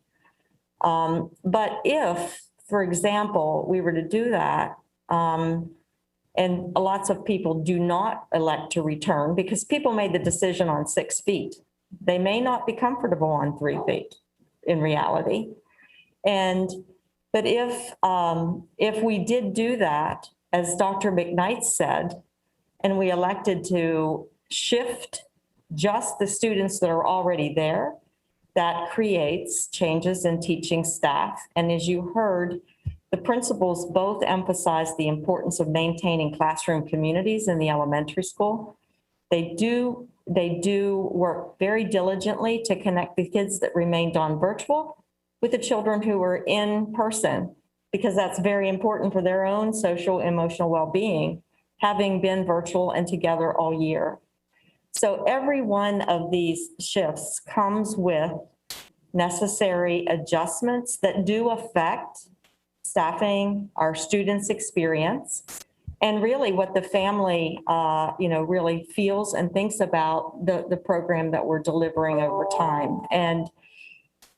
But if, for example, we were to do that, and lots of people do not elect to return because people made the decision on 6 feet. They may not be comfortable on 3 feet in reality. But if we did do that, as Dr. McKnight said, and we elected to shift just the students that are already there, that creates changes in teaching staff. And as you heard, the principals both emphasize the importance of maintaining classroom communities in the elementary school. They do work very diligently to connect the kids that remained on virtual with the children who were in person, because that's very important for their own social, emotional well-being, having been virtual and together all year. So every one of these shifts comes with necessary adjustments that do affect staffing, our students' experience, and really what the family, really feels and thinks about the program that we're delivering over time. And,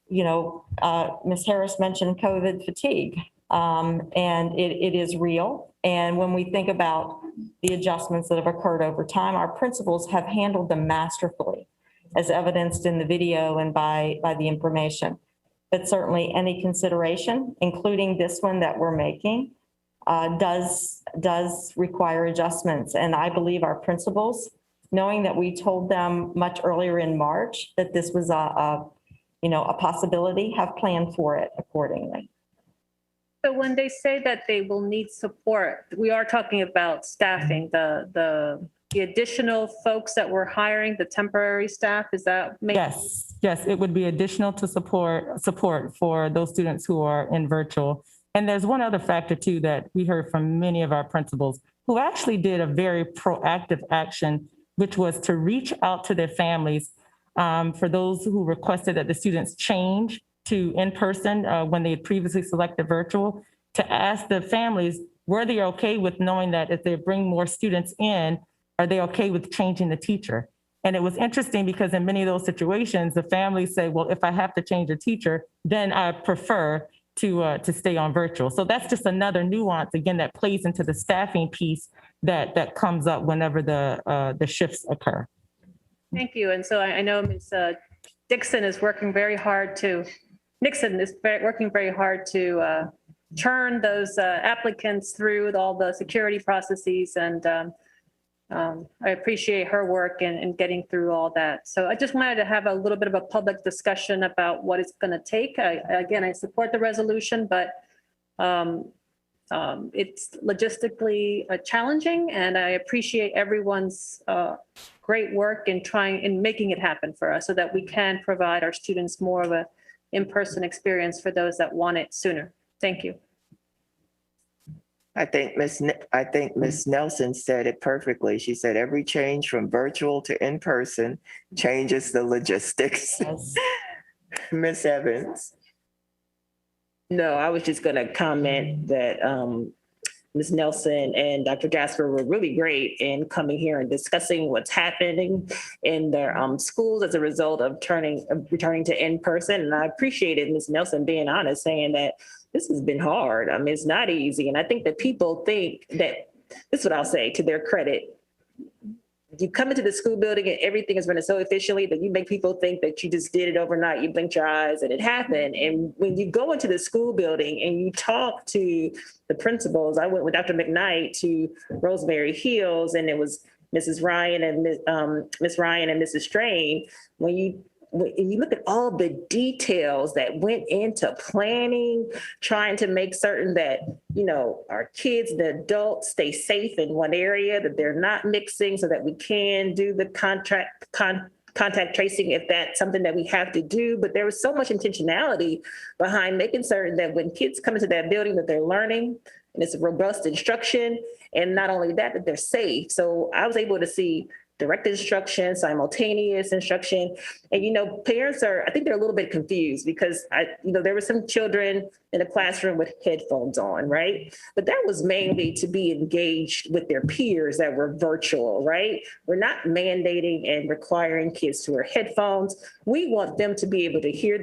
Ms. Harris mentioned COVID fatigue, and it is real. And when we think about the adjustments that have occurred over time, our principals have handled them masterfully, as evidenced in the video and by the information. But certainly any consideration, including this one that we're making, does require adjustments. And I believe our principals, knowing that we told them much earlier in March that this was a possibility, have planned for it accordingly. So when they say that they will need support, we are talking about staffing, the additional folks that we're hiring, the temporary staff, is that? Yes, it would be additional to support for those students who are in virtual. And there's one other factor too that we heard from many of our principals who actually did a very proactive action, which was to reach out to their families for those who requested that the students change to in-person when they had previously selected virtual, to ask the families, were they okay with knowing that if they bring more students in, are they okay with changing the teacher? And it was interesting because in many of those situations, the families say, well, if I have to change a teacher, then I prefer to stay on virtual. So that's just another nuance, again, that plays into the staffing piece that comes up whenever the shifts occur. Thank you. And so I know Ms. Nixon is working very hard to churn those applicants through all the security processes. And I appreciate her work in getting through all that. So I just wanted to have a little bit of a public discussion about what it's going to take. I support the resolution, but it's logistically challenging, and I appreciate everyone's great work in making it happen for us so that we can provide our students more of a in-person experience for those that want it sooner. Thank you. I think Ms. Nelson said it perfectly. She said every change from virtual to in-person changes the logistics. Yes. Ms. Evans. No, I was just going to comment that Ms. Nelson and Dr. Jasper were really great in coming here and discussing what's happening in their schools as a result of returning to in-person. And I appreciated Ms. Nelson being honest, saying that this has been hard. I mean, it's not easy. And I think that people think that, this is what I'll say to their credit, you come into the school building and everything is running so efficiently that you make people think that you just did it overnight. You blinked your eyes and it happened. And when you go into the school building and you talk to the principals, I went with Dr. McKnight to Rosemary Hills, and it was Mrs. Ryan and Miss Ryan and Mrs. Strain. When you look at all the details that went into planning, trying to make certain that, you know, our kids, the adults stay safe in one area, that they're not mixing, so that we can do the contact tracing if that's something that we have to do. But there was so much intentionality behind making certain that when kids come into that building that they're learning, and it's a robust instruction. And not only that, that they're safe. So I was able to see direct instruction, simultaneous instruction. And, you know, parents I think they're a little bit confused because there were some children in a classroom with headphones on, right? But that was mainly to be engaged with their peers that were virtual, right? We're not mandating and requiring kids to wear headphones. We want them to be able to hear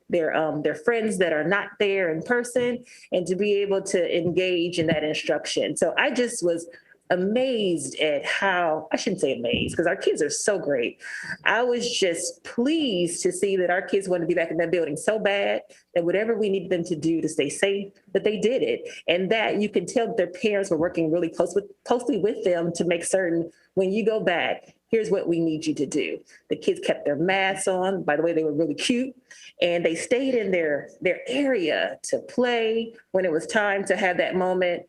their friends that are not there in person and to be able to engage in that instruction. So I just was amazed at how, I shouldn't say amazed because our kids are so great. I was just pleased to see that our kids want to be back in that building so bad that whatever we needed them to do to stay safe, that they did it. And that you can tell that their parents were working really closely with them to make certain when you go back, here's what we need you to do. The kids kept their masks on. By the way, they were really cute. And they stayed in their area to play when it was time to have that moment,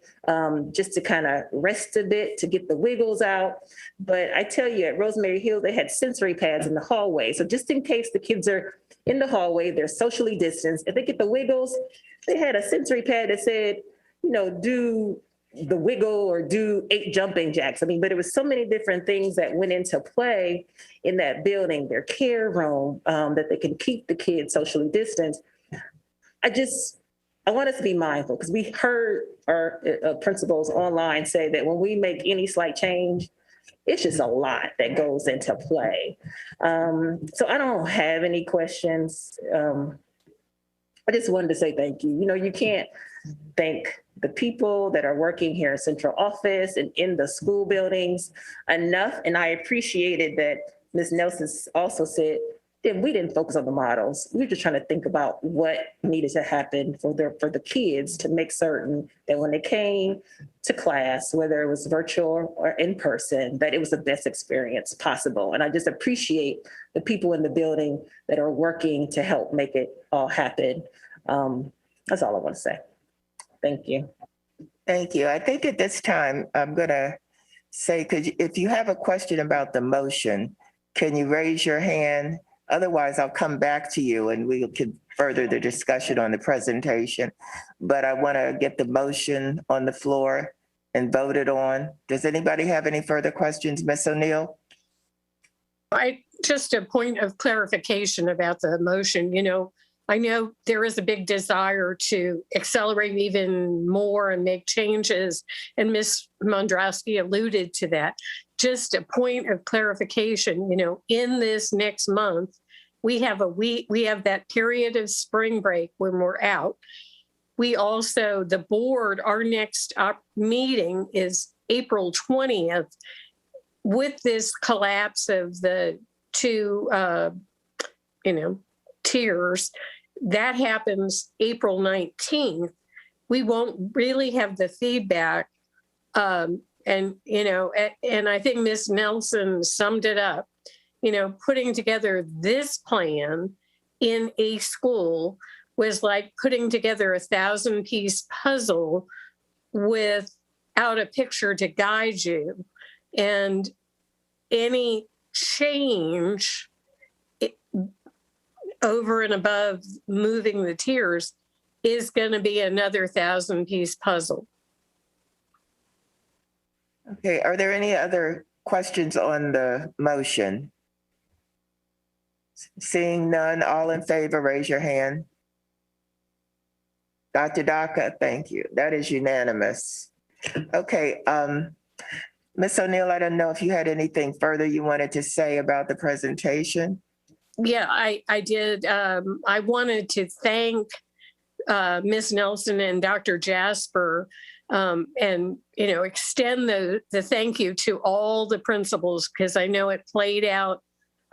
just to kind of rest a bit, to get the wiggles out. But I tell you, at Rosemary Hill, they had sensory pads in the hallway. So just in case the kids are in the hallway, they're socially distanced. If they get the wiggles, they had a sensory pad that said, you know, do the wiggle or do 8 jumping jacks. I mean, but it was so many different things that went into play in that building, their care room, that they can keep the kids socially distanced. I want us to be mindful because we heard our principals online say that when we make any slight change, it's just a lot that goes into play. So I don't have any questions. I just wanted to say thank you. You know, you can't thank the people that are working here in central office and in the school buildings enough. And I appreciated that Ms. Nelson also said that we didn't focus on the models. We were just trying to think about what needed to happen for the kids to make certain that when they came to class, whether it was virtual or in person, that it was the best experience possible. And I just appreciate the people in the building that are working to help make it all happen. That's all I want to say. Thank you. Thank you. I think at this time, I'm going to say, if you have a question about the motion, can you raise your hand? Otherwise, I'll come back to you and we can further the discussion on the presentation. But I want to get the motion on the floor and voted on. Does anybody have any further questions, Ms. O'Neill? Just a point of clarification about the motion. You know, I know there is a big desire to accelerate even more and make changes, and Ms. Mondrowski alluded to that. Just a point of clarification, you know, in this next month, we have that period of spring break when we're out. We also, the board, our next meeting is April 20th. With this collapse of the two, tiers, that happens April 19th. We won't really have the feedback. And I think Ms. Nelson summed it up, you know, putting together this plan in a school was like putting together a 1,000-piece puzzle without a picture to guide you. And any change over and above moving the tiers is going to be another 1,000-piece puzzle. Okay, are there any other questions on the motion? Seeing none, all in favor, raise your hand. Dr. Daka, thank you. That is unanimous. Okay, Ms. O'Neill, I don't know if you had anything further you wanted to say about the presentation? Yeah, I did. I wanted to thank Ms. Nelson and Dr. Jasper, and extend the thank you to all the principals, because I know it played out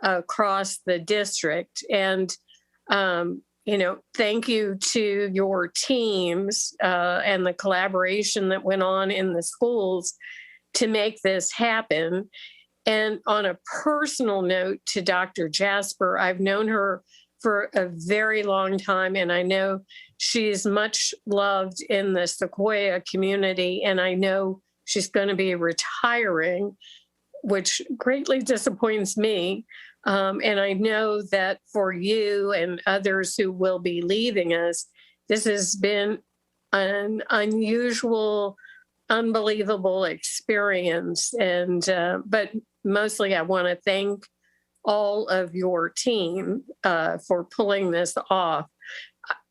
across the district. And thank you to your teams and the collaboration that went on in the schools to make this happen. And on a personal note to Dr. Jasper, I've known her for a very long time, and I know she's much loved in the Sequoia community, and I know she's going to be retiring, which greatly disappoints me. And I know that for you and others who will be leaving us, this has been an unusual, unbelievable experience. And but mostly I want to thank all of your team for pulling this off.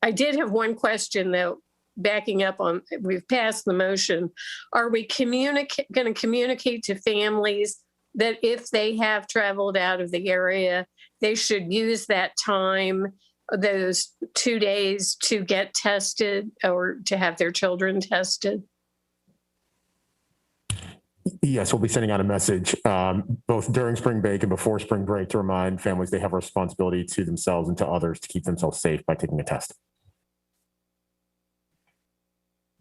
I did have one question, though, backing up on, we've passed the motion. Are we going to communicate to families that if they have traveled out of the area, they should use that time, those 2 days, to get tested or to have their children tested? Yes, we'll be sending out a message both during spring break and before spring break to remind families they have a responsibility to themselves and to others to keep themselves safe by taking a test.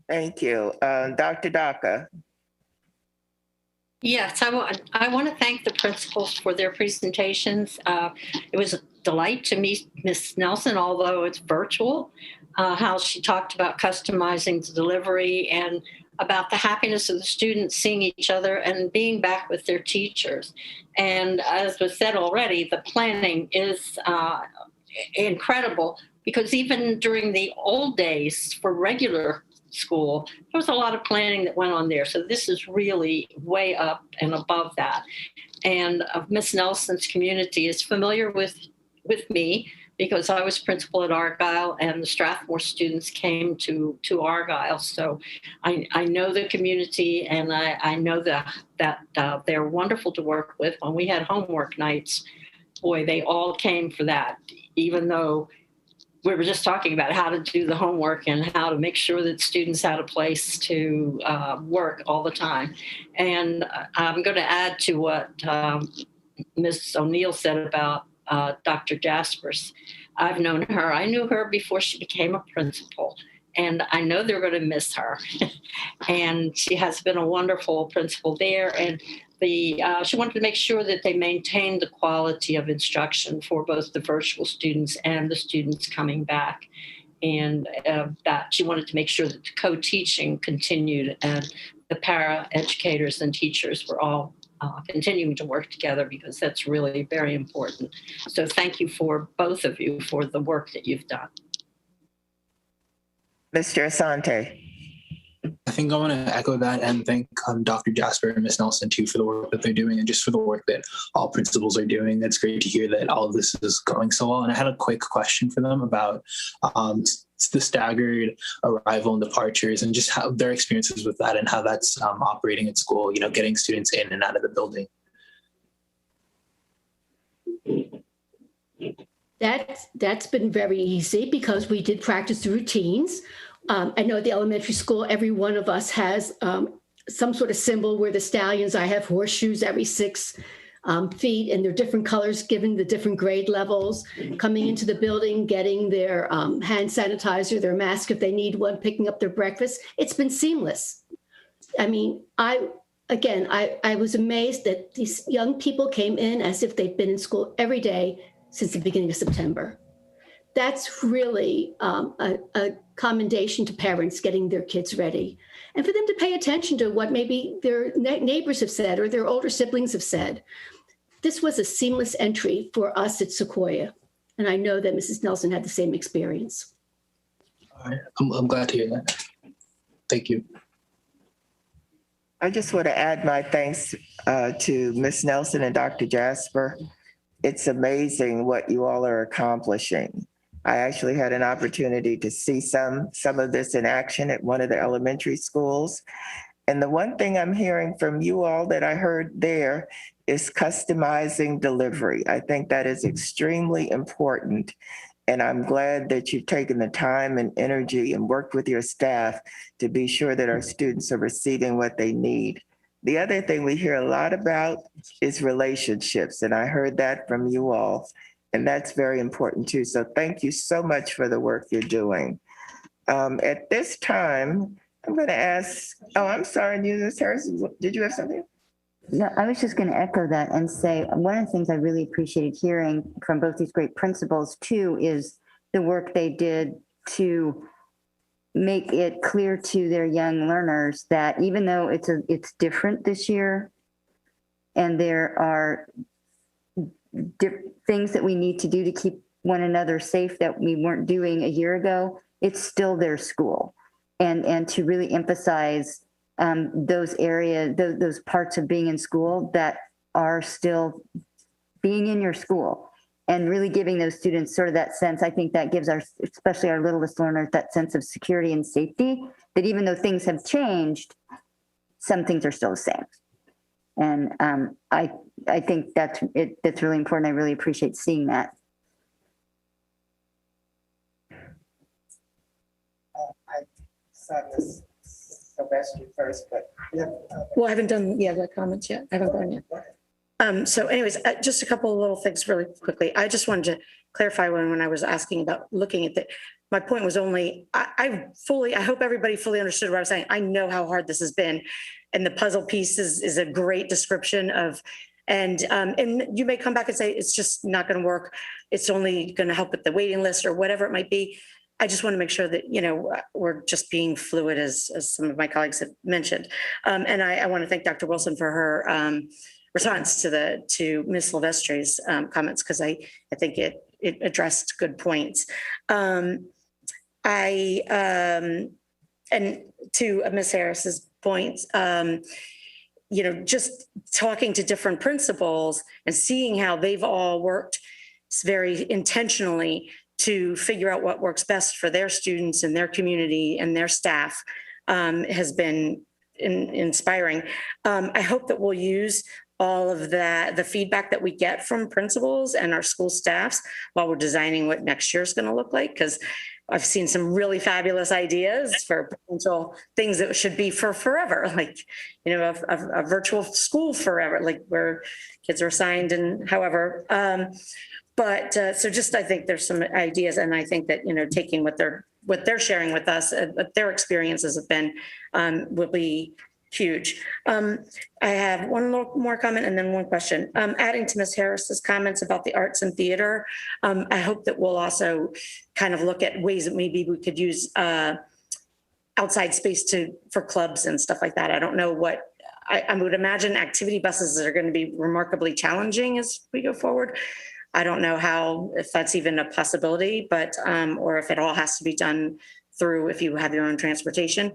Thank you. Dr. Daka. Yes, I want to thank the principals for their presentations. It was a delight to meet Ms. Nelson, although it's virtual, how she talked about customizing the delivery and about the happiness of the students seeing each other and being back with their teachers. And as was said already, the planning is incredible, because even during the old days for regular school, there was a lot of planning that went on there. So this is really way up and above that. And Ms. Nelson's community is familiar with me, because I was principal at Argyle and the Strathmore students came to Argyle. So I know the community, and I know that they're wonderful to work with. When we had homework nights, boy, they all came for that, even though we were just talking about how to do the homework and how to make sure that students had a place to work all the time. And I'm going to add to what Ms. O'Neill said about Dr. Jaspers. I've known her. I knew her before she became a principal, and I know they're going to miss her. And she has been a wonderful principal there. And she wanted to make sure that they maintained the quality of instruction for both the virtual students and the students coming back. And that she wanted to make sure that the co-teaching continued, and the para educators and teachers were all continuing to work together, because that's really very important. So thank you for both of you for the work that you've done. Mr. Asante. I think I want to echo that and thank Dr. Jasper and Ms. Nelson too for the work that they're doing, and just for the work that all principals are doing. It's great to hear that all of this is going so well. And I had a quick question for them about the staggered arrival and departures, and just how their experiences with that and how that's operating at school, getting students in and out of the building. That's been very easy, because we did practice the routines. I know at the elementary school, every one of us has some sort of symbol. Where the stallions, I have horseshoes every 6 feet, and they're different colors given the different grade levels. Coming into the building, getting their hand sanitizer, their mask if they need one, picking up their breakfast. It's been seamless. I mean, I was amazed that these young people came in as if they've been in school every day since the beginning of September. That's really a commendation to parents getting their kids ready, and for them to pay attention to what maybe their neighbors have said or their older siblings have said. This was a seamless entry for us at Sequoia, and I know that Mrs. Nelson had the same experience. All right. I'm glad to hear that. Thank you. I just want to add my thanks to Ms. Nelson and Dr. Jasper. It's amazing what you all are accomplishing. I actually had an opportunity to see some of this in action at one of the elementary schools. And the one thing I'm hearing from you all that I heard there is customizing delivery. I think that is extremely important. And I'm glad that you've taken the time and energy and worked with your staff to be sure that our students are receiving what they need. The other thing we hear a lot about is relationships, and I heard that from you all, and that's very important too. So thank you so much for the work you're doing. At this time, I'm going to ask, oh, I'm sorry, Ms. Harris, did you have something? No, I was just going to echo that and say one of the things I really appreciated hearing from both these great principals too is the work they did to make it clear to their young learners that even though it's different this year and there are things that we need to do to keep one another safe that we weren't doing a year ago, it's still their school. And to really emphasize those areas, those parts of being in school that are still being in your school, and really giving those students sort of that sense. I think that gives especially our littlest learners, that sense of security and safety, that even though things have changed, some things are still the same. And I think that's really important. I really appreciate seeing that. I saw Ms. Sylvester first, but yeah. Well, I haven't done the comments yet. I haven't gone yet. So anyways, just a couple of little things really quickly. I just wanted to clarify when I was asking about looking at my point was only, I hope everybody fully understood what I was saying. I know how hard this has been. And the puzzle piece is a great description of, and you may come back and say, it's just not going to work. It's only going to help with the waiting list or whatever it might be. I just want to make sure that, we're just being fluid as some of my colleagues have mentioned. And I want to thank Dr. Wilson for her response to Ms. Silvestri's comments, because I think it addressed good points. And to Ms. Harris's points, just talking to different principals and seeing how they've all worked very intentionally to figure out what works best for their students and their community and their staff has been inspiring. I hope that we'll use all of the feedback that we get from principals and our school staffs while we're designing what next year is going to look like, because I've seen some really fabulous ideas for potential things that should be for forever, like, a virtual school forever, like where kids are assigned and however. So just, I think there's some ideas, and I think that, taking what they're sharing with us, what their experiences have been, will be huge. I have one more comment and then one question. Adding to Ms. Harris's comments about the arts and theater, I hope that we'll also kind of look at ways that maybe we could use outside space for clubs and stuff like that. I don't know what, I would imagine activity buses are going to be remarkably challenging as we go forward. I don't know if that's even a possibility, but, or if it all has to be done through, if you have your own transportation.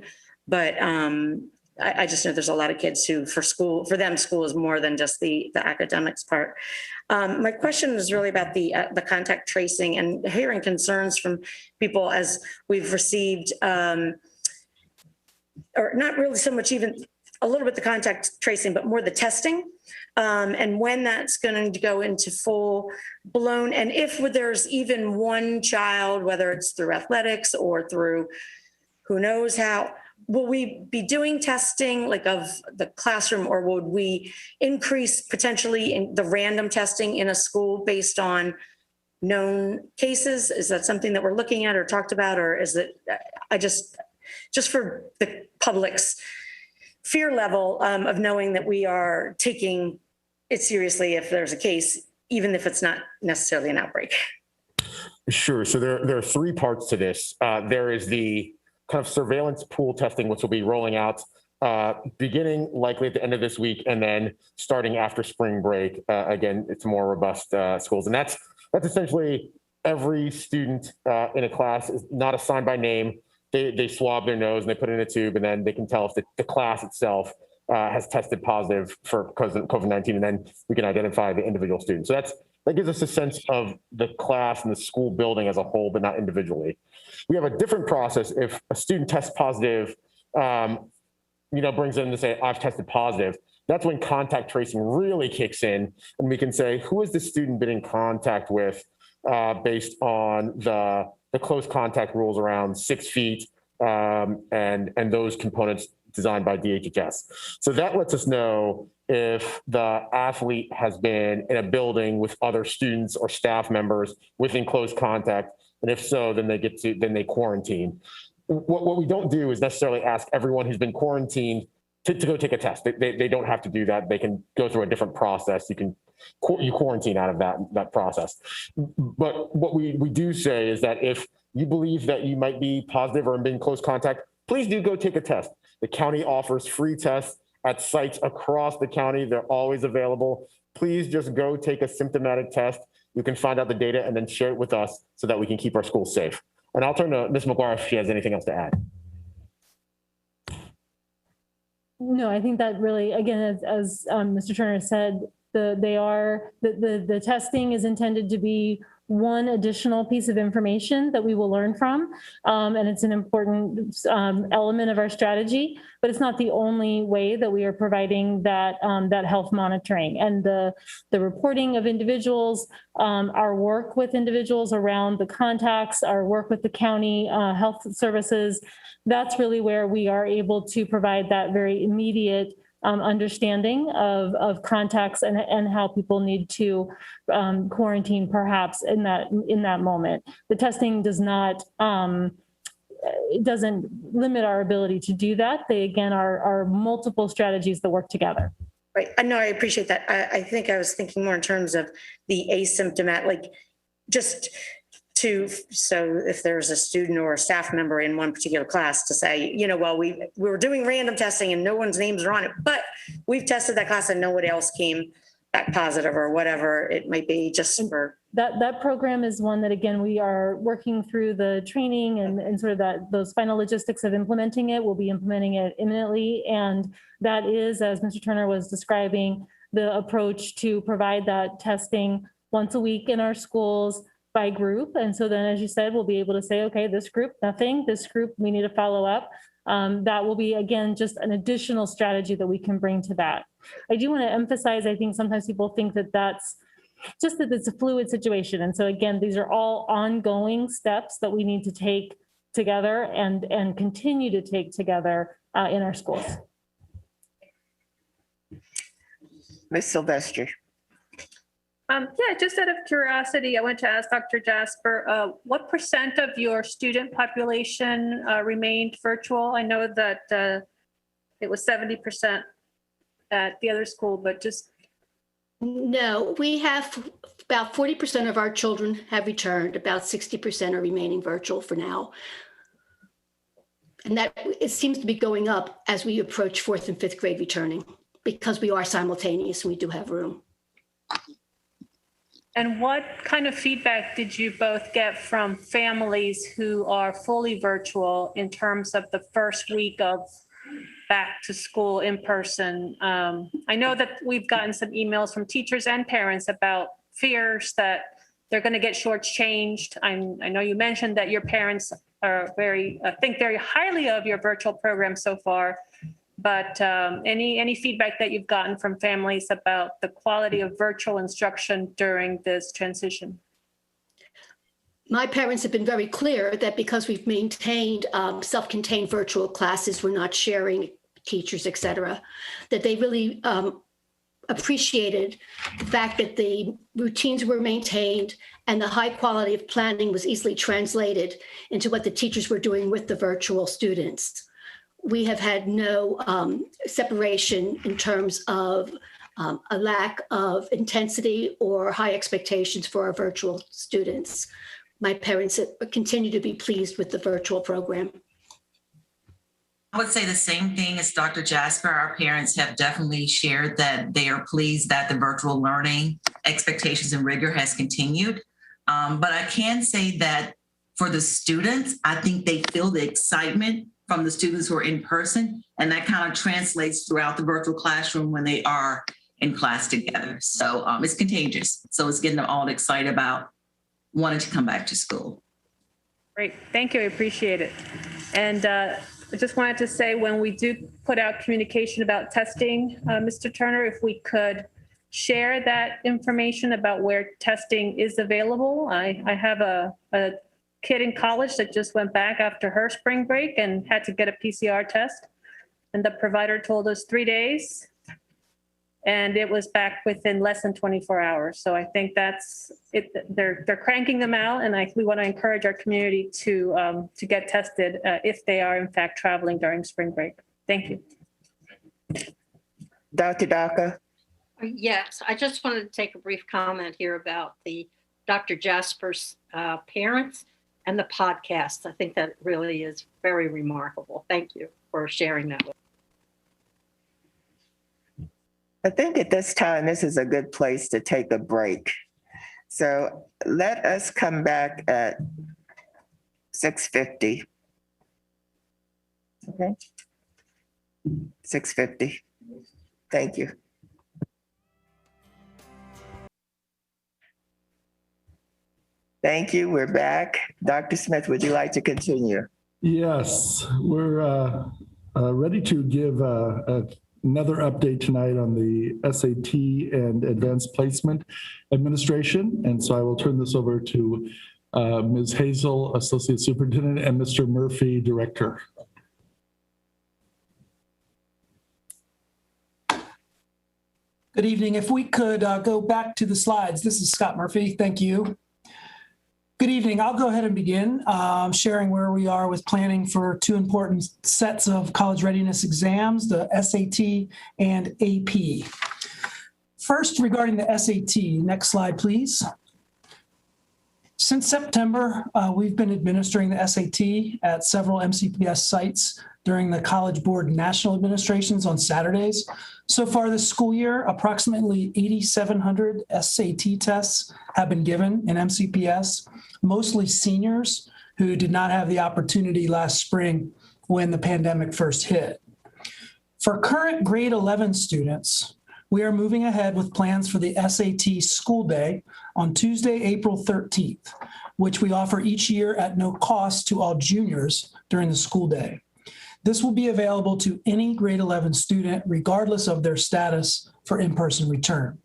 But I just know there's a lot of kids who, for them, school is more than just the academics part. My question is really about the contact tracing and hearing concerns from people as we've received, or not really so much even a little bit the contact tracing, but more the testing. And when that's going to go into full blown, and if there's even one child, whether it's through athletics or through who knows how, will we be doing testing like of the classroom, or would we increase potentially in the random testing in a school based on known cases? Is that something that we're looking at or talked about, or is it, just for the public's fear level of knowing that we are taking it seriously if there's a case, even if it's not necessarily an outbreak? Sure. So there are three parts to this. There is the kind of surveillance pool testing, which will be rolling out beginning likely at the end of this week, and then starting after spring break. Again, it's more robust schools. And that's essentially every student in a class is not assigned by name. They swab their nose and they put it in a tube, and then they can tell if the class itself has tested positive for COVID-19, and then we can identify the individual student. So that gives us a sense of the class and the school building as a whole, but not individually. We have a different process if a student tests positive brings in to say, I've tested positive, that's when contact tracing really kicks in, and we can say, who has the student been in contact with based on the close contact rules around 6 feet and those components designed by DHHS. So that lets us know if the athlete has been in a building with other students or staff members within close contact, and if so, then they quarantine. What we don't do is necessarily ask everyone who's been quarantined to go take a test. They don't have to do that. They can go through a different process. You quarantine out of that process. But what we do say is that if you believe that you might be positive or in being close contact, please do go take a test. The county offers free tests at sites across the county. They're always available. Please just go take a symptomatic test. You can find out the data and then share it with us so that we can keep our schools safe. And I'll turn to Ms. McGuire if she has anything else to add. No, I think that really, again, as Mr. Turner said, the testing is intended to be one additional piece of information that we will learn from. And it's an important element of our strategy, but it's not the only way that we are providing that health monitoring. And the reporting of individuals, our work with individuals around the contacts, our work with the county health services, that's really where we are able to provide that very immediate understanding of contacts and how people need to quarantine perhaps in that moment. The testing does not, it doesn't limit our ability to do that. They, again, are multiple strategies that work together. Right. No, I appreciate that. I think I was thinking more in terms of the asymptomatic, like so if there's a student or a staff member in one particular class to say, well, we were doing random testing and no one's names are on it, but we've tested that class and nobody else came back positive or whatever it might be, just for. That program is one that, again, we are working through the training and sort of those final logistics of implementing it. We'll be implementing it imminently. And that is, as Mr. Turner was describing, the approach to provide that testing once a week in our schools by group. And so then, as you said, we'll be able to say, okay, this group, nothing, this group, we need to follow up. That will be, again, just an additional strategy that we can bring to that. I do want to emphasize, I think sometimes people think that it's a fluid situation. And so again, these are all ongoing steps that we need to take together and continue to take together in our schools. Ms. Sylvester. Just out of curiosity, I want to ask Dr. Jasper, what % of your student population remained virtual? I know that it was 70% at the other school, but just. No, we have about 40% of our children have returned. About 60% are remaining virtual for now. And that it seems to be going up as we approach 4th and 5th grade returning, because we are simultaneous and we do have room. And what kind of feedback did you both get from families who are fully virtual in terms of the first week of back to school in person? I know that we've gotten some emails from teachers and parents about fears that they're going to get shortchanged. I know you mentioned that your parents are think very highly of your virtual program so far. But any feedback that you've gotten from families about the quality of virtual instruction during this transition? My parents have been very clear that because we've maintained self-contained virtual classes, we're not sharing teachers, et cetera, that they really appreciated the fact that the routines were maintained and the high quality of planning was easily translated into what the teachers were doing with the virtual students. We have had no separation in terms of a lack of intensity or high expectations for our virtual students. My parents continue to be pleased with the virtual program. I would say the same thing as Dr. Jasper. Our parents have definitely shared that they are pleased that the virtual learning expectations and rigor has continued. But I can say that for the students, I think they feel the excitement from the students who are in person, and that kind of translates throughout the virtual classroom when they are in class together. So it's contagious. So it's getting them all excited about wanting to come back to school. Great, thank you, I appreciate it. And I just wanted to say, when we do put out communication about testing, Mr. Turner, if we could share that information about where testing is available. I have a kid in college that just went back after her spring break and had to get a PCR test. And the provider told us 3 days, and it was back within less than 24 hours. So I think that's it. They're cranking them out, and we want to encourage our community to get tested if they are in fact traveling during spring break. Thank you. Dr. Daka? Yes, I just wanted to take a brief comment here about the Dr. Jasper's parents and the podcast. I think that really is very remarkable. Thank you for sharing that with us. I think at this time, this is a good place to take a break. So let us come back at 6:50. Okay. 6:50. Thank you. Thank you. We're back. Dr. Smith, would you like to continue? Yes, we're ready to give another update tonight on the SAT and Advanced Placement Administration. And so I will turn this over to Ms. Hazel, Associate Superintendent, and Mr. Murphy, Director. Good evening. If we could go back to the slides. This is Scott Murphy. Thank you. Good evening. I'll go ahead and begin sharing where we are with planning for two important sets of college readiness exams, the SAT and AP. First, regarding the SAT, next slide, please. Since September, we've been administering the SAT at several MCPS sites during the College Board National Administrations on Saturdays. So far this school year, approximately 8,700 SAT tests have been given in MCPS, mostly seniors who did not have the opportunity last spring when the pandemic first hit. For current grade 11 students, we are moving ahead with plans for the SAT school day on Tuesday, April 13th, which we offer each year at no cost to all juniors during the school day. This will be available to any grade 11 student, regardless of their status for in-person return.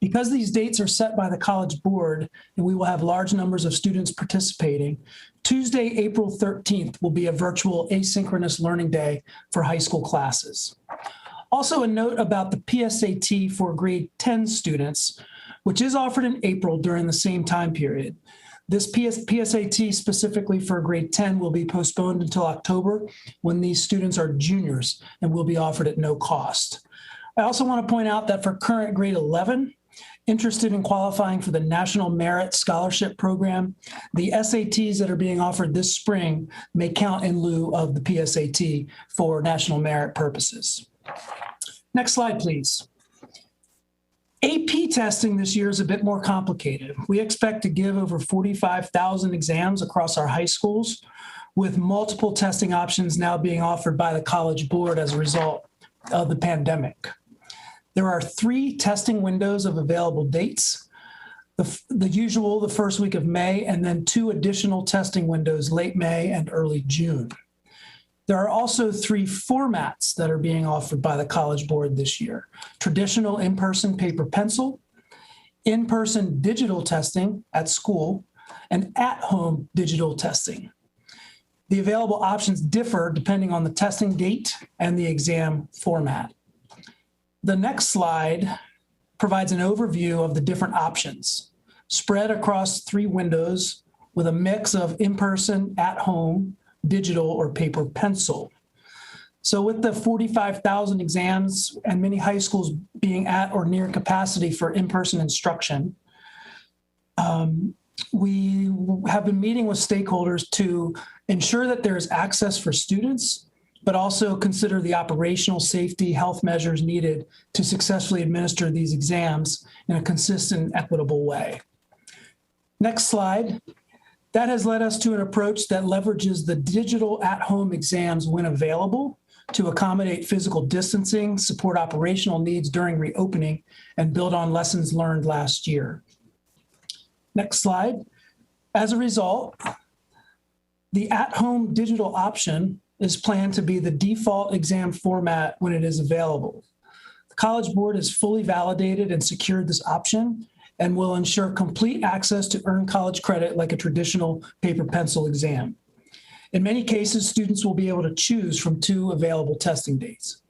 Because these dates are set by the College Board and we will have large numbers of students participating, Tuesday, April 13th will be a virtual asynchronous learning day for high school classes. Also, a note about the PSAT for grade 10 students, which is offered in April during the same time period. This PSAT specifically for grade 10 will be postponed until October when these students are juniors and will be offered at no cost. I also want to point out that for current grade 11, interested in qualifying for the National Merit Scholarship Program, the SATs that are being offered this spring may count in lieu of the PSAT for national merit purposes. Next slide, please. AP testing this year is a bit more complicated. We expect to give over 45,000 exams across our high schools, with multiple testing options now being offered by the College Board as a result of the pandemic. There are 3 testing windows of available dates, the usual, the first week of May, and then 2 additional testing windows, late May and early June. There are also 3 formats that are being offered by the College Board this year: traditional in-person paper pencil, in-person digital testing at school, and at-home digital testing. The available options differ depending on the testing date and the exam format. The next slide provides an overview of the different options spread across 3 windows with a mix of in-person, at-home, digital, or paper pencil. So with the 45,000 exams and many high schools being at or near capacity for in-person instruction, we have been meeting with stakeholders to ensure that there's access for students, but also consider the operational safety health measures needed to successfully administer these exams in a consistent, equitable way. Next slide. That has led us to an approach that leverages the digital at-home exams when available to accommodate physical distancing, support operational needs during reopening, and build on lessons learned last year. Next slide. As a result, the at-home digital option is planned to be the default exam format when it is available. The College Board has fully validated and secured this option and will ensure complete access to earn college credit like a traditional paper pencil exam. In many cases, students will be able to choose from 2 available testing dates.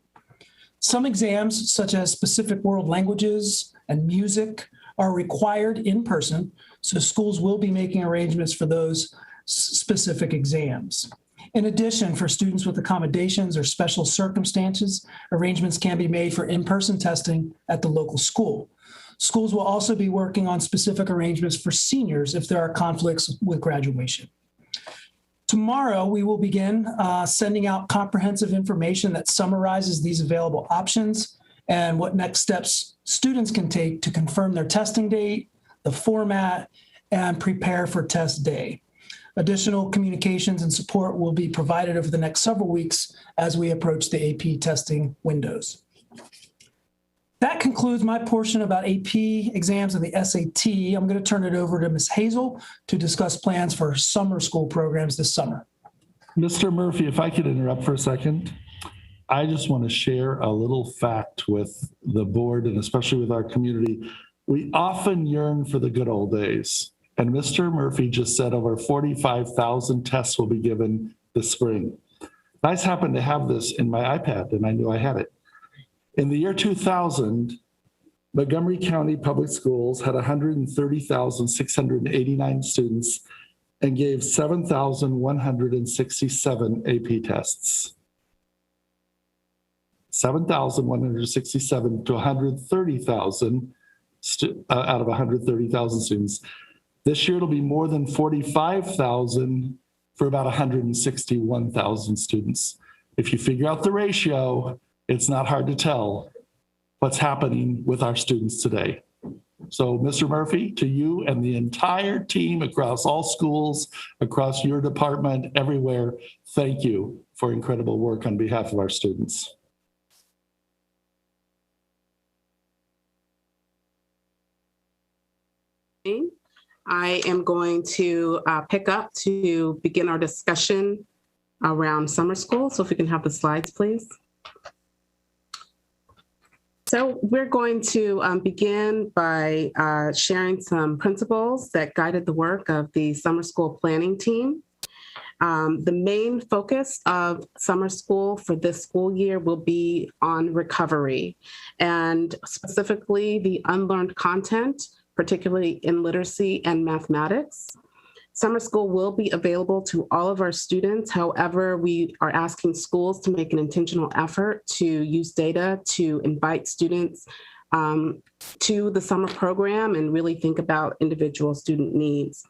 Some exams, such as specific world languages and music, are required in person, so schools will be making arrangements for those specific exams. In addition, for students with accommodations or special circumstances, arrangements can be made for in-person testing at the local school. Schools will also be working on specific arrangements for seniors if there are conflicts with graduation. Tomorrow, we will begin sending out comprehensive information that summarizes these available options and what next steps students can take to confirm their testing date, the format, and prepare for test day. Additional communications and support will be provided over the next several weeks as we approach the AP testing windows. That concludes my portion about AP exams and the SAT. I'm going to turn it over to Ms. Hazel to discuss plans for summer school programs this summer. Mr. Murphy, if I could interrupt for a second. I just want to share a little fact with the board and especially with our community. We often yearn for the good old days. And Mr. Murphy just said over 45,000 tests will be given this spring. I just happened to have this in my iPad and I knew I had it. In the year 2000, Montgomery County Public Schools had 130,689 students and gave 7,167 AP tests. 7,167 to 130,000 out of 130,000 students. This year it'll be more than 45,000 for about 161,000 students. If you figure out the ratio, it's not hard to tell what's happening with our students today. So Mr. Murphy, to you and the entire team across all schools, across your department, everywhere, thank you for incredible work on behalf of our students. I am going to pick up to begin our discussion around summer school. So if we can have the slides, please. So we're going to begin by sharing some principles that guided the work of the summer school planning team. The main focus of summer school for this school year will be on recovery and specifically the unlearned content, particularly in literacy and mathematics. Summer school will be available to all of our students. However, we are asking schools to make an intentional effort to use data to invite students to the summer program and really think about individual student needs.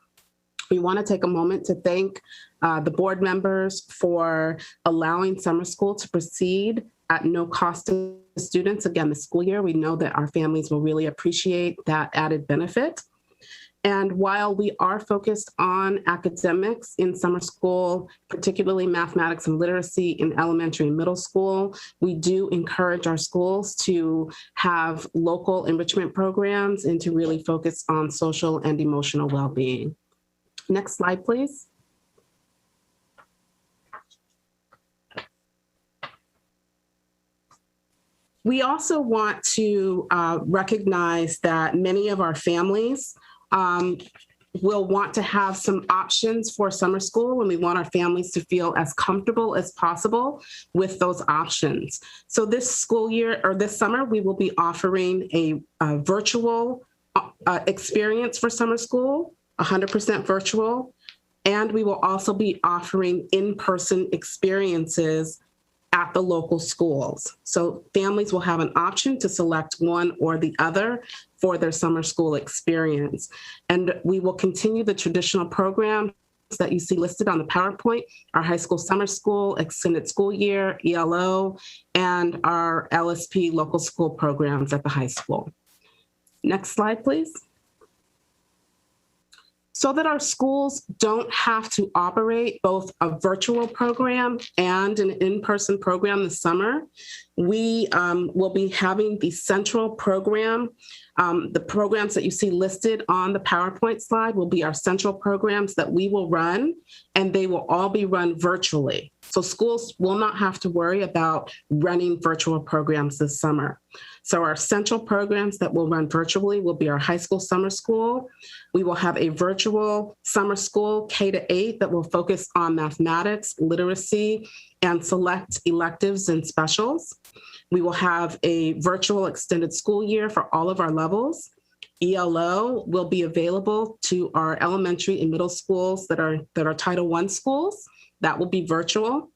We want to take a moment to thank the board members for allowing summer school to proceed at no cost to students. Again, the school year, we know that our families will really appreciate that added benefit. And while we are focused on academics in summer school, particularly mathematics and literacy in elementary and middle school, we do encourage our schools to have local enrichment programs and to really focus on social and emotional well-being. Next slide, please. We also want to recognize that many of our families will want to have some options for summer school, and we want our families to feel as comfortable as possible with those options. So this school year or this summer, we will be offering a virtual experience for summer school, 100% virtual, and we will also be offering in-person experiences at the local schools. So families will have an option to select one or the other for their summer school experience. And we will continue the traditional programs that you see listed on the PowerPoint, our high school summer school, extended school year, ELO, and our LSP local school programs at the high school. Next slide, please. So that our schools don't have to operate both a virtual program and an in-person program this summer, We will be having the central program. The programs that you see listed on the PowerPoint slide will be our central programs that we will run, and they will all be run virtually. So schools will not have to worry about running virtual programs this summer. So our central programs that will run virtually will be our high school summer school. We will have a virtual summer school K-8 that will focus on mathematics, literacy, and select electives and specials. We will have a virtual extended school year for all of our levels. ELO will be available to our elementary and middle schools that are Title I schools. That will be virtual,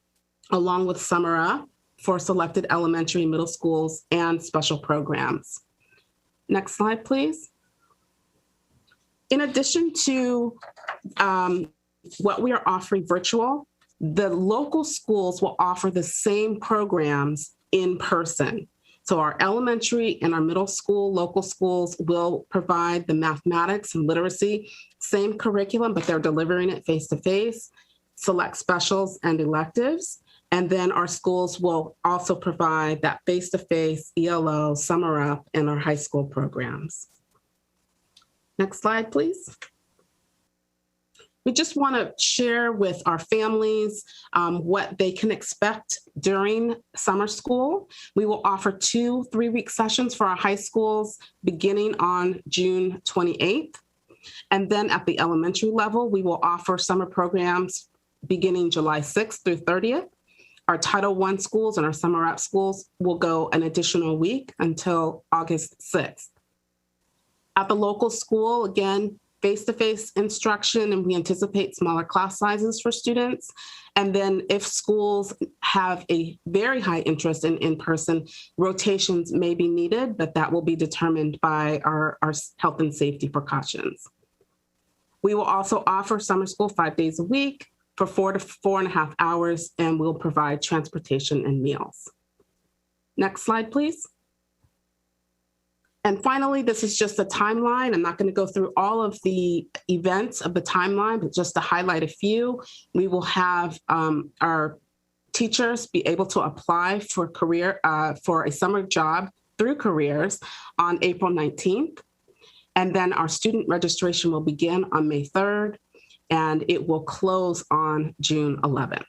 along with Summer Up for selected elementary and middle schools and special programs. Next slide, please. In addition to what we are offering virtual, the local schools will offer the same programs in person. So our elementary and our middle school local schools will provide the mathematics and literacy, same curriculum, but they're delivering it face-to-face, select specials and electives. And then our schools will also provide that face-to-face, ELO, Summer Up, and our high school programs. Next slide, please. We just want to share with our families what they can expect during summer school. We will offer 2 3-week sessions for our high schools beginning on June 28th. And then at the elementary level, we will offer summer programs beginning July 6th through 30th. Our Title I schools and our Summer Up schools will go an additional week until August 6th. At the local school, again, face-to-face instruction, and we anticipate smaller class sizes for students. And then if schools have a very high interest in in-person, rotations may be needed, but that will be determined by our health and safety precautions. We will also offer summer school 5 days a week for 4 to 4.5 hours, and we'll provide transportation and meals. Next slide, please. And finally, this is just a timeline. I'm not going to go through all of the events of the timeline, but just to highlight a few, we will have our teachers be able to apply for for a summer job through Careers on April 19th. And then our student registration will begin on May 3rd, and it will close on June 11th.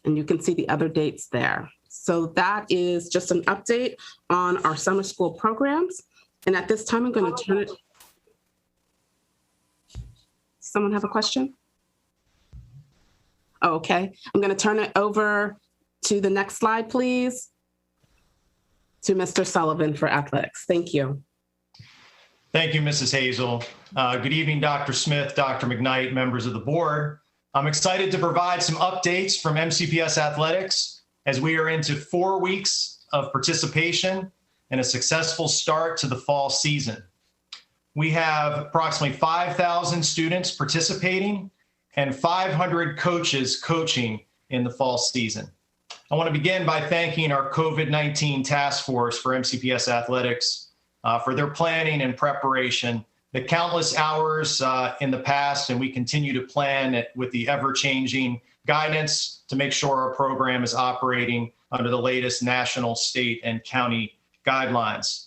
And you can see the other dates there. So that is just an update on our summer school programs. And at this time, I'm going to turn it. Someone have a question? Oh, okay. I'm going to turn it over to the next slide, please, to Mr. Sullivan for athletics. Thank you. Thank you, Mrs. Hazel. Good evening, Dr. Smith, Dr. McKnight, members of the board. I'm excited to provide some updates from MCPS Athletics as we are into 4 weeks of participation and a successful start to the fall season. We have approximately 5,000 students participating and 500 coaches coaching in the fall season. I want to begin by thanking our COVID-19 task force for MCPS Athletics for their planning and preparation, the countless hours in the past, and we continue to plan it with the ever-changing guidance to make sure our program is operating under the latest national, state, and county guidelines.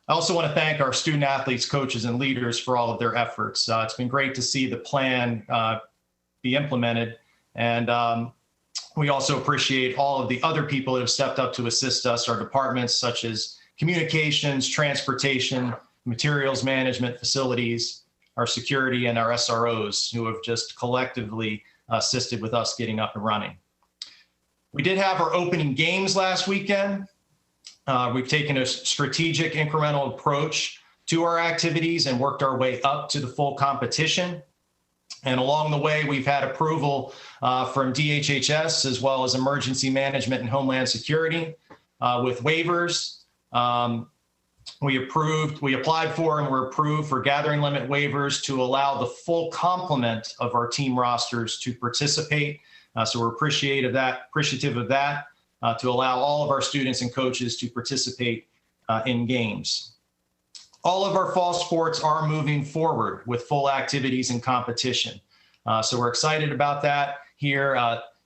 I also want to thank our student athletes, coaches, and leaders for all of their efforts. It's been great to see the plan be implemented. And we also appreciate all of the other people that have stepped up to assist us, our departments such as communications, transportation, materials management, facilities, our security, and our SROs who have just collectively assisted with us getting up and running. We did have our opening games last weekend. We've taken a strategic incremental approach to our activities and worked our way up to the full competition. And along the way, we've had approval from DHHS as well as Emergency Management and Homeland Security with waivers. We applied for and were approved for gathering limit waivers to allow the full complement of our team rosters to participate. So we're appreciative of that. To allow all of our students and coaches to participate in games. All of our fall sports are moving forward with full activities and competition. So we're excited about that here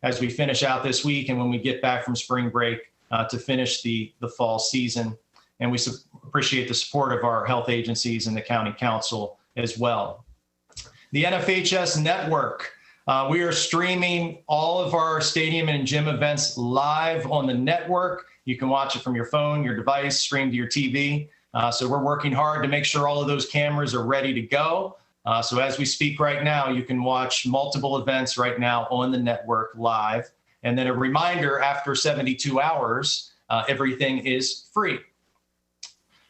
as we finish out this week and when we get back from spring break to finish the fall season. And we appreciate the support of our health agencies and the county council as well. The NFHS network. We are streaming all of our stadium and gym events live on the network. You can watch it from your phone, your device, stream to your TV. So we're working hard to make sure all of those cameras are ready to go. So as we speak right now, you can watch multiple events right now on the network live. And then a reminder, after 72 hours, everything is free.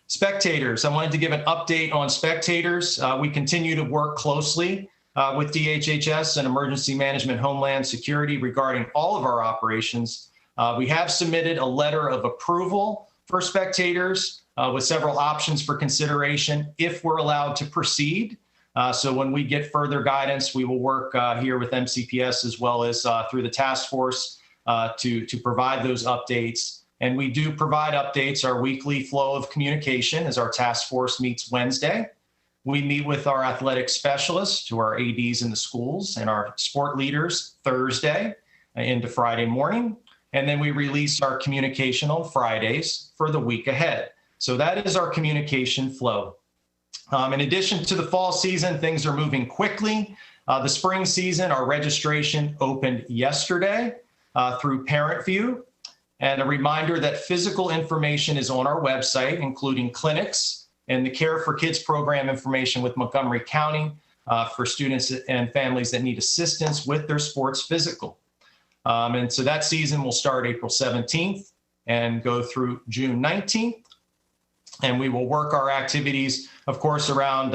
Spectators, I wanted to give an update on spectators. We continue to work closely with DHHS and Emergency Management Homeland Security regarding all of our operations. We have submitted a letter of approval for spectators with several options for consideration if we're allowed to proceed. So when we get further guidance, we will work here with MCPS as well as through the task force to provide those updates. And we do provide updates, our weekly flow of communication as our task force meets Wednesday. We meet with our athletic specialists, who are ADs in the schools, and our sport leaders Thursday into Friday morning. And then we release our communication on Fridays for the week ahead. So that is our communication flow. In addition to the fall season, things are moving quickly. The spring season, our registration opened yesterday through ParentView. And a reminder that physical information is on our website, including clinics and the Care for Kids program information with Montgomery County for students and families that need assistance with their sports physical. And so that season will start April 17th and go through June 19th. And we will work our activities, of course, around,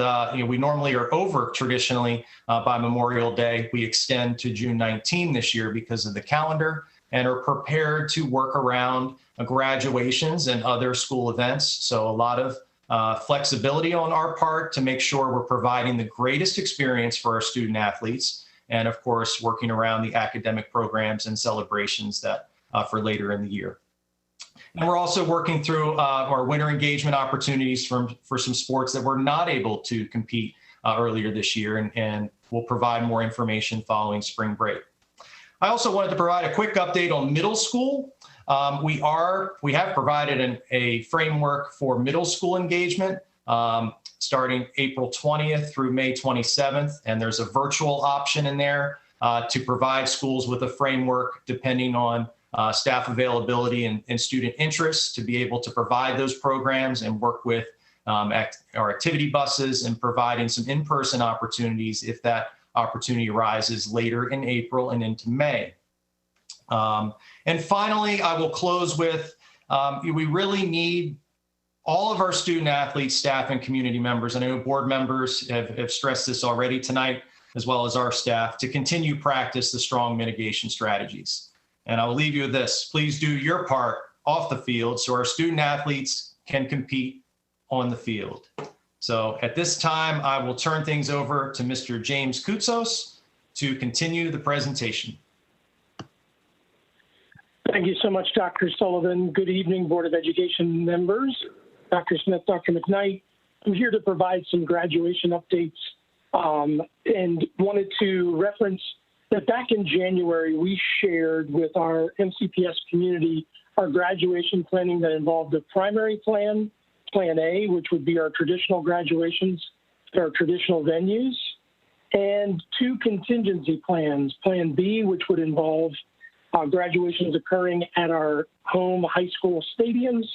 we normally are over traditionally by Memorial Day. We extend to June 19 this year because of the calendar, and are prepared to work around graduations and other school events. So a lot of flexibility on our part to make sure we're providing the greatest experience for our student athletes. And of course, working around the academic programs and celebrations that for later in the year. And we're also working through our winter engagement opportunities for some sports that were not able to compete earlier this year, and we'll provide more information following spring break. I also wanted to provide a quick update on middle school. We have provided a framework for middle school engagement starting April 20th through May 27th. And there's a virtual option in there to provide schools with a framework depending on staff availability and student interests to be able to provide those programs and work with our activity buses and providing some in-person opportunities if that opportunity arises later in April and into May. And finally, I will close with, we really need all of our student athletes, staff, and community members. I know board members have stressed this already tonight, as well as our staff, to continue practice the strong mitigation strategies. And I'll leave you with this. Please do your part off the field so our student athletes can compete on the field. So at this time, I will turn things over to Mr. James Koutsos to continue the presentation. Thank you so much, Dr. Sullivan. Good evening, Board of Education members. Dr. Smith, Dr. McKnight. I'm here to provide some graduation updates and wanted to reference that back in January, we shared with our MCPS community our graduation planning that involved a primary plan, Plan A, which would be our traditional graduations, our traditional venues, and two contingency plans, Plan B, which would involve graduations occurring at our home high school stadiums,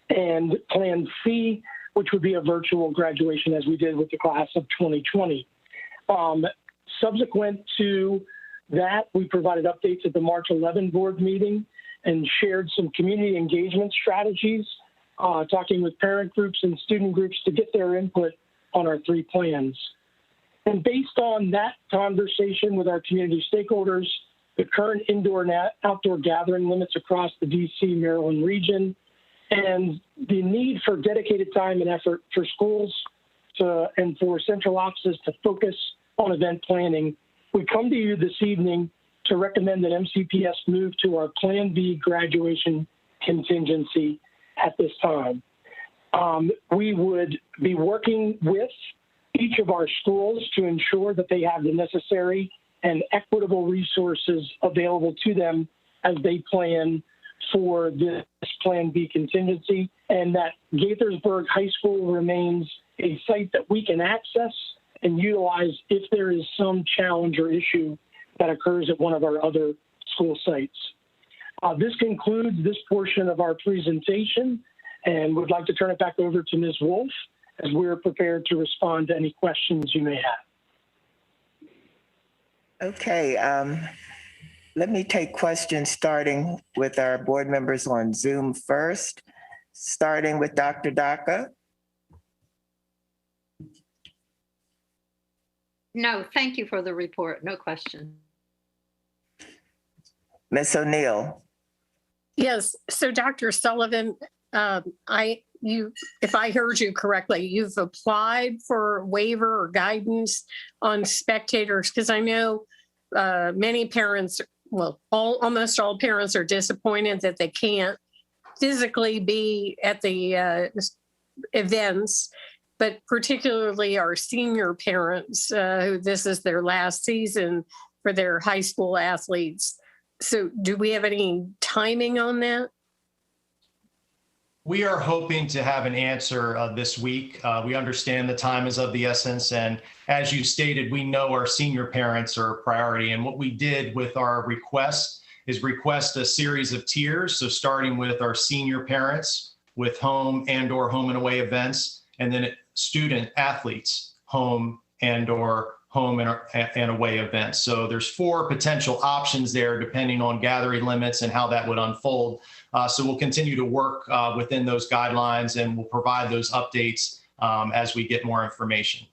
and Plan C, which would be a virtual graduation as we did with the class of 2020. Subsequent to that, we provided updates at the March 11 board meeting and shared some community engagement strategies, talking with parent groups and student groups to get their input on our three plans. And based on that conversation with our community stakeholders, the current indoor and outdoor gathering limits across the DC, Maryland region, and the need for dedicated time and effort for schools and for central offices to focus on event planning, we come to you this evening to recommend that MCPS move to our Plan B graduation contingency at this time. We would be working with each of our schools to ensure that they have the necessary and equitable resources available to them as they plan for this Plan B contingency, and that Gaithersburg High School remains a site that we can access and utilize if there is some challenge or issue that occurs at one of our other school sites. This concludes this portion of our presentation, and would like to turn it back over to Ms. Wolf as we're prepared to respond to any questions you may have. Okay, let me take questions starting with our board members on Zoom first, starting with Dr. Daka. No, thank you for the report. No question. Ms. O'Neill. Yes. So Dr. Sullivan, if I heard you correctly, you've applied for waiver or guidance on spectators, because I know many parents, well, almost all parents are disappointed that they can't physically be at the events, but particularly our senior parents, who this is their last season for their high school athletes. So do we have any timing on that? We are hoping to have an answer this week. We understand the time is of the essence. And as you stated, we know our senior parents are a priority. And what we did with our request is request a series of tiers. So starting with our senior parents with home and or home and away events, and then student athletes, home and or home and away events. So there's 4 potential options there depending on gathering limits and how that would unfold. So we'll continue to work within those guidelines, and we'll provide those updates as we get more information.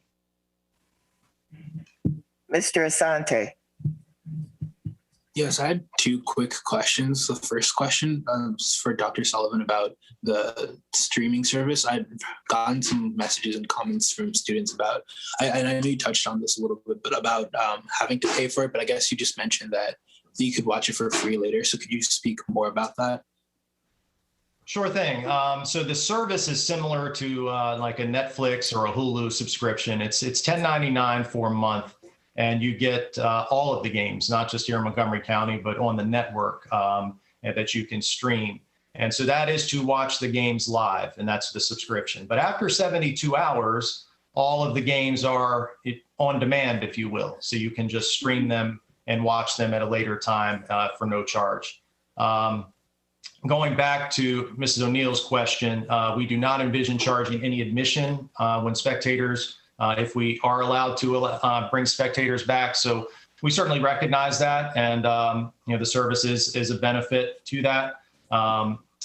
Mr. Asante. Yes, I had 2 quick questions. The first question is for Dr. Sullivan about the streaming service. I've gotten some messages and comments from students about, I know you touched on this a little bit, but about having to pay for it, but I guess you just mentioned that you could watch it for free later. So could you speak more about that? Sure thing. So the service is similar to like a Netflix or a Hulu subscription. It's $10.99 for a month. And you get all of the games, not just here in Montgomery County, but on the network that you can stream. And so that is to watch the games live, and that's the subscription. But after 72 hours, all of the games are on demand, if you will. So you can just stream them and watch them at a later time for no charge. Going back to Mrs. O'Neill's question, we do not envision charging any admission when spectators if we are allowed to bring spectators back. So we certainly recognize that, and the service is a benefit to that.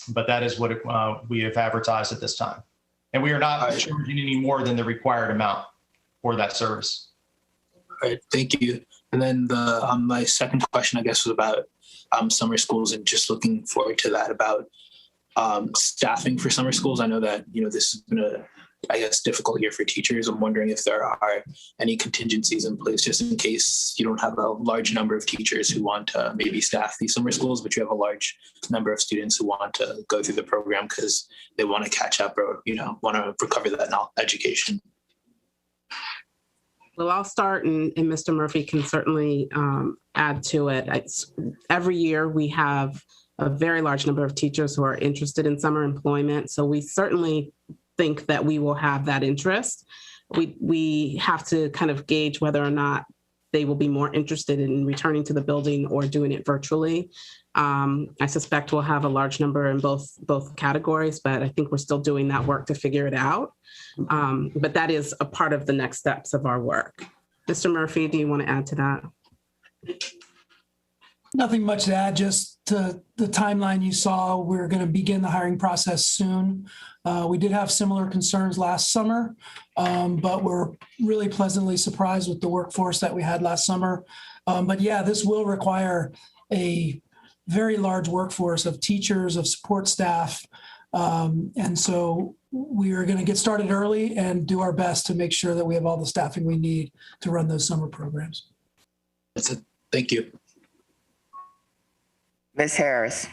But that is what we have advertised at this time. And we are not charging any more than the required amount for that service. All right, thank you. And then my second question, I guess, was about summer schools, and just looking forward to that about staffing for summer schools. I know that, this has been a difficult year for teachers. I'm wondering if there are any contingencies in place just in case you don't have a large number of teachers who want to maybe staff these summer schools, but you have a large number of students who want to go through the program because they want to catch up or, want to recover that education. Well, I'll start, and Mr. Murphy can certainly add to it. Every year we have a very large number of teachers who are interested in summer employment. So we certainly think that we will have that interest. We have to kind of gauge whether or not they will be more interested in returning to the building or doing it virtually. I suspect we'll have a large number in both categories, but I think we're still doing that work to figure it out. But that is a part of the next steps of our work. Mr. Murphy, do you want to add to that? Nothing much to add, just to the timeline you saw. We're going to begin the hiring process soon. We did have similar concerns last summer, but we're really pleasantly surprised with the workforce that we had last summer. But yeah, this will require a very large workforce of teachers, of support staff. And so we are going to get started early and do our best to make sure that we have all the staffing we need to run those summer programs. That's it. Thank you. Ms. Harris.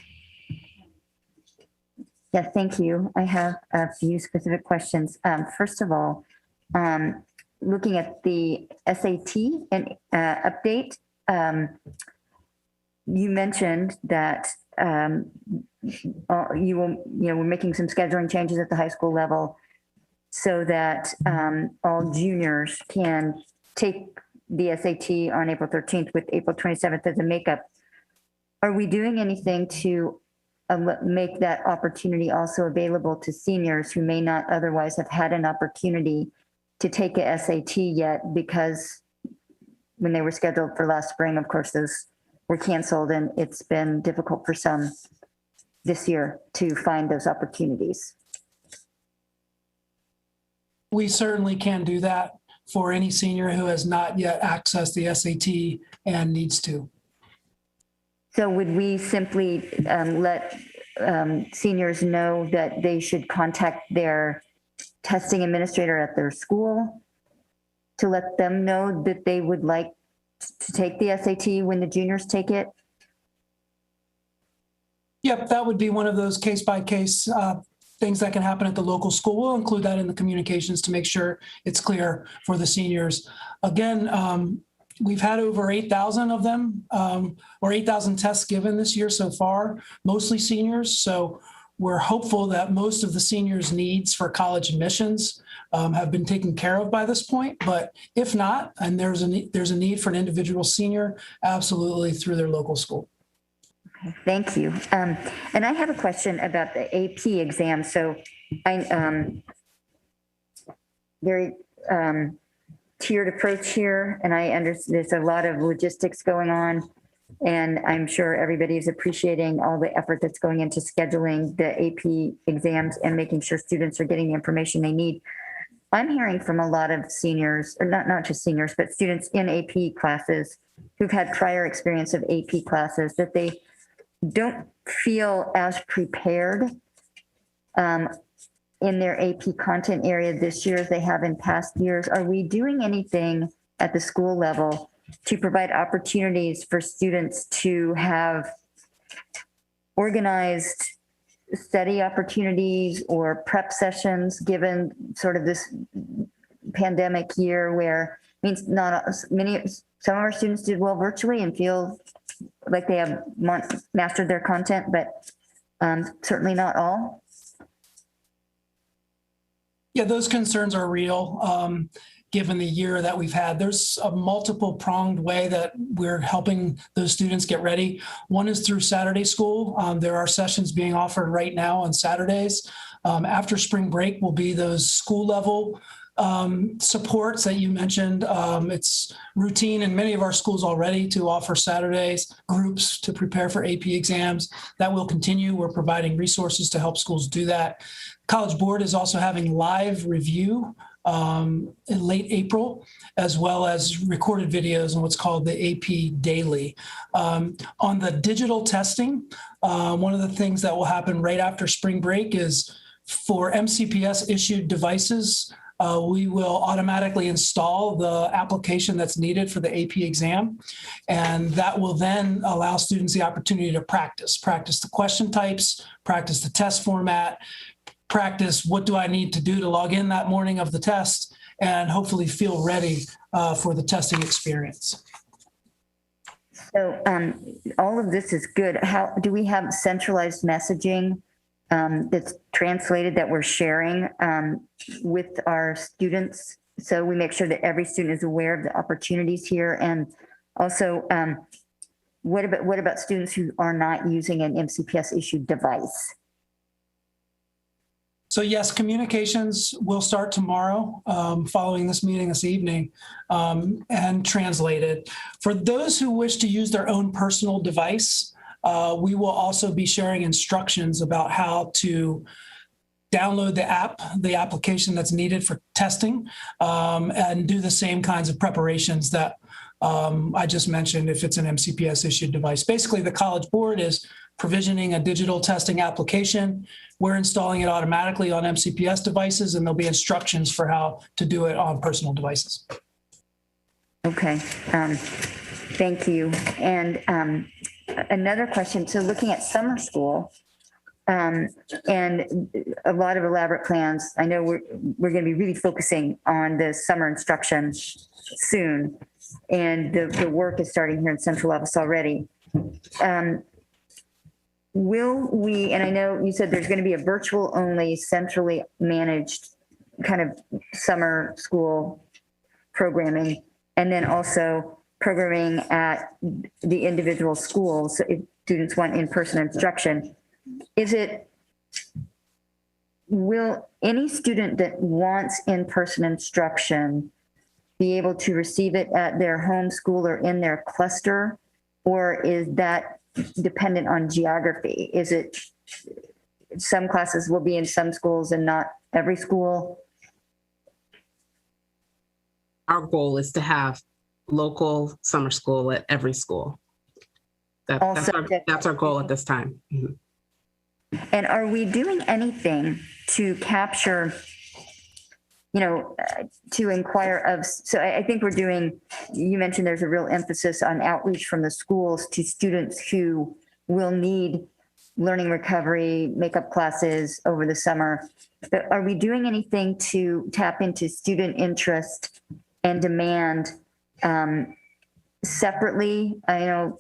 Yes, thank you. I have a few specific questions. First of all, looking at the SAT and update, you mentioned that we're making some scheduling changes at the high school level so that all juniors can take the SAT on April 13th with April 27th as a makeup. Are we doing anything to make that opportunity also available to seniors who may not otherwise have had an opportunity to take a SAT yet, because when they were scheduled for last spring, of course, those were canceled, and it's been difficult for some this year to find those opportunities? We certainly can do that for any senior who has not yet accessed the SAT and needs to. So would we simply let seniors know that they should contact their testing administrator at their school to let them know that they would like to take the SAT when the juniors take it? Yep, that would be one of those case-by-case things that can happen at the local school. We'll include that in the communications to make sure it's clear for the seniors. Again, we've had over 8,000 of them, or 8,000 tests given this year so far, mostly seniors. So we're hopeful that most of the seniors' needs for college admissions have been taken care of by this point. But if not, and there's a need for an individual senior, absolutely through their local school. Thank you. And I have a question about the AP exam. So I very tiered approach here, and I understand there's a lot of logistics going on, and I'm sure everybody is appreciating all the effort that's going into scheduling the AP exams and making sure students are getting the information they need. I'm hearing from a lot of seniors, or not just seniors, but students in AP classes who've had prior experience of AP classes, that they don't feel as prepared in their AP content area this year as they have in past years. Are we doing anything at the school level to provide opportunities for students to have organized study opportunities or prep sessions, given sort of this pandemic year where means some of our students did well virtually and feel like they have mastered their content, but certainly not all. Yeah, those concerns are real. Given the year that we've had, there's a multiple pronged way that we're helping those students get ready. One is through Saturday school. There are sessions being offered right now on Saturdays. After spring break will be those school level supports that you mentioned. It's routine in many of our schools already to offer Saturdays groups to prepare for AP exams. That will continue. We're providing resources to help schools do that. College Board is also having live review in late April, as well as recorded videos on what's called the AP Daily. On the digital testing, one of the things that will happen right after spring break is for MCPS issued devices, we will automatically install the application that's needed for the AP exam. And that will then allow students the opportunity to practice the question types, practice the test format, practice what do I need to do to log in that morning of the test, and hopefully feel ready for the testing experience. So all of this is good. How do we have centralized messaging that's translated that we're sharing with our students? So we make sure that every student is aware of the opportunities here. And also, what about students who are not using an MCPS issued device? So yes, communications will start tomorrow following this meeting this evening and translated. For those who wish to use their own personal device, we will also be sharing instructions about how to download the application that's needed for testing, and do the same kinds of preparations that I just mentioned if it's an MCPS issued device. Basically, the College Board is provisioning a digital testing application. We're installing it automatically on MCPS devices, and there'll be instructions for how to do it on personal devices. Okay, thank you. And another question, so looking at summer school, and a lot of elaborate plans. I know we're going to be really focusing on the summer instruction soon, and the work is starting here in Central Office already. will we, and I know you said there's going to be a virtual only centrally managed kind of summer school programming, and then also programming at the individual schools if students want in-person instruction. Will any student that wants in-person instruction be able to receive it at their home school or in their cluster? Or is that dependent on geography? Is it some classes will be in some schools and not every school? Our goal is to have local summer school at every school. That's our goal at this time. Mhm. And are we doing anything to capture, to inquire of, so I think we're doing, you mentioned there's a real emphasis on outreach from the schools to students who will need learning recovery, makeup classes over the summer. But are we doing anything to tap into student interest and demand separately? I know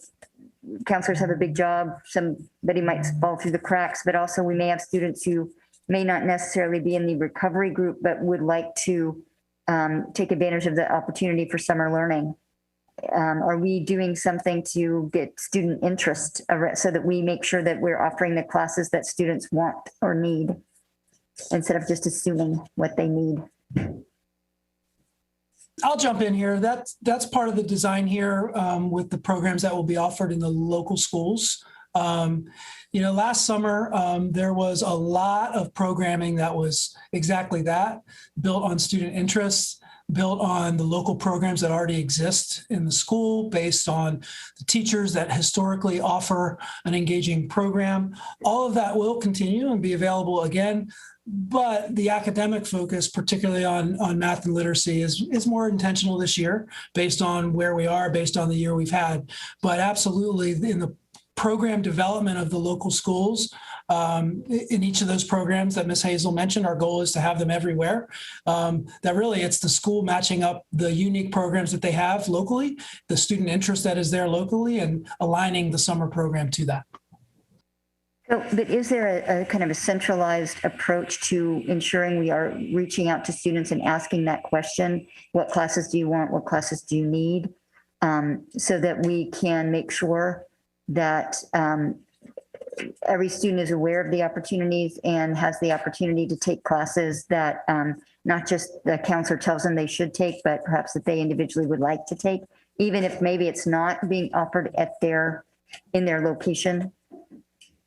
counselors have a big job. Somebody might fall through the cracks, but also we may have students who may not necessarily be in the recovery group, but would like to take advantage of the opportunity for summer learning. Are we doing something to get student interest so that we make sure that we're offering the classes that students want or need instead of just assuming what they need? I'll jump in here. That's part of the design here with the programs that will be offered in the local schools. Last summer, there was a lot of programming that was exactly that, built on student interests, built on the local programs that already exist in the school, based on the teachers that historically offer an engaging program. All of that will continue and be available again. But the academic focus, particularly on math and literacy, is more intentional this year based on where we are, based on the year we've had. But absolutely, in the program development of the local schools, in each of those programs that Ms. Hazel mentioned, our goal is to have them everywhere. That really, it's the school matching up the unique programs that they have locally, the student interest that is there locally, and aligning the summer program to that. But is there a kind of a centralized approach to ensuring we are reaching out to students and asking that question? What classes do you want? What classes do you need? So that we can make sure that every student is aware of the opportunities and has the opportunity to take classes that not just the counselor tells them they should take, but perhaps that they individually would like to take, even if maybe it's not being offered in their location.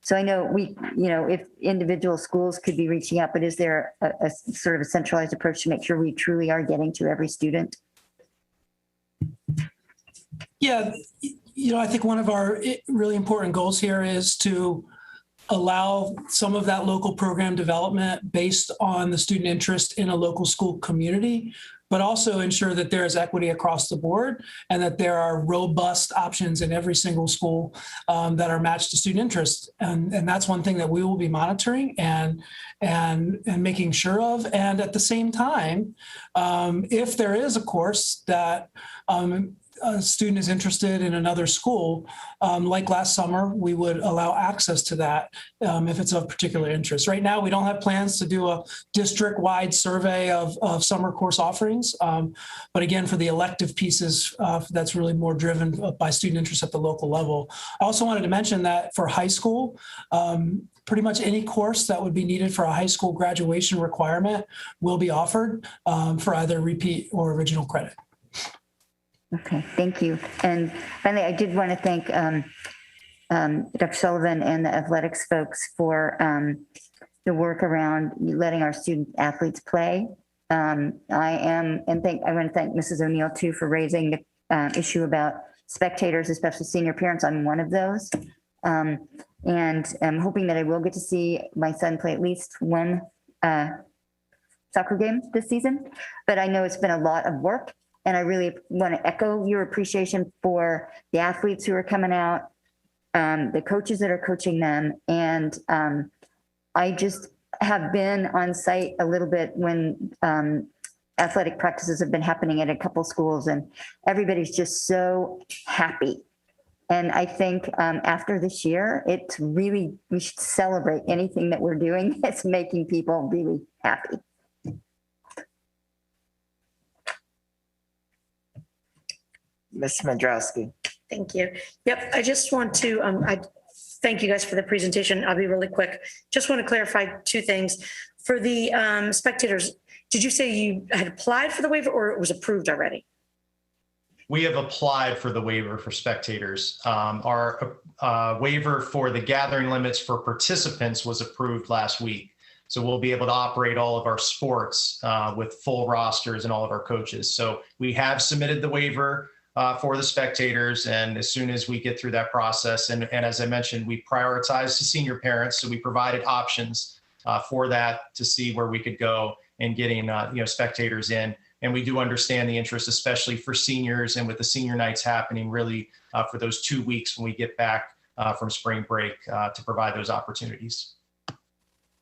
So I know if individual schools could be reaching out, but is there a sort of a centralized approach to make sure we truly are getting to every student? Yeah, I think one of our really important goals here is to allow some of that local program development based on the student interest in a local school community, but also ensure that there is equity across the board and that there are robust options in every single school that are matched to student interest. And that's one thing that we will be monitoring and making sure of. And at the same time, if there is a course that a student is interested in another school, like last summer, we would allow access to that if it's of particular interest. Right now, we don't have plans to do a district-wide survey of summer course offerings. But again, for the elective pieces, that's really more driven by student interest at the local level. I also wanted to mention that for high school, pretty much any course that would be needed for a high school graduation requirement will be offered for either repeat or original credit. Okay, thank you. And finally, I did want to thank Dr. Sullivan and the athletics folks for the work around letting our student athletes play. I want to thank Mrs. O'Neill too for raising the issue about spectators, especially senior parents. I'm one of those. And I'm hoping that I will get to see my son play at least one soccer game this season, but I know it's been a lot of work. And I really want to echo your appreciation for the athletes who are coming out, the coaches that are coaching them. And I just have been on site a little bit when athletic practices have been happening at a couple schools, and everybody's just so happy And I think after this year, it's really, we should celebrate anything that we're doing that's making people really happy. Ms. Mandrowski. Thank you. Yep, I just want to, I thank you guys for the presentation. I'll be really quick. Just want to clarify two things. For the spectators, did you say you had applied for the waiver or it was approved already? We have applied for the waiver for spectators. Our waiver for the gathering limits for participants was approved last week. So we'll be able to operate all of our sports with full rosters and all of our coaches. So we have submitted the waiver for the spectators. And as soon as we get through that process, and as I mentioned, we prioritized to senior parents. So we provided options for that to see where we could go in getting spectators in. And we do understand the interest, especially for seniors and with the senior nights happening really for those 2 weeks when we get back from spring break to provide those opportunities.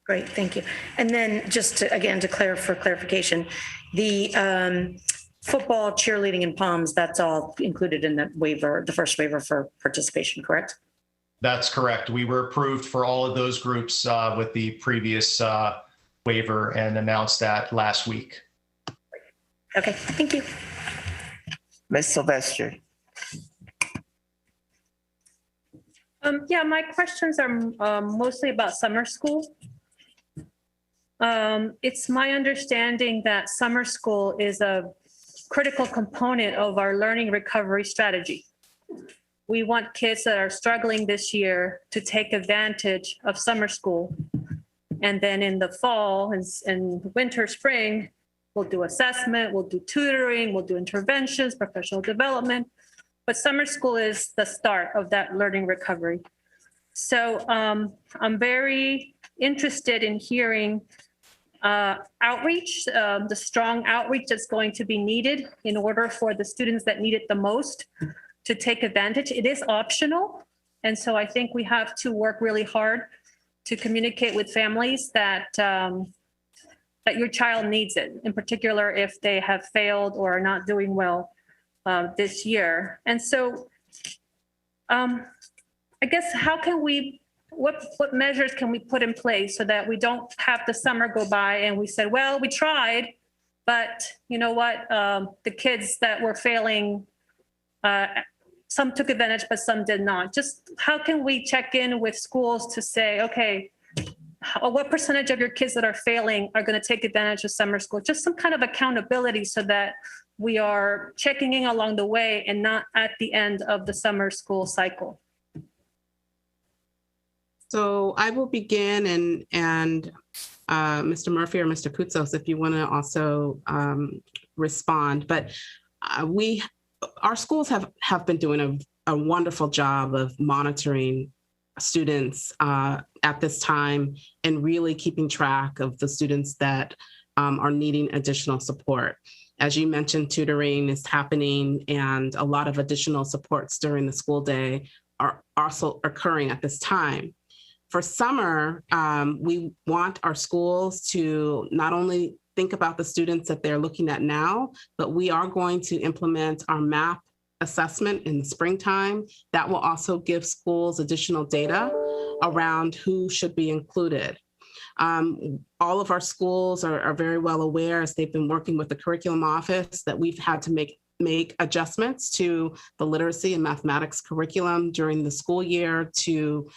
Great, thank you. And then just to, again, to for clarification, the football, cheerleading, and POMs, that's all included in the waiver, the first waiver for participation, correct? That's correct. We were approved for all of those groups with the previous waiver and announced that last week. Okay, thank you. Ms. Sylvester. Yeah, my questions are mostly about summer school. It's my understanding that summer school is a critical component of our learning recovery strategy. We want kids that are struggling this year to take advantage of summer school. And then in the fall and winter, spring, we'll do assessment, we'll do tutoring, we'll do interventions, professional development. But summer school is the start of that learning recovery. So I'm very interested in hearing outreach, the strong outreach that's going to be needed in order for the students that need it the most to take advantage. It is optional. And so I think we have to work really hard to communicate with families that that your child needs it, in particular if they have failed or are not doing well this year. And so I guess how can we, what measures can we put in place so that we don't have the summer go by and we said, well, we tried, but you know what, the kids that were failing, some took advantage, but some did not. Just how can we check in with schools to say, okay, what percentage of your kids that are failing are going to take advantage of summer school? Just some kind of accountability so that we are checking in along the way and not at the end of the summer school cycle. So I will begin and Mr. Murphy or Mr. Koutsos, if you want to also respond. But our schools have been doing a wonderful job of monitoring students at this time and really keeping track of the students that are needing additional support. As you mentioned, tutoring is happening and a lot of additional supports during the school day are also occurring at this time. For summer, we want our schools to not only think about the students that they're looking at now, but we are going to implement our MAP assessment in the springtime. That will also give schools additional data around who should be included. All of our schools are very well aware, as they've been working with the curriculum office, that we've had to make adjustments to the literacy and mathematics curriculum during the school year to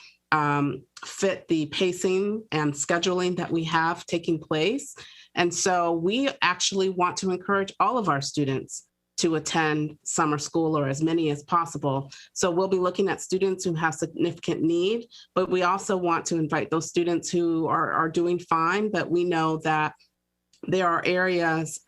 fit the pacing and scheduling that we have taking place. And so we actually want to encourage all of our students to attend summer school, or as many as possible. So we'll be looking at students who have significant need, but we also want to invite those students who are doing fine, but we know that there are areas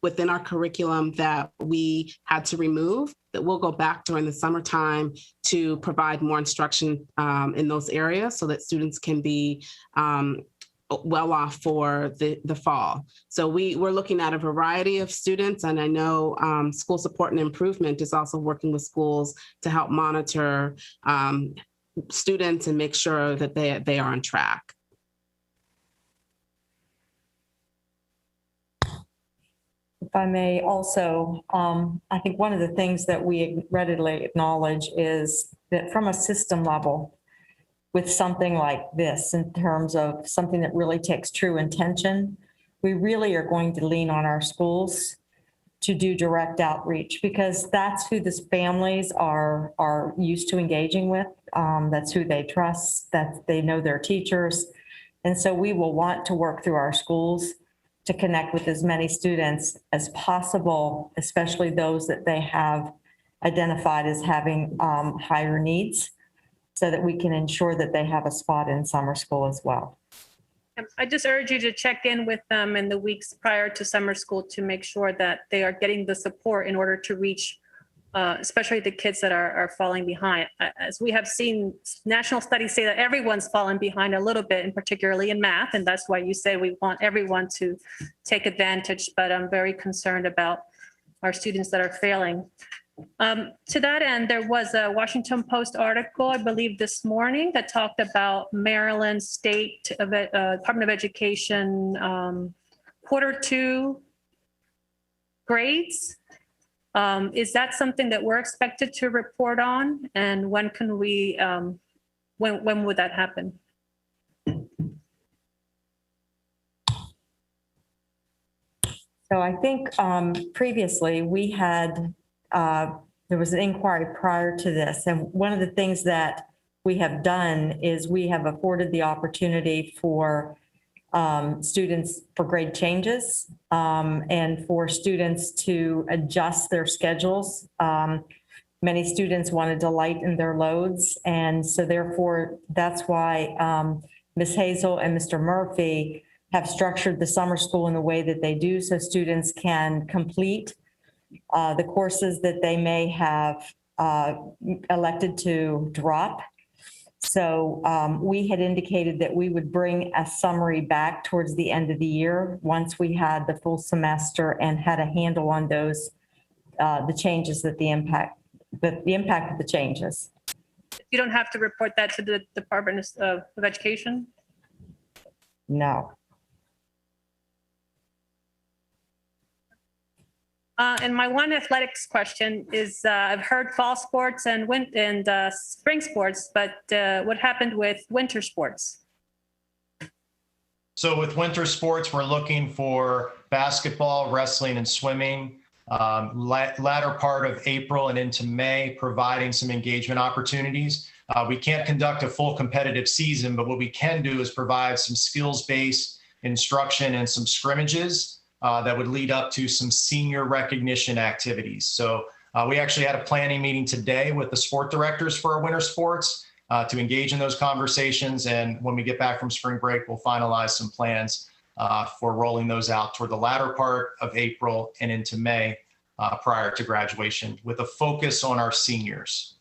within our curriculum that we had to remove that we'll go back during the summertime to provide more instruction in those areas so that students can be well off for the fall. So we're looking at a variety of students, and I know School Support and Improvement is also working with schools to help monitor students and make sure that they are on track. if I may also, I think one of the things that we readily acknowledge is that from a system level, with something like this, in terms of something that really takes true intention, we really are going to lean on our schools to do direct outreach, because that's who the families are used to engaging with. That's who they trust, that they know their teachers. And so we will want to work through our schools to connect with as many students as possible, especially those that they have identified as having higher needs, so that we can ensure that they have a spot in summer school as well. I just urge you to check in with them in the weeks prior to summer school to make sure that they are getting the support in order to reach, especially the kids that are falling behind. As we have seen, national studies say that everyone's fallen behind a little bit, and particularly in math. And that's why you say we want everyone to take advantage. But I'm very concerned about our students that are failing. To that end, there was a Washington Post article, I believe this morning, that talked about Maryland State Department of Education Q2 grades. Is that something that we're expected to report on? And when can we, when would that happen? So I think previously we had, there was an inquiry prior to this. And one of the things that we have done is we have afforded the opportunity for students for grade changes and for students to adjust their schedules. Many students wanted to lighten their loads. And so therefore, that's why Ms. Hazel and Mr. Murphy have structured the summer school in the way that they do, so students can complete the courses that they may have elected to drop. So we had indicated that we would bring a summary back towards the end of the year once we had the full semester and had a handle on those, the changes that the impact of the changes. You don't have to report that to the Department of Education? No. And my one athletics question is, I've heard fall sports and spring sports, but what happened with winter sports? So with winter sports, we're looking for basketball, wrestling, and swimming. Latter part of April and into May, providing some engagement opportunities. We can't conduct a full competitive season, but what we can do is provide some skills-based instruction and some scrimmages that would lead up to some senior recognition activities. So we actually had a planning meeting today with the sport directors for our winter sports to engage in those conversations. And when we get back from spring break, we'll finalize some plans for rolling those out toward the latter part of April and into May prior to graduation, with a focus on our seniors.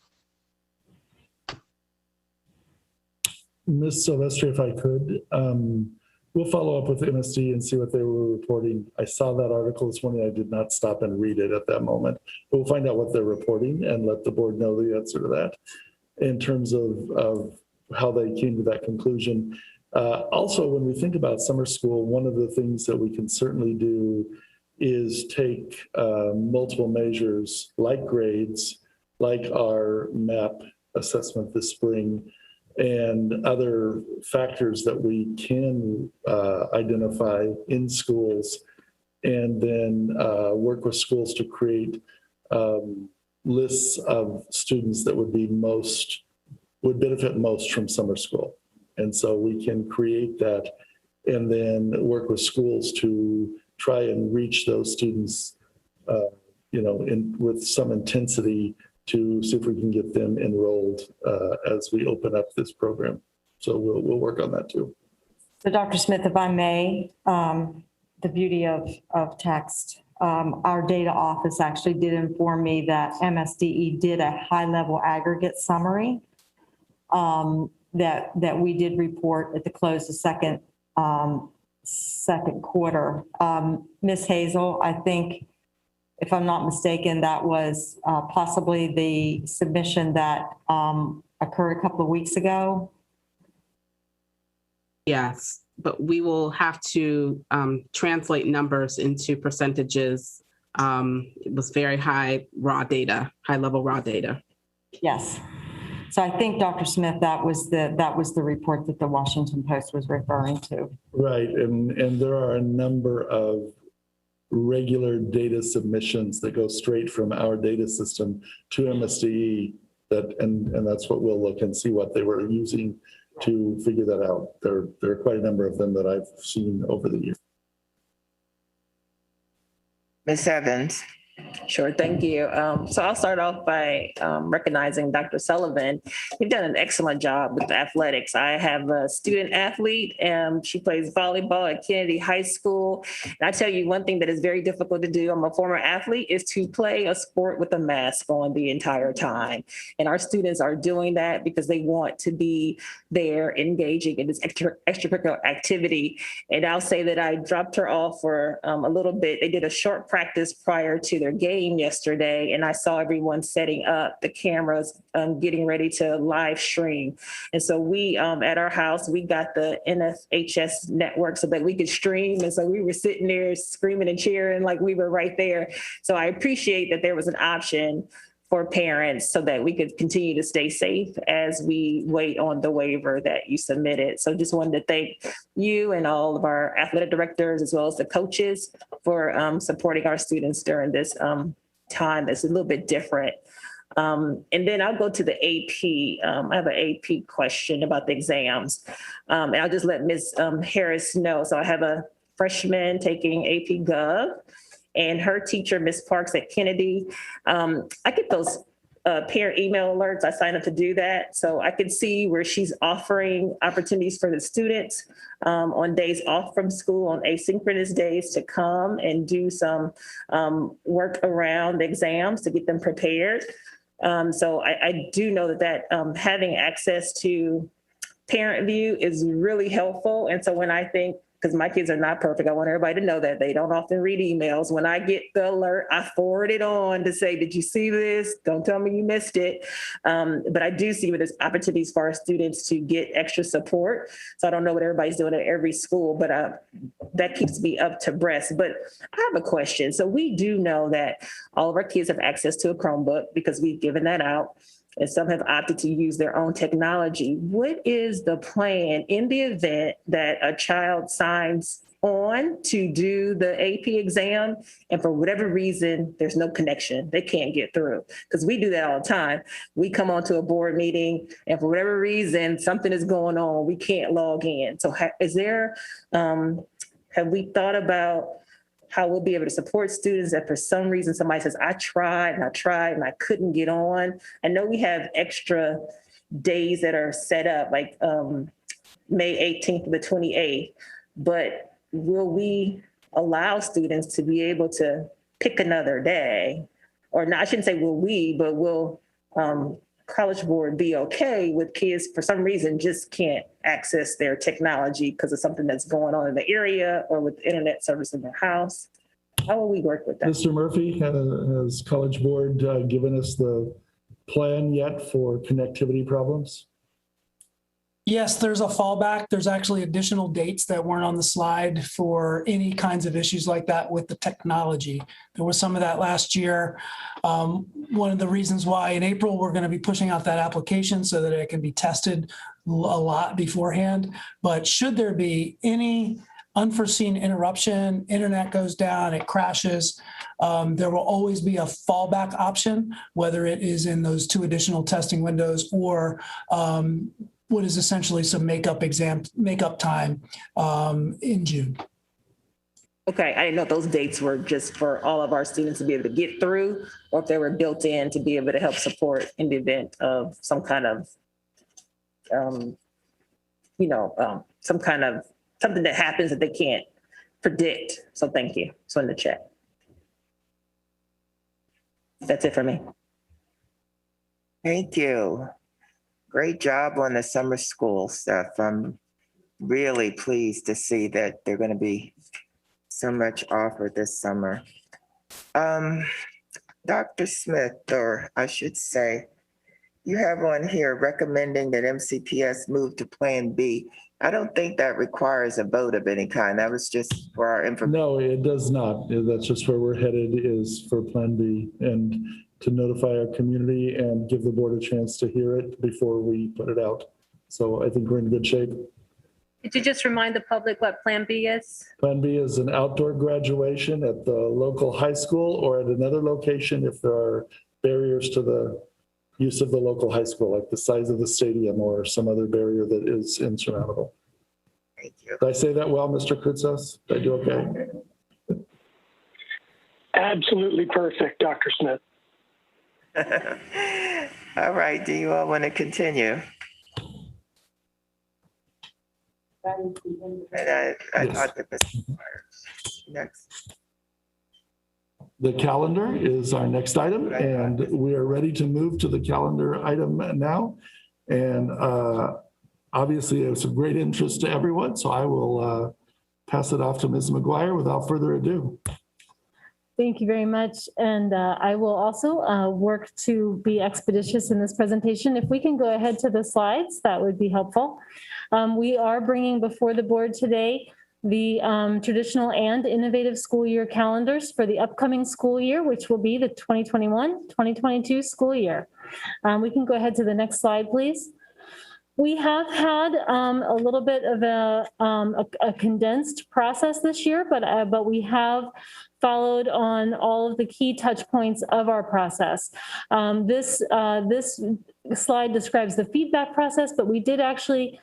Ms. Silvestri, if I could, we'll follow up with MSD and see what they were reporting. I saw that article this morning. I did not stop and read it at that moment. But we'll find out what they're reporting and let the board know the answer to that in terms of how they came to that conclusion. Also, when we think about summer school, one of the things that we can certainly do is take multiple measures like grades, like our MAP assessment this spring, and other factors that we can identify in schools, and then work with schools to create lists of students that would benefit most from summer school. And so we can create that and then work with schools to try and reach those students, with some intensity, to see if we can get them enrolled as we open up this program. So we'll work on that too. So Dr. Smith, if I may, the beauty of text, our data office actually did inform me that MSDE did a high-level aggregate summary that we did report at the close of second quarter. Ms. Hazel, I think, if I'm not mistaken, that was possibly the submission that occurred a couple of weeks ago. Yes. but we will have to translate numbers into percentages. It was very high level raw data. Yes. So I think, Dr. Smith, that was the report that the Washington Post was referring to. Right, and there are a number of regular data submissions that go straight from our data system to MSDE, and that's what we'll look and see what they were using to figure that out. There are quite a number of them that I've seen over the years. Ms. Evans. Sure, thank you. So I'll start off by recognizing Dr. Sullivan. You've done an excellent job with athletics. I have a student athlete, and she plays volleyball at Kennedy High School. And I tell you, one thing that is very difficult to do, I'm a former athlete, is to play a sport with a mask on the entire time. And our students are doing that because they want to be there engaging in this extracurricular activity. And I'll say that I dropped her off for a little bit. They did a short practice prior to their game yesterday, and I saw everyone setting up the cameras, getting ready to live stream. And so we, at our house, we got the NFHS network so that we could stream. And so we were sitting there screaming and cheering like we were right there. So I appreciate that there was an option for parents so that we could continue to stay safe as we wait on the waiver that you submitted. So just wanted to thank you and all of our athletic directors, as well as the coaches, for supporting our students during this time that's a little bit different. And then I'll go to the AP. I have an AP question about the exams. And I'll just let Ms. Harris know. So I have a freshman taking AP Gov, and her teacher, Ms. Parks at Kennedy. I get those parent email alerts. I sign up to do that. So I can see where she's offering opportunities for the students on days off from school, on asynchronous days, to come and do some work around the exams to get them prepared. So I do know that having access to Parent View is really helpful. And so when I think, because my kids are not perfect, I want everybody to know that they don't often read emails. When I get the alert, I forward it on to say, did you see this? Don't tell me you missed it. But I do see where there's opportunities for our students to get extra support. So I don't know what everybody's doing at every school, but that keeps me up to breast. But I have a question. So we do know that all of our kids have access to a Chromebook because we've given that out, and some have opted to use their own technology. What is the plan in the event that a child signs on to do the AP exam and for whatever reason, there's no connection, they can't get through? Because we do that all the time. We come onto a board meeting and for whatever reason, something is going on, we can't log in. So is there, have we thought about how we'll be able to support students that for some reason somebody says, I tried and I couldn't get on? I know we have extra days that are set up, like May 18th to the 28th, but will we allow students to be able to pick another day? Or not, I shouldn't say will we, but will College Board be okay with kids for some reason just can't access their technology because of something that's going on in the area or with internet service in their house? How will we work with that? Mr. Murphy, has College Board given us the plan yet for connectivity problems? Yes, there's a fallback. There's actually additional dates that weren't on the slide for any kinds of issues like that with the technology. There was some of that last year. One of the reasons why in April, we're going to be pushing out that application so that it can be tested a lot beforehand. But should there be any unforeseen interruption, internet goes down, it crashes, there will always be a fallback option, whether it is in those 2 additional testing windows or what is essentially some makeup time in June. Okay, I didn't know if those dates were just for all of our students to be able to get through, or if they were built in to be able to help support in the event of some kind of, something that happens that they can't predict. So thank you. So in the chat. That's it for me. Thank you. Great job on the summer school stuff. I'm really pleased to see that they're going to be so much offered this summer. Dr. Smith, or I should say, you have on here recommending that MCPS move to Plan B I don't think that requires a vote of any kind. That was just for our information. No, it does not. That's just where we're headed, is for Plan B, and to notify our community and give the board a chance to hear it before we put it out. So I think we're in good shape. Could you just remind the public what Plan B is? Plan B is an outdoor graduation at the local high school or at another location if there are barriers to the use of the local high school, like the size of the stadium or some other barrier that is insurmountable. Thank you. Did I say that well, Mr. Koutsas? Did I do okay? Absolutely perfect, Dr. Smith. All right, do you all want to continue? And I thought that this was next. The calendar is our next item, and we are ready to move to the calendar item now. And obviously, it's of great interest to everyone, so I will pass it off to Ms. McGuire without further ado. Thank you very much. And I will also work to be expeditious in this presentation. If we can go ahead to the slides, that would be helpful. We are bringing before the board today the traditional and innovative school year calendars for the upcoming school year, which will be the 2021-2022 school year. We can go ahead to the next slide, please. We have had a little bit of a condensed process this year, but we have followed on all of the key touch points of our process. This slide describes the feedback process, but we did actually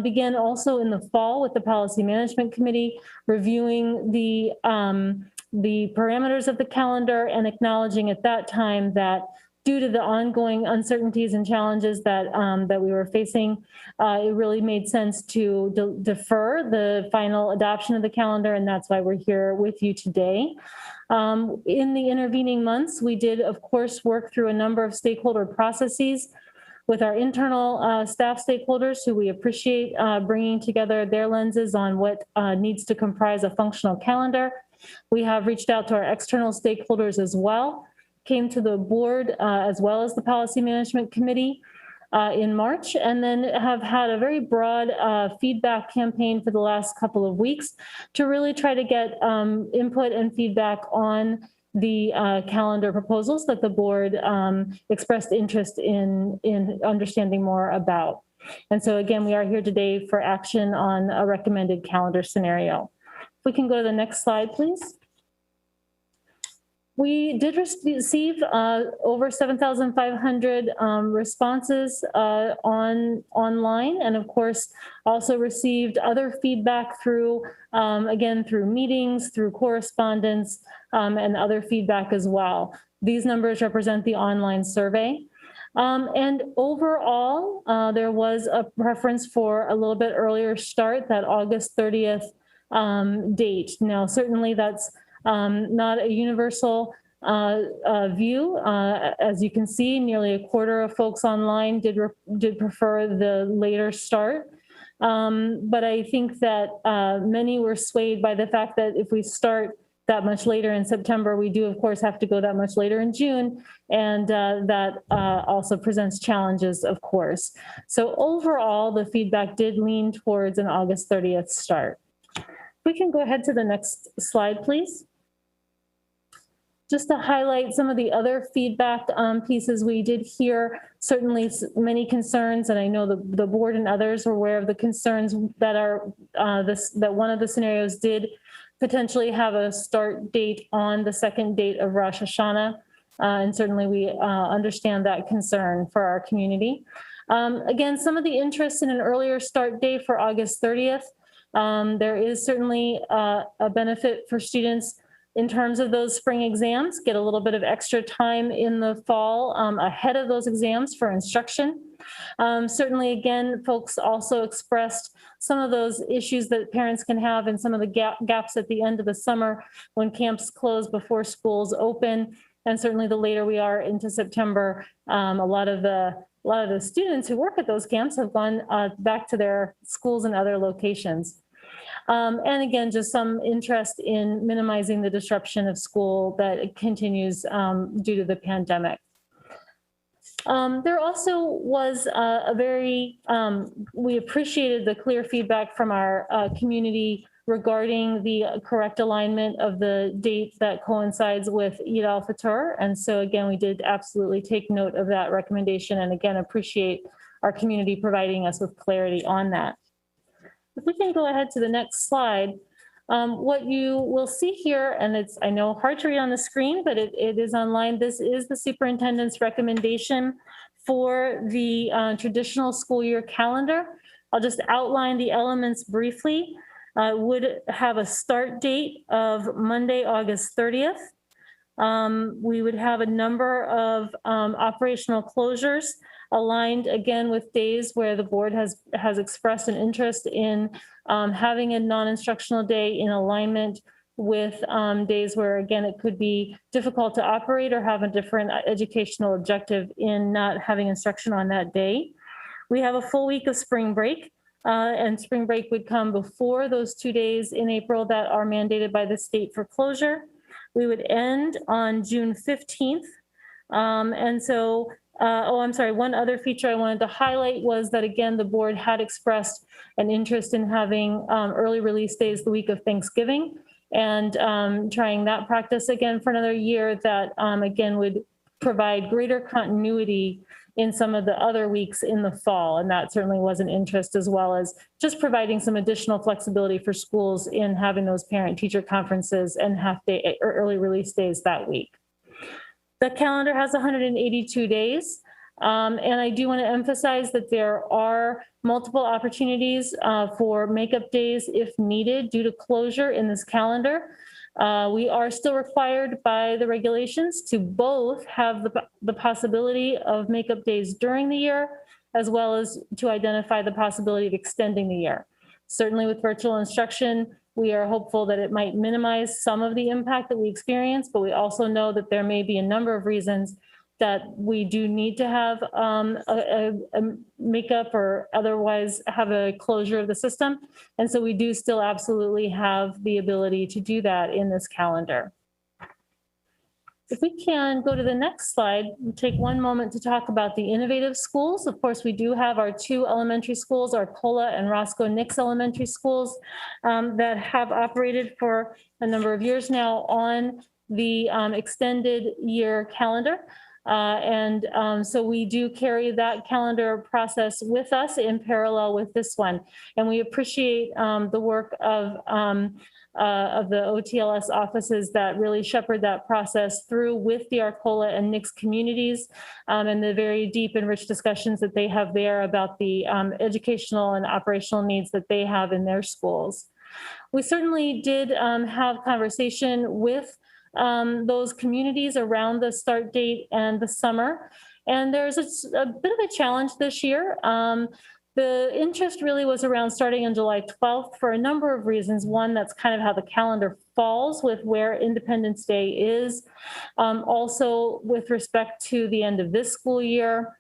begin also in the fall with the Policy Management Committee, reviewing the parameters of the calendar and acknowledging at that time that due to the ongoing uncertainties and challenges that we were facing, it really made sense to defer the final adoption of the calendar, and that's why we're here with you today. In the intervening months, we did, of course, work through a number of stakeholder processes with our internal staff stakeholders, who we appreciate bringing together their lenses on what needs to comprise a functional calendar. We have reached out to our external stakeholders as well, came to the board as well as the Policy Management Committee in March, and then have had a very broad feedback campaign for the last couple of weeks to really try to get input and feedback on the calendar proposals that the board expressed interest in understanding more about. And so again, we are here today for action on a recommended calendar scenario. If we can go to the next slide, please. We did receive over 7,500 responses online, and of course also received other feedback through, again, through meetings, through correspondence, and other feedback as well. These numbers represent the online survey. And overall, there was a preference for a little bit earlier start, that August 30th date. Now, certainly that's not a universal view. As you can see, nearly a quarter of folks online did prefer the later start. But I think that many were swayed by the fact that if we start that much later in September, we do, of course, have to go that much later in June. And that also presents challenges, of course. So overall, the feedback did lean towards an August 30th start. We can go ahead to the next slide, please. Just to highlight some of the other feedback pieces we did hear, certainly many concerns, and I know the board and others are aware of the concerns that are that one of the scenarios did potentially have a start date on the second date of Rosh Hashanah. And certainly we understand that concern for our community. Again, some of the interest in an earlier start date for August 30th. There is certainly a benefit for students in terms of those spring exams, get a little bit of extra time in the fall ahead of those exams for instruction. Certainly, again, folks also expressed some of those issues that parents can have and some of the gaps at the end of the summer when camps close before schools open. And certainly the later we are into September, a lot of the students who work at those camps have gone back to their schools and other locations. And again, just some interest in minimizing the disruption of school that continues due to the pandemic. There also was we appreciated the clear feedback from our community regarding the correct alignment of the date that coincides with Eid al-Fitr. And so again, we did absolutely take note of that recommendation and again, appreciate our community providing us with clarity on that. If we can go ahead to the next slide, what you will see here, and it's, I know, hard to read on the screen, but it is online. This is the superintendent's recommendation for the traditional school year calendar. I'll just outline the elements briefly. Would have a start date of Monday, August 30th. We would have a number of operational closures aligned again with days where the board has expressed an interest in having a non-instructional day in alignment with days where, again, it could be difficult to operate or have a different educational objective in not having instruction on that day. We have a full week of spring break. And spring break would come before those 2 days in April that are mandated by the state for closure. We would end on June 15th. And so, I'm sorry, one other feature I wanted to highlight was that, again, the board had expressed an interest in having early release days the week of Thanksgiving and trying that practice again for another year that, again, would provide greater continuity in some of the other weeks in the fall. And that certainly was an interest, as well as just providing some additional flexibility for schools in having those parent-teacher conferences and half-day or early release days that week. The calendar has 182 days. And I do want to emphasize that there are multiple opportunities for makeup days if needed due to closure in this calendar. We are still required by the regulations to both have the possibility of makeup days during the year, as well as to identify the possibility of extending the year. Certainly with virtual instruction, we are hopeful that it might minimize some of the impact that we experience, but we also know that there may be a number of reasons that we do need to have a makeup or otherwise have a closure of the system. And so we do still absolutely have the ability to do that in this calendar. If we can go to the next slide, we'll take one moment to talk about the innovative schools. Of course, we do have our two elementary schools, Arcola and Roscoe Nix Elementary Schools, that have operated for a number of years now on the extended year calendar. So we do carry that calendar process with us in parallel with this one. And we appreciate the work of the OTLS offices that really shepherd that process through with the Arcola and Nix communities and the very deep and rich discussions that they have there about the educational and operational needs that they have in their schools. We certainly did have conversation with those communities around the start date and the summer. And there's a bit of a challenge this year. The interest really was around starting on July 12th for a number of reasons. One, that's kind of how the calendar falls with where Independence Day is. Also with respect to the end of this school year.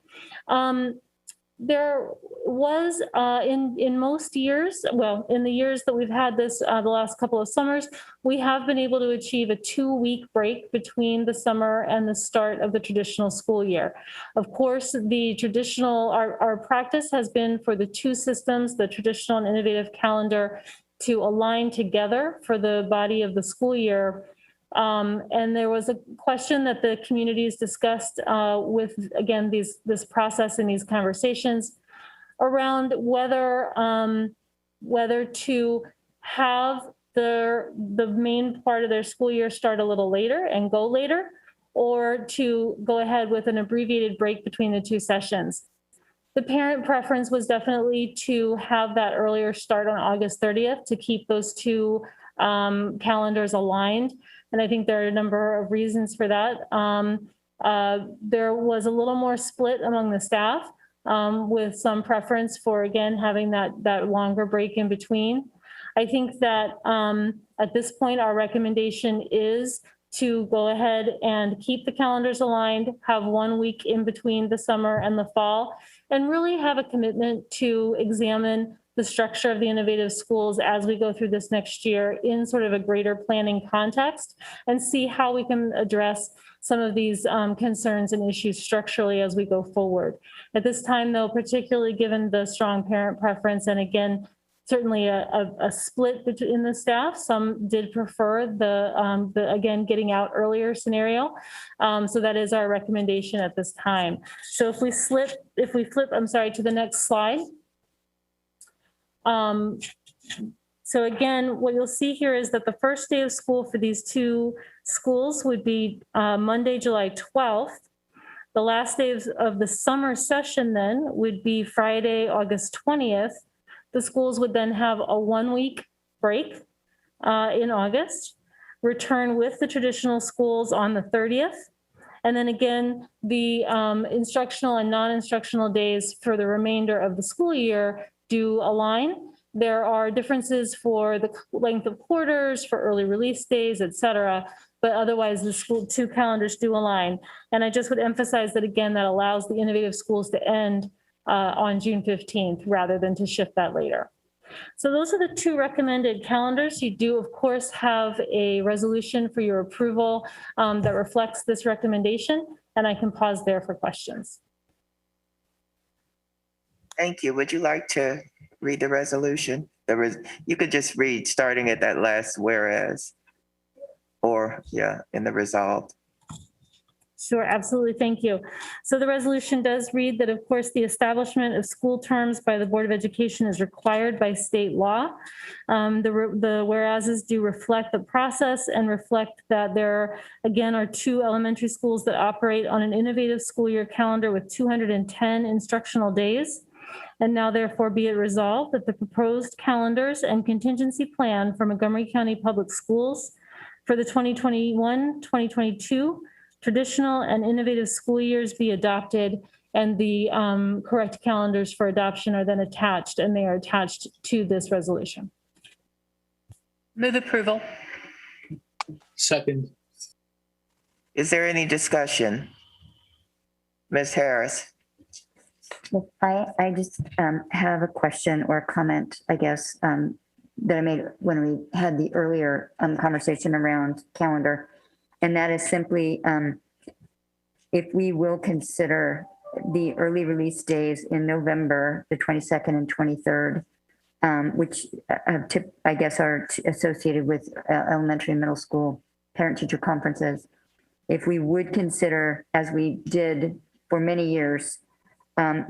There was in most years, well, in the years that we've had this the last couple of summers, we have been able to achieve a 2-week break between the summer and the start of the traditional school year. Of course, the traditional, our practice has been for the two systems, the traditional and innovative calendar, to align together for the body of the school year. And there was a question that the communities discussed with, again, this process and these conversations around whether to have the main part of their school year start a little later and go later, or to go ahead with an abbreviated break between the two sessions. The parent preference was definitely to have that earlier start on August 30th to keep those two calendars aligned. And I think there are a number of reasons for that. There was a little more split among the staff with some preference for, again, having that longer break in between. I think that at this point, our recommendation is to go ahead and keep the calendars aligned, have 1 week in between the summer and the fall, and really have a commitment to examine the structure of the innovative schools as we go through this next year in sort of a greater planning context and see how we can address some of these concerns and issues structurally as we go forward. At this time, though, particularly given the strong parent preference, and again, certainly a split in the staff. Some did prefer the again, getting out earlier scenario. So that is our recommendation at this time. So if we flip, I'm sorry, to the next slide. So again, what you'll see here is that the first day of school for these two schools would be Monday, July 12th. The last day of the summer session then would be Friday, August 20th. The schools would then have a 1-week break in August, return with the traditional schools on the 30th. And then again, the instructional and non-instructional days for the remainder of the school year do align. There are differences for the length of quarters, for early release days, et cetera, but otherwise the school two calendars do align. And I just would emphasize that again, that allows the innovative schools to end on June 15th rather than to shift that later. So those are the two recommended calendars. You do, of course, have a resolution for your approval that reflects this recommendation, and I can pause there for questions. Thank you. Would you like to read the resolution? You could just read starting at that last whereas, or in the resolved. Sure, absolutely. Thank you. So the resolution does read that, of course, the establishment of school terms by the Board of Education is required by state law. The whereases do reflect the process and reflect that there, again, are two elementary schools that operate on an innovative school year calendar with 210 instructional days. And now therefore be it resolved that the proposed calendars and contingency plan for Montgomery County Public Schools for the 2021-2022 traditional and innovative school years be adopted, and the correct calendars for adoption are then attached, and they are attached to this resolution. Move approval. Second. Is there any discussion? Ms. Harris? I just have a question or a comment, I guess, that I made when we had the earlier conversation around calendar. And that is simply if we will consider the early release days in November, the 22nd and 23rd, which I guess are associated with elementary and middle school parent-teacher conferences. If we would consider, as we did for many years,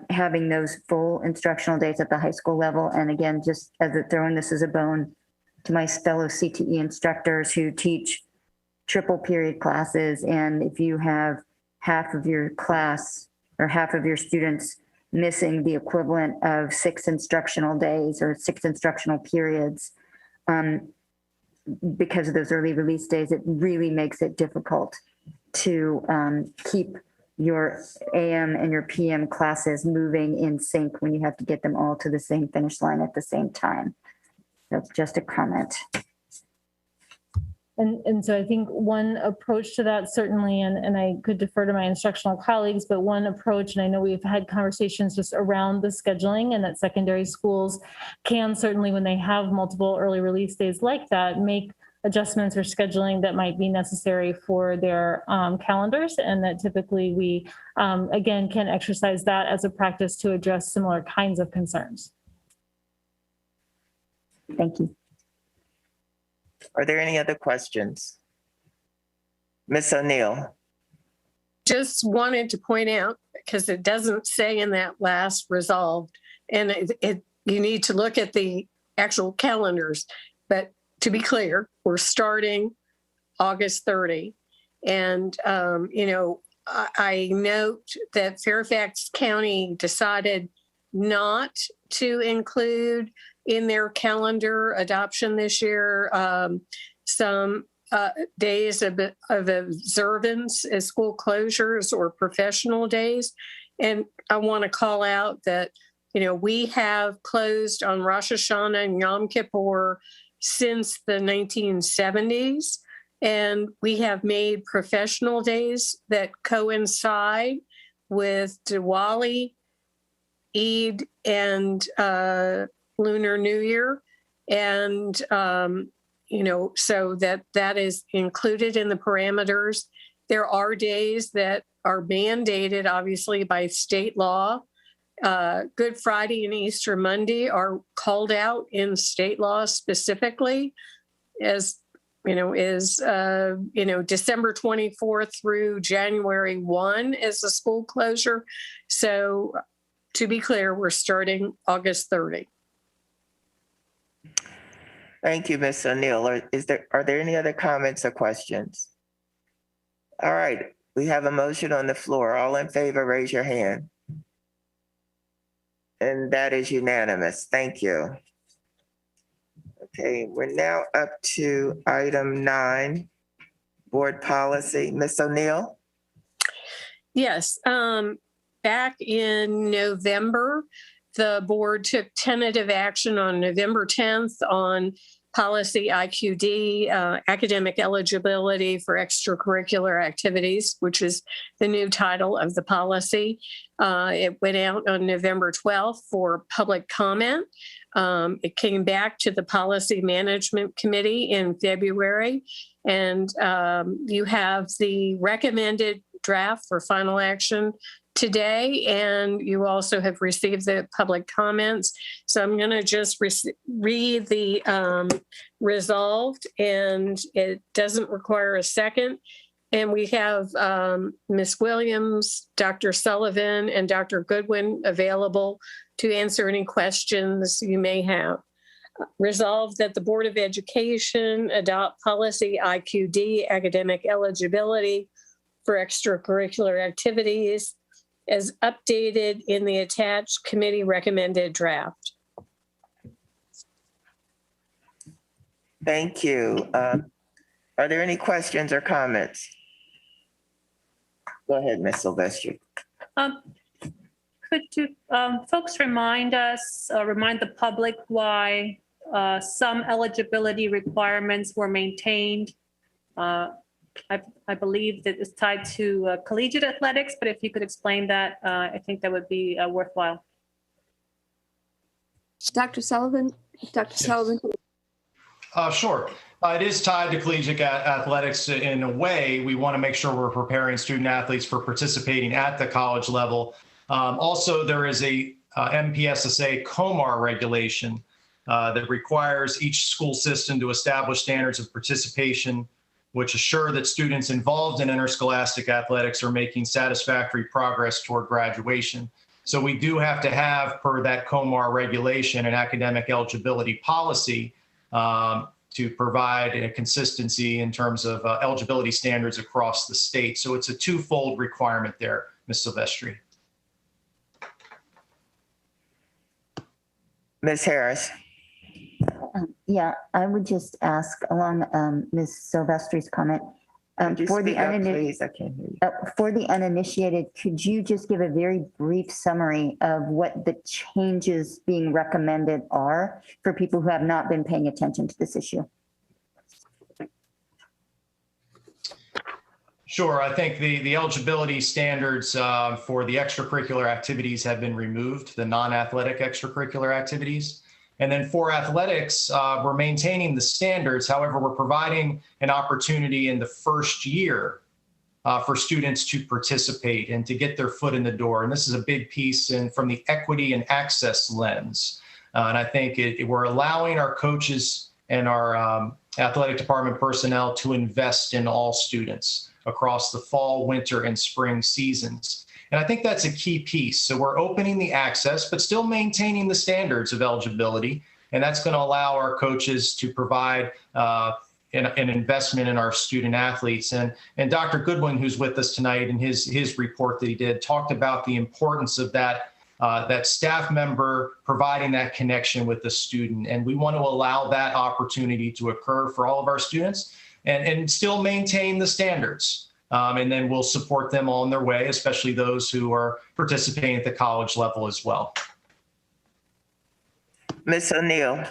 having those full instructional days at the high school level. And again, just as throwing this as a bone to my fellow CTE instructors who teach triple period classes. And if you have half of your class or half of your students missing the equivalent of 6 instructional days or 6 instructional periods, because of those early release days, it really makes it difficult to keep your AM and your PM classes moving in sync when you have to get them all to the same finish line at the same time. That's just a comment. And so I think one approach to that certainly, and I could defer to my instructional colleagues, but one approach, and I know we've had conversations just around the scheduling, and that secondary schools can certainly, when they have multiple early release days like that, make adjustments or scheduling that might be necessary for their calendars, and that typically we, again, can exercise that as a practice to address similar kinds of concerns. Thank you. Are there any other questions? Ms. O'Neill? Just wanted to point out, because it doesn't say in that last resolved, and you need to look at the actual calendars, but to be clear, we're starting August 30. And, I note that Fairfax County decided not to include in their calendar adoption this year some days of observance as school closures or professional days. And I want to call out that, we have closed on Rosh Hashanah and Yom Kippur since the 1970s. And we have made professional days that coincide with Diwali, Eid, and Lunar New Year. And, so that is included in the parameters. There are days that are mandated, obviously, by state law. Good Friday and Easter Monday are called out in state law specifically as, December 24th through January 1 is the school closure. So to be clear, we're starting August 30. Thank you, Ms. O'Neill. Are there any other comments or questions? All right, we have a motion on the floor. All in favor, raise your hand. And that is unanimous. Thank you. Okay, we're now up to item 9, board policy. Ms. O'Neill? Yes, back in November, the board took tentative action on November 10th on policy IQD, academic eligibility for extracurricular activities, which is the new title of the policy. It went out on November 12th for public comment. It came back to the Policy Management Committee in February, and you have the recommended draft for final action today, and you also have received the public comments. So I'm going to just read the resolved, and it doesn't require a second. And we have Ms. Williams, Dr. Sullivan, and Dr. Goodwin available to answer any questions you may have. Resolved that the Board of Education adopt policy IQD, academic eligibility for extracurricular activities, as updated in the attached committee recommended draft. Thank you. Are there any questions or comments? Go ahead, Ms. Silvestri. Could you folks remind the public why some eligibility requirements were maintained? I believe that it's tied to collegiate athletics, but if you could explain that, I think that would be worthwhile. Dr. Sullivan? Dr. Sullivan? Sure. It is tied to collegiate athletics in a way. We want to make sure we're preparing student athletes for participating at the college level. Also, there is a MPSSA COMAR regulation that requires each school system to establish standards of participation, which assure that students involved in interscholastic athletics are making satisfactory progress toward graduation. So we do have to have, per that COMAR regulation, an academic eligibility policy to provide a consistency in terms of eligibility standards across the state. So it's a twofold requirement there, Ms. Silvestri. Ms. Harris. Yeah, I would just ask along Ms. Silvestri's comment. For the uninitiated, could you just give a very brief summary of what the changes being recommended are for people who have not been paying attention to this issue? Sure. I think the eligibility standards for the extracurricular activities have been removed, the non-athletic extracurricular activities. And then for athletics, we're maintaining the standards. However, we're providing an opportunity in the first year for students to participate and to get their foot in the door. And this is a big piece from the equity and access lens. And I think we're allowing our coaches and our athletic department personnel to invest in all students across the fall, winter, and spring seasons. And I think that's a key piece. So we're opening the access, but still maintaining the standards of eligibility. And that's going to allow our coaches to provide an investment in our student athletes. And Dr. Goodwin, who's with us tonight, in his report that he did, talked about the importance of that staff member providing that connection with the student. And we want to allow that opportunity to occur for all of our students and still maintain the standards. And then we'll support them on their way, especially those who are participating at the college level as well. Ms. O'Neill.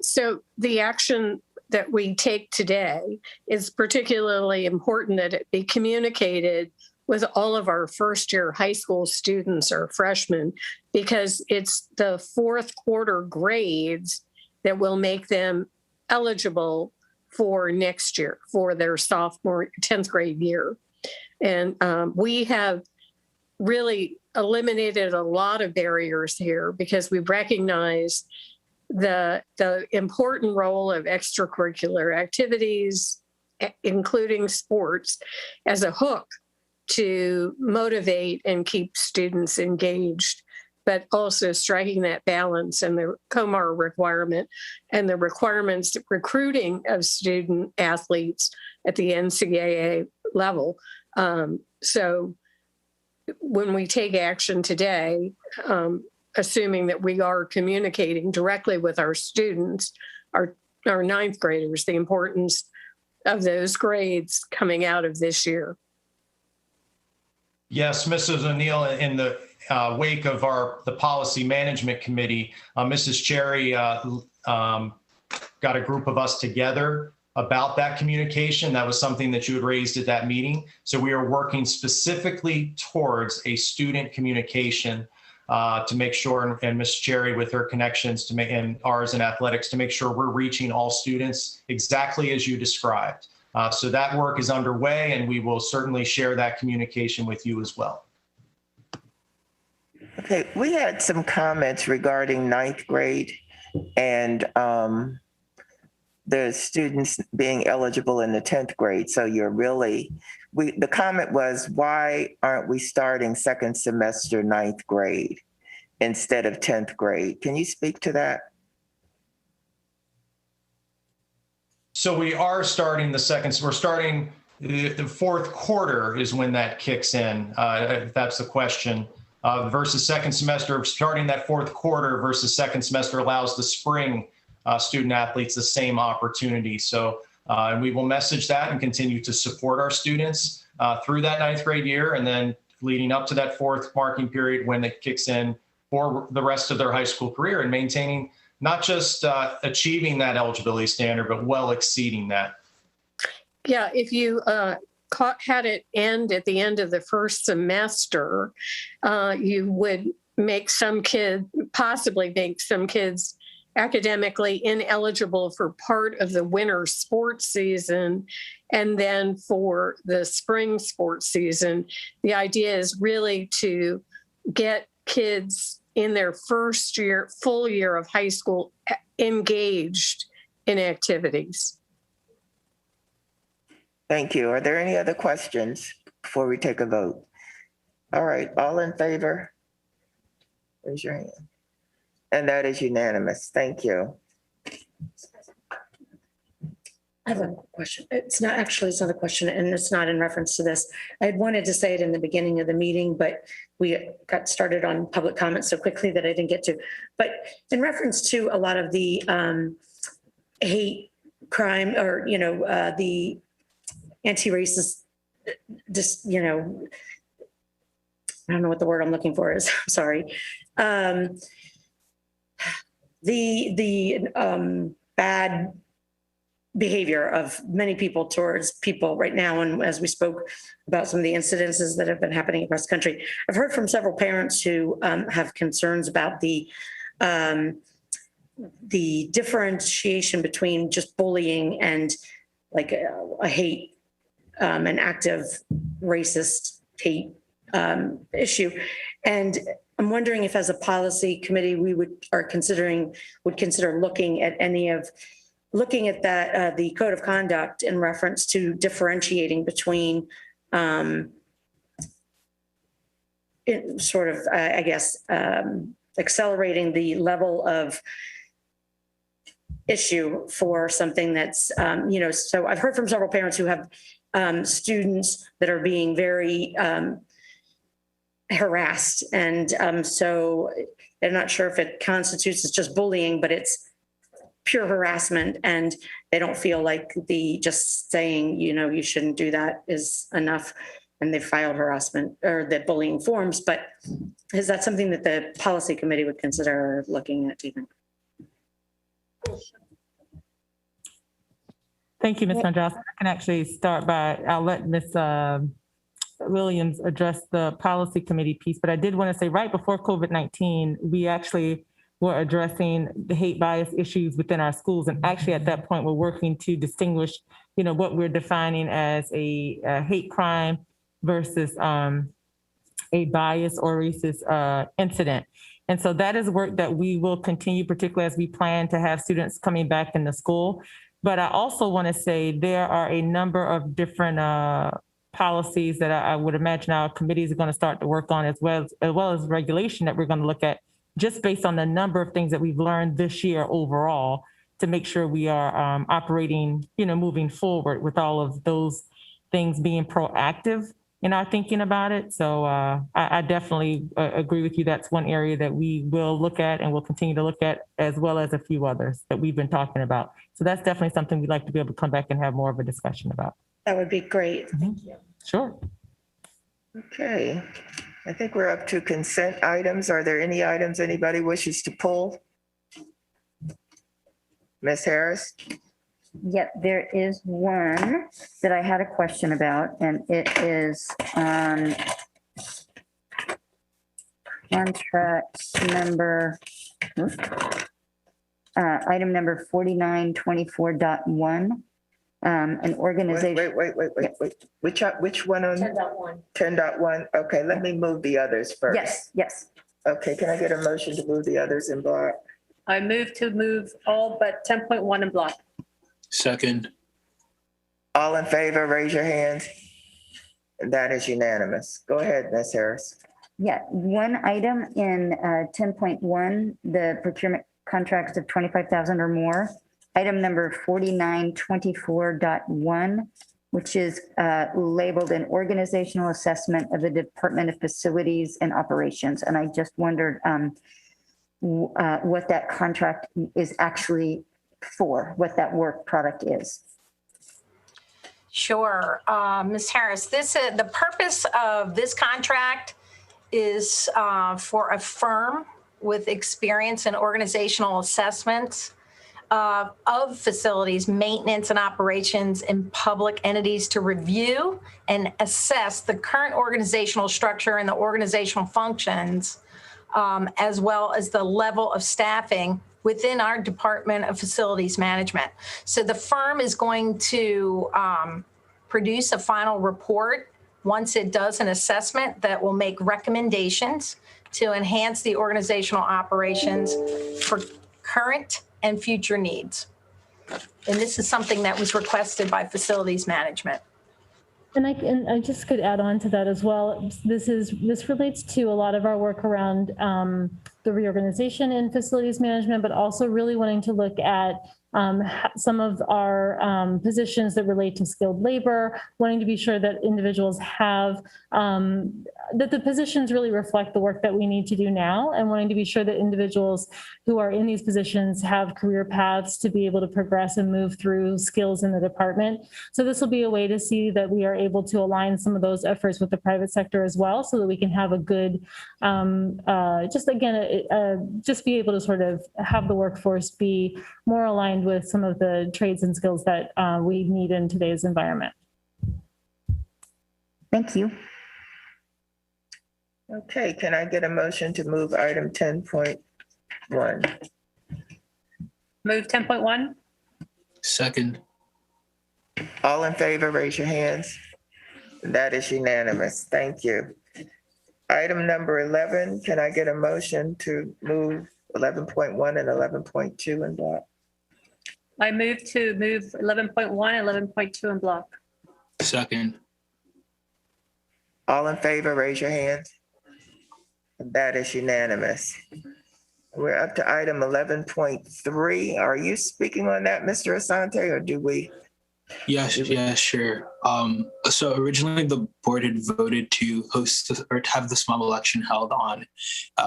So the action that we take today is particularly important that it be communicated with all of our first year high school students or freshmen, because it's the fourth quarter grades that will make them eligible for next year, for their sophomore 10th grade year. And we have really eliminated a lot of barriers here because we recognize the important role of extracurricular activities, including sports, as a hook to motivate and keep students engaged, but also striking that balance and the COMAR requirement and the requirements recruiting of student athletes at the NCAA level. So when we take action today, assuming that we are communicating directly with our students, our ninth graders, the importance of those grades coming out of this year. Yes, Mrs. O'Neill, in the wake of the Policy Management Committee, Mrs. Cherry got a group of us together about that communication. That was something that you had raised at that meeting. So we are working specifically towards a student communication to make sure, and Ms. Cherry with her connections to make, and ours in athletics, to make sure we're reaching all students exactly as you described. So that work is underway, and we will certainly share that communication with you as well. Okay, we had some comments regarding ninth grade and the students being eligible in the 10th grade. So you're really, the comment was, why aren't we starting second semester ninth grade instead of 10th grade? Can you speak to that? So we are starting the second, we're starting the fourth quarter is when that kicks in, if that's the question, versus second semester. Starting that fourth quarter versus second semester allows the spring student athletes the same opportunity. So and we will message that and continue to support our students through that ninth grade year, and then leading up to that fourth marking period when it kicks in for the rest of their high school career, and maintaining not just achieving that eligibility standard, but well exceeding that. Yeah, if you had it end at the end of the first semester, you would make some kid, possibly make some kids academically ineligible for part of the winter sports season. And then for the spring sports season, the idea is really to get kids in their first year, full year of high school, engaged in activities. Thank you. Are there any other questions before we take a vote? All right, all in favor? Raise your hand. And that is unanimous. Thank you. I have a question. It's not a question, and it's not in reference to this. I had wanted to say it in the beginning of the meeting, but we got started on public comments so quickly that I didn't get to. But in reference to a lot of the hate crime, or, the anti-racist, just, I don't know what the word I'm looking for is. I'm sorry. The bad behavior of many people towards people right now. And as we spoke about some of the incidences that have been happening across the country, I've heard from several parents who have concerns about the differentiation between just bullying and like a hate, an active racist hate issue. And I'm wondering if, as a policy committee, we would consider looking at that, the code of conduct in reference to differentiating between accelerating the level of issue for something that's, so I've heard from several parents who have students that are being very harassed. And so they're not sure if it constitutes as just bullying, but it's pure harassment, and they don't feel like just saying, you shouldn't do that is enough. And they filed harassment or the bullying forms. But is that something that the policy committee would consider looking at, do you think? Thank you, Ms. Mandraski. I can actually start by, I'll let Ms. Williams addressed the policy committee piece, but I did want to say right before COVID-19, we actually were addressing the hate bias issues within our schools. And actually at that point, we're working to distinguish, what we're defining as a hate crime versus a bias or racist incident. And so that is work that we will continue, particularly as we plan to have students coming back into school. But I also want to say there are a number of different policies that I would imagine our committees are going to start to work on, as well as regulation that we're going to look at, just based on the number of things that we've learned this year overall, to make sure we are operating, moving forward with all of those things, being proactive in our thinking about it. So I definitely agree with you. That's one area that we will look at and will continue to look at, as well as a few others that we've been talking about. So that's definitely something we'd like to be able to come back and have more of a discussion about. That would be great. Thank you. Sure. Okay, I think we're up to consent items. Are there any items anybody wishes to pull? Ms. Harris? Yep, there is one that I had a question about, and it is on contract number, item number 4924.1. An organization. Wait. Which one on? 10.1. 10.1. Okay, let me move the others first. Yes. Okay, can I get a motion to move the others in block? I move to move all but 10.1 in block. Second. All in favor, raise your hands. And that is unanimous. Go ahead, Ms. Harris. Yeah, one item in 10.1, the procurement contracts of 25,000 or more. Item number 4924.1, which is labeled an organizational assessment of the Department of Facilities and Operations. And I just wondered what that contract is actually for, what that work product is. Sure, Ms. Harris, the purpose of this contract is for a firm with experience in organizational assessments of facilities, maintenance and operations in public entities to review and assess the current organizational structure and the organizational functions, as well as the level of staffing within our Department of Facilities Management. So the firm is going to produce a final report once it does an assessment that will make recommendations to enhance the organizational operations for current and future needs. And this is something that was requested by Facilities Management. And I just could add on to that as well. This relates to a lot of our work around the reorganization in facilities management, but also really wanting to look at some of our positions that relate to skilled labor, wanting to be sure that individuals have, that the positions really reflect the work that we need to do now, and wanting to be sure that individuals who are in these positions have career paths to be able to progress and move through skills in the department. So this will be a way to see that we are able to align some of those efforts with the private sector as well, so that we can have a good, just be able to sort of have the workforce be more aligned with some of the trades and skills that we need in today's environment. Thank you. Okay, can I get a motion to move item 10.1? Move 10.1. Second. All in favor, raise your hands. That is unanimous. Thank you. Item number 11, can I get a motion to move 11.1 and 11.2 in block? I move to move 11.1 and 11.2 in block. Second. All in favor, raise your hands. That is unanimous. We're up to item 11.3. Are you speaking on that, Mr. Asante, or do we? Yes, sure. So originally the board had voted to host or to have the small election held on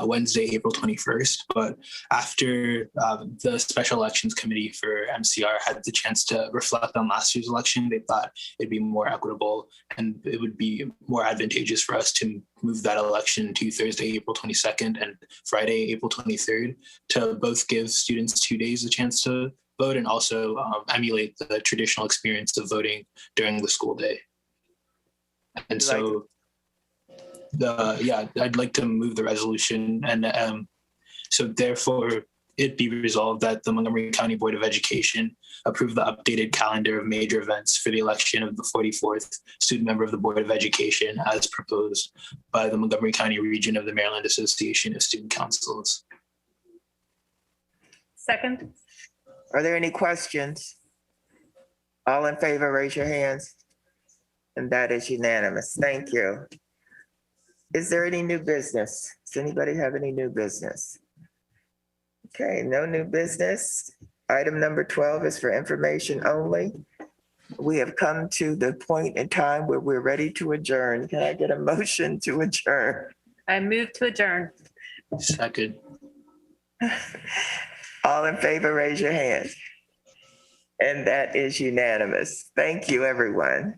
Wednesday, April 21st. But after the special elections committee for MCR had the chance to reflect on last year's election, they thought it'd be more equitable and it would be more advantageous for us to move that election to Thursday, April 22nd and Friday, April 23rd, to both give students 2 days a chance to vote and also emulate the traditional experience of voting during the school day. And so I'd like to move the resolution, and so therefore it be resolved that the Montgomery County Board of Education approve the updated calendar of major events for the election of the 44th student member of the Board of Education as proposed by the Montgomery County region of the Maryland Association of Student Councils. Second. Are there any questions? All in favor, raise your hands. And that is unanimous. Thank you. Is there any new business? Does anybody have any new business? Okay, no new business. Item number 12 is for information only. We have come to the point in time where we're ready to adjourn. Can I get a motion to adjourn? I move to adjourn. Second. All in favor, raise your hand. And that is unanimous. Thank you, everyone.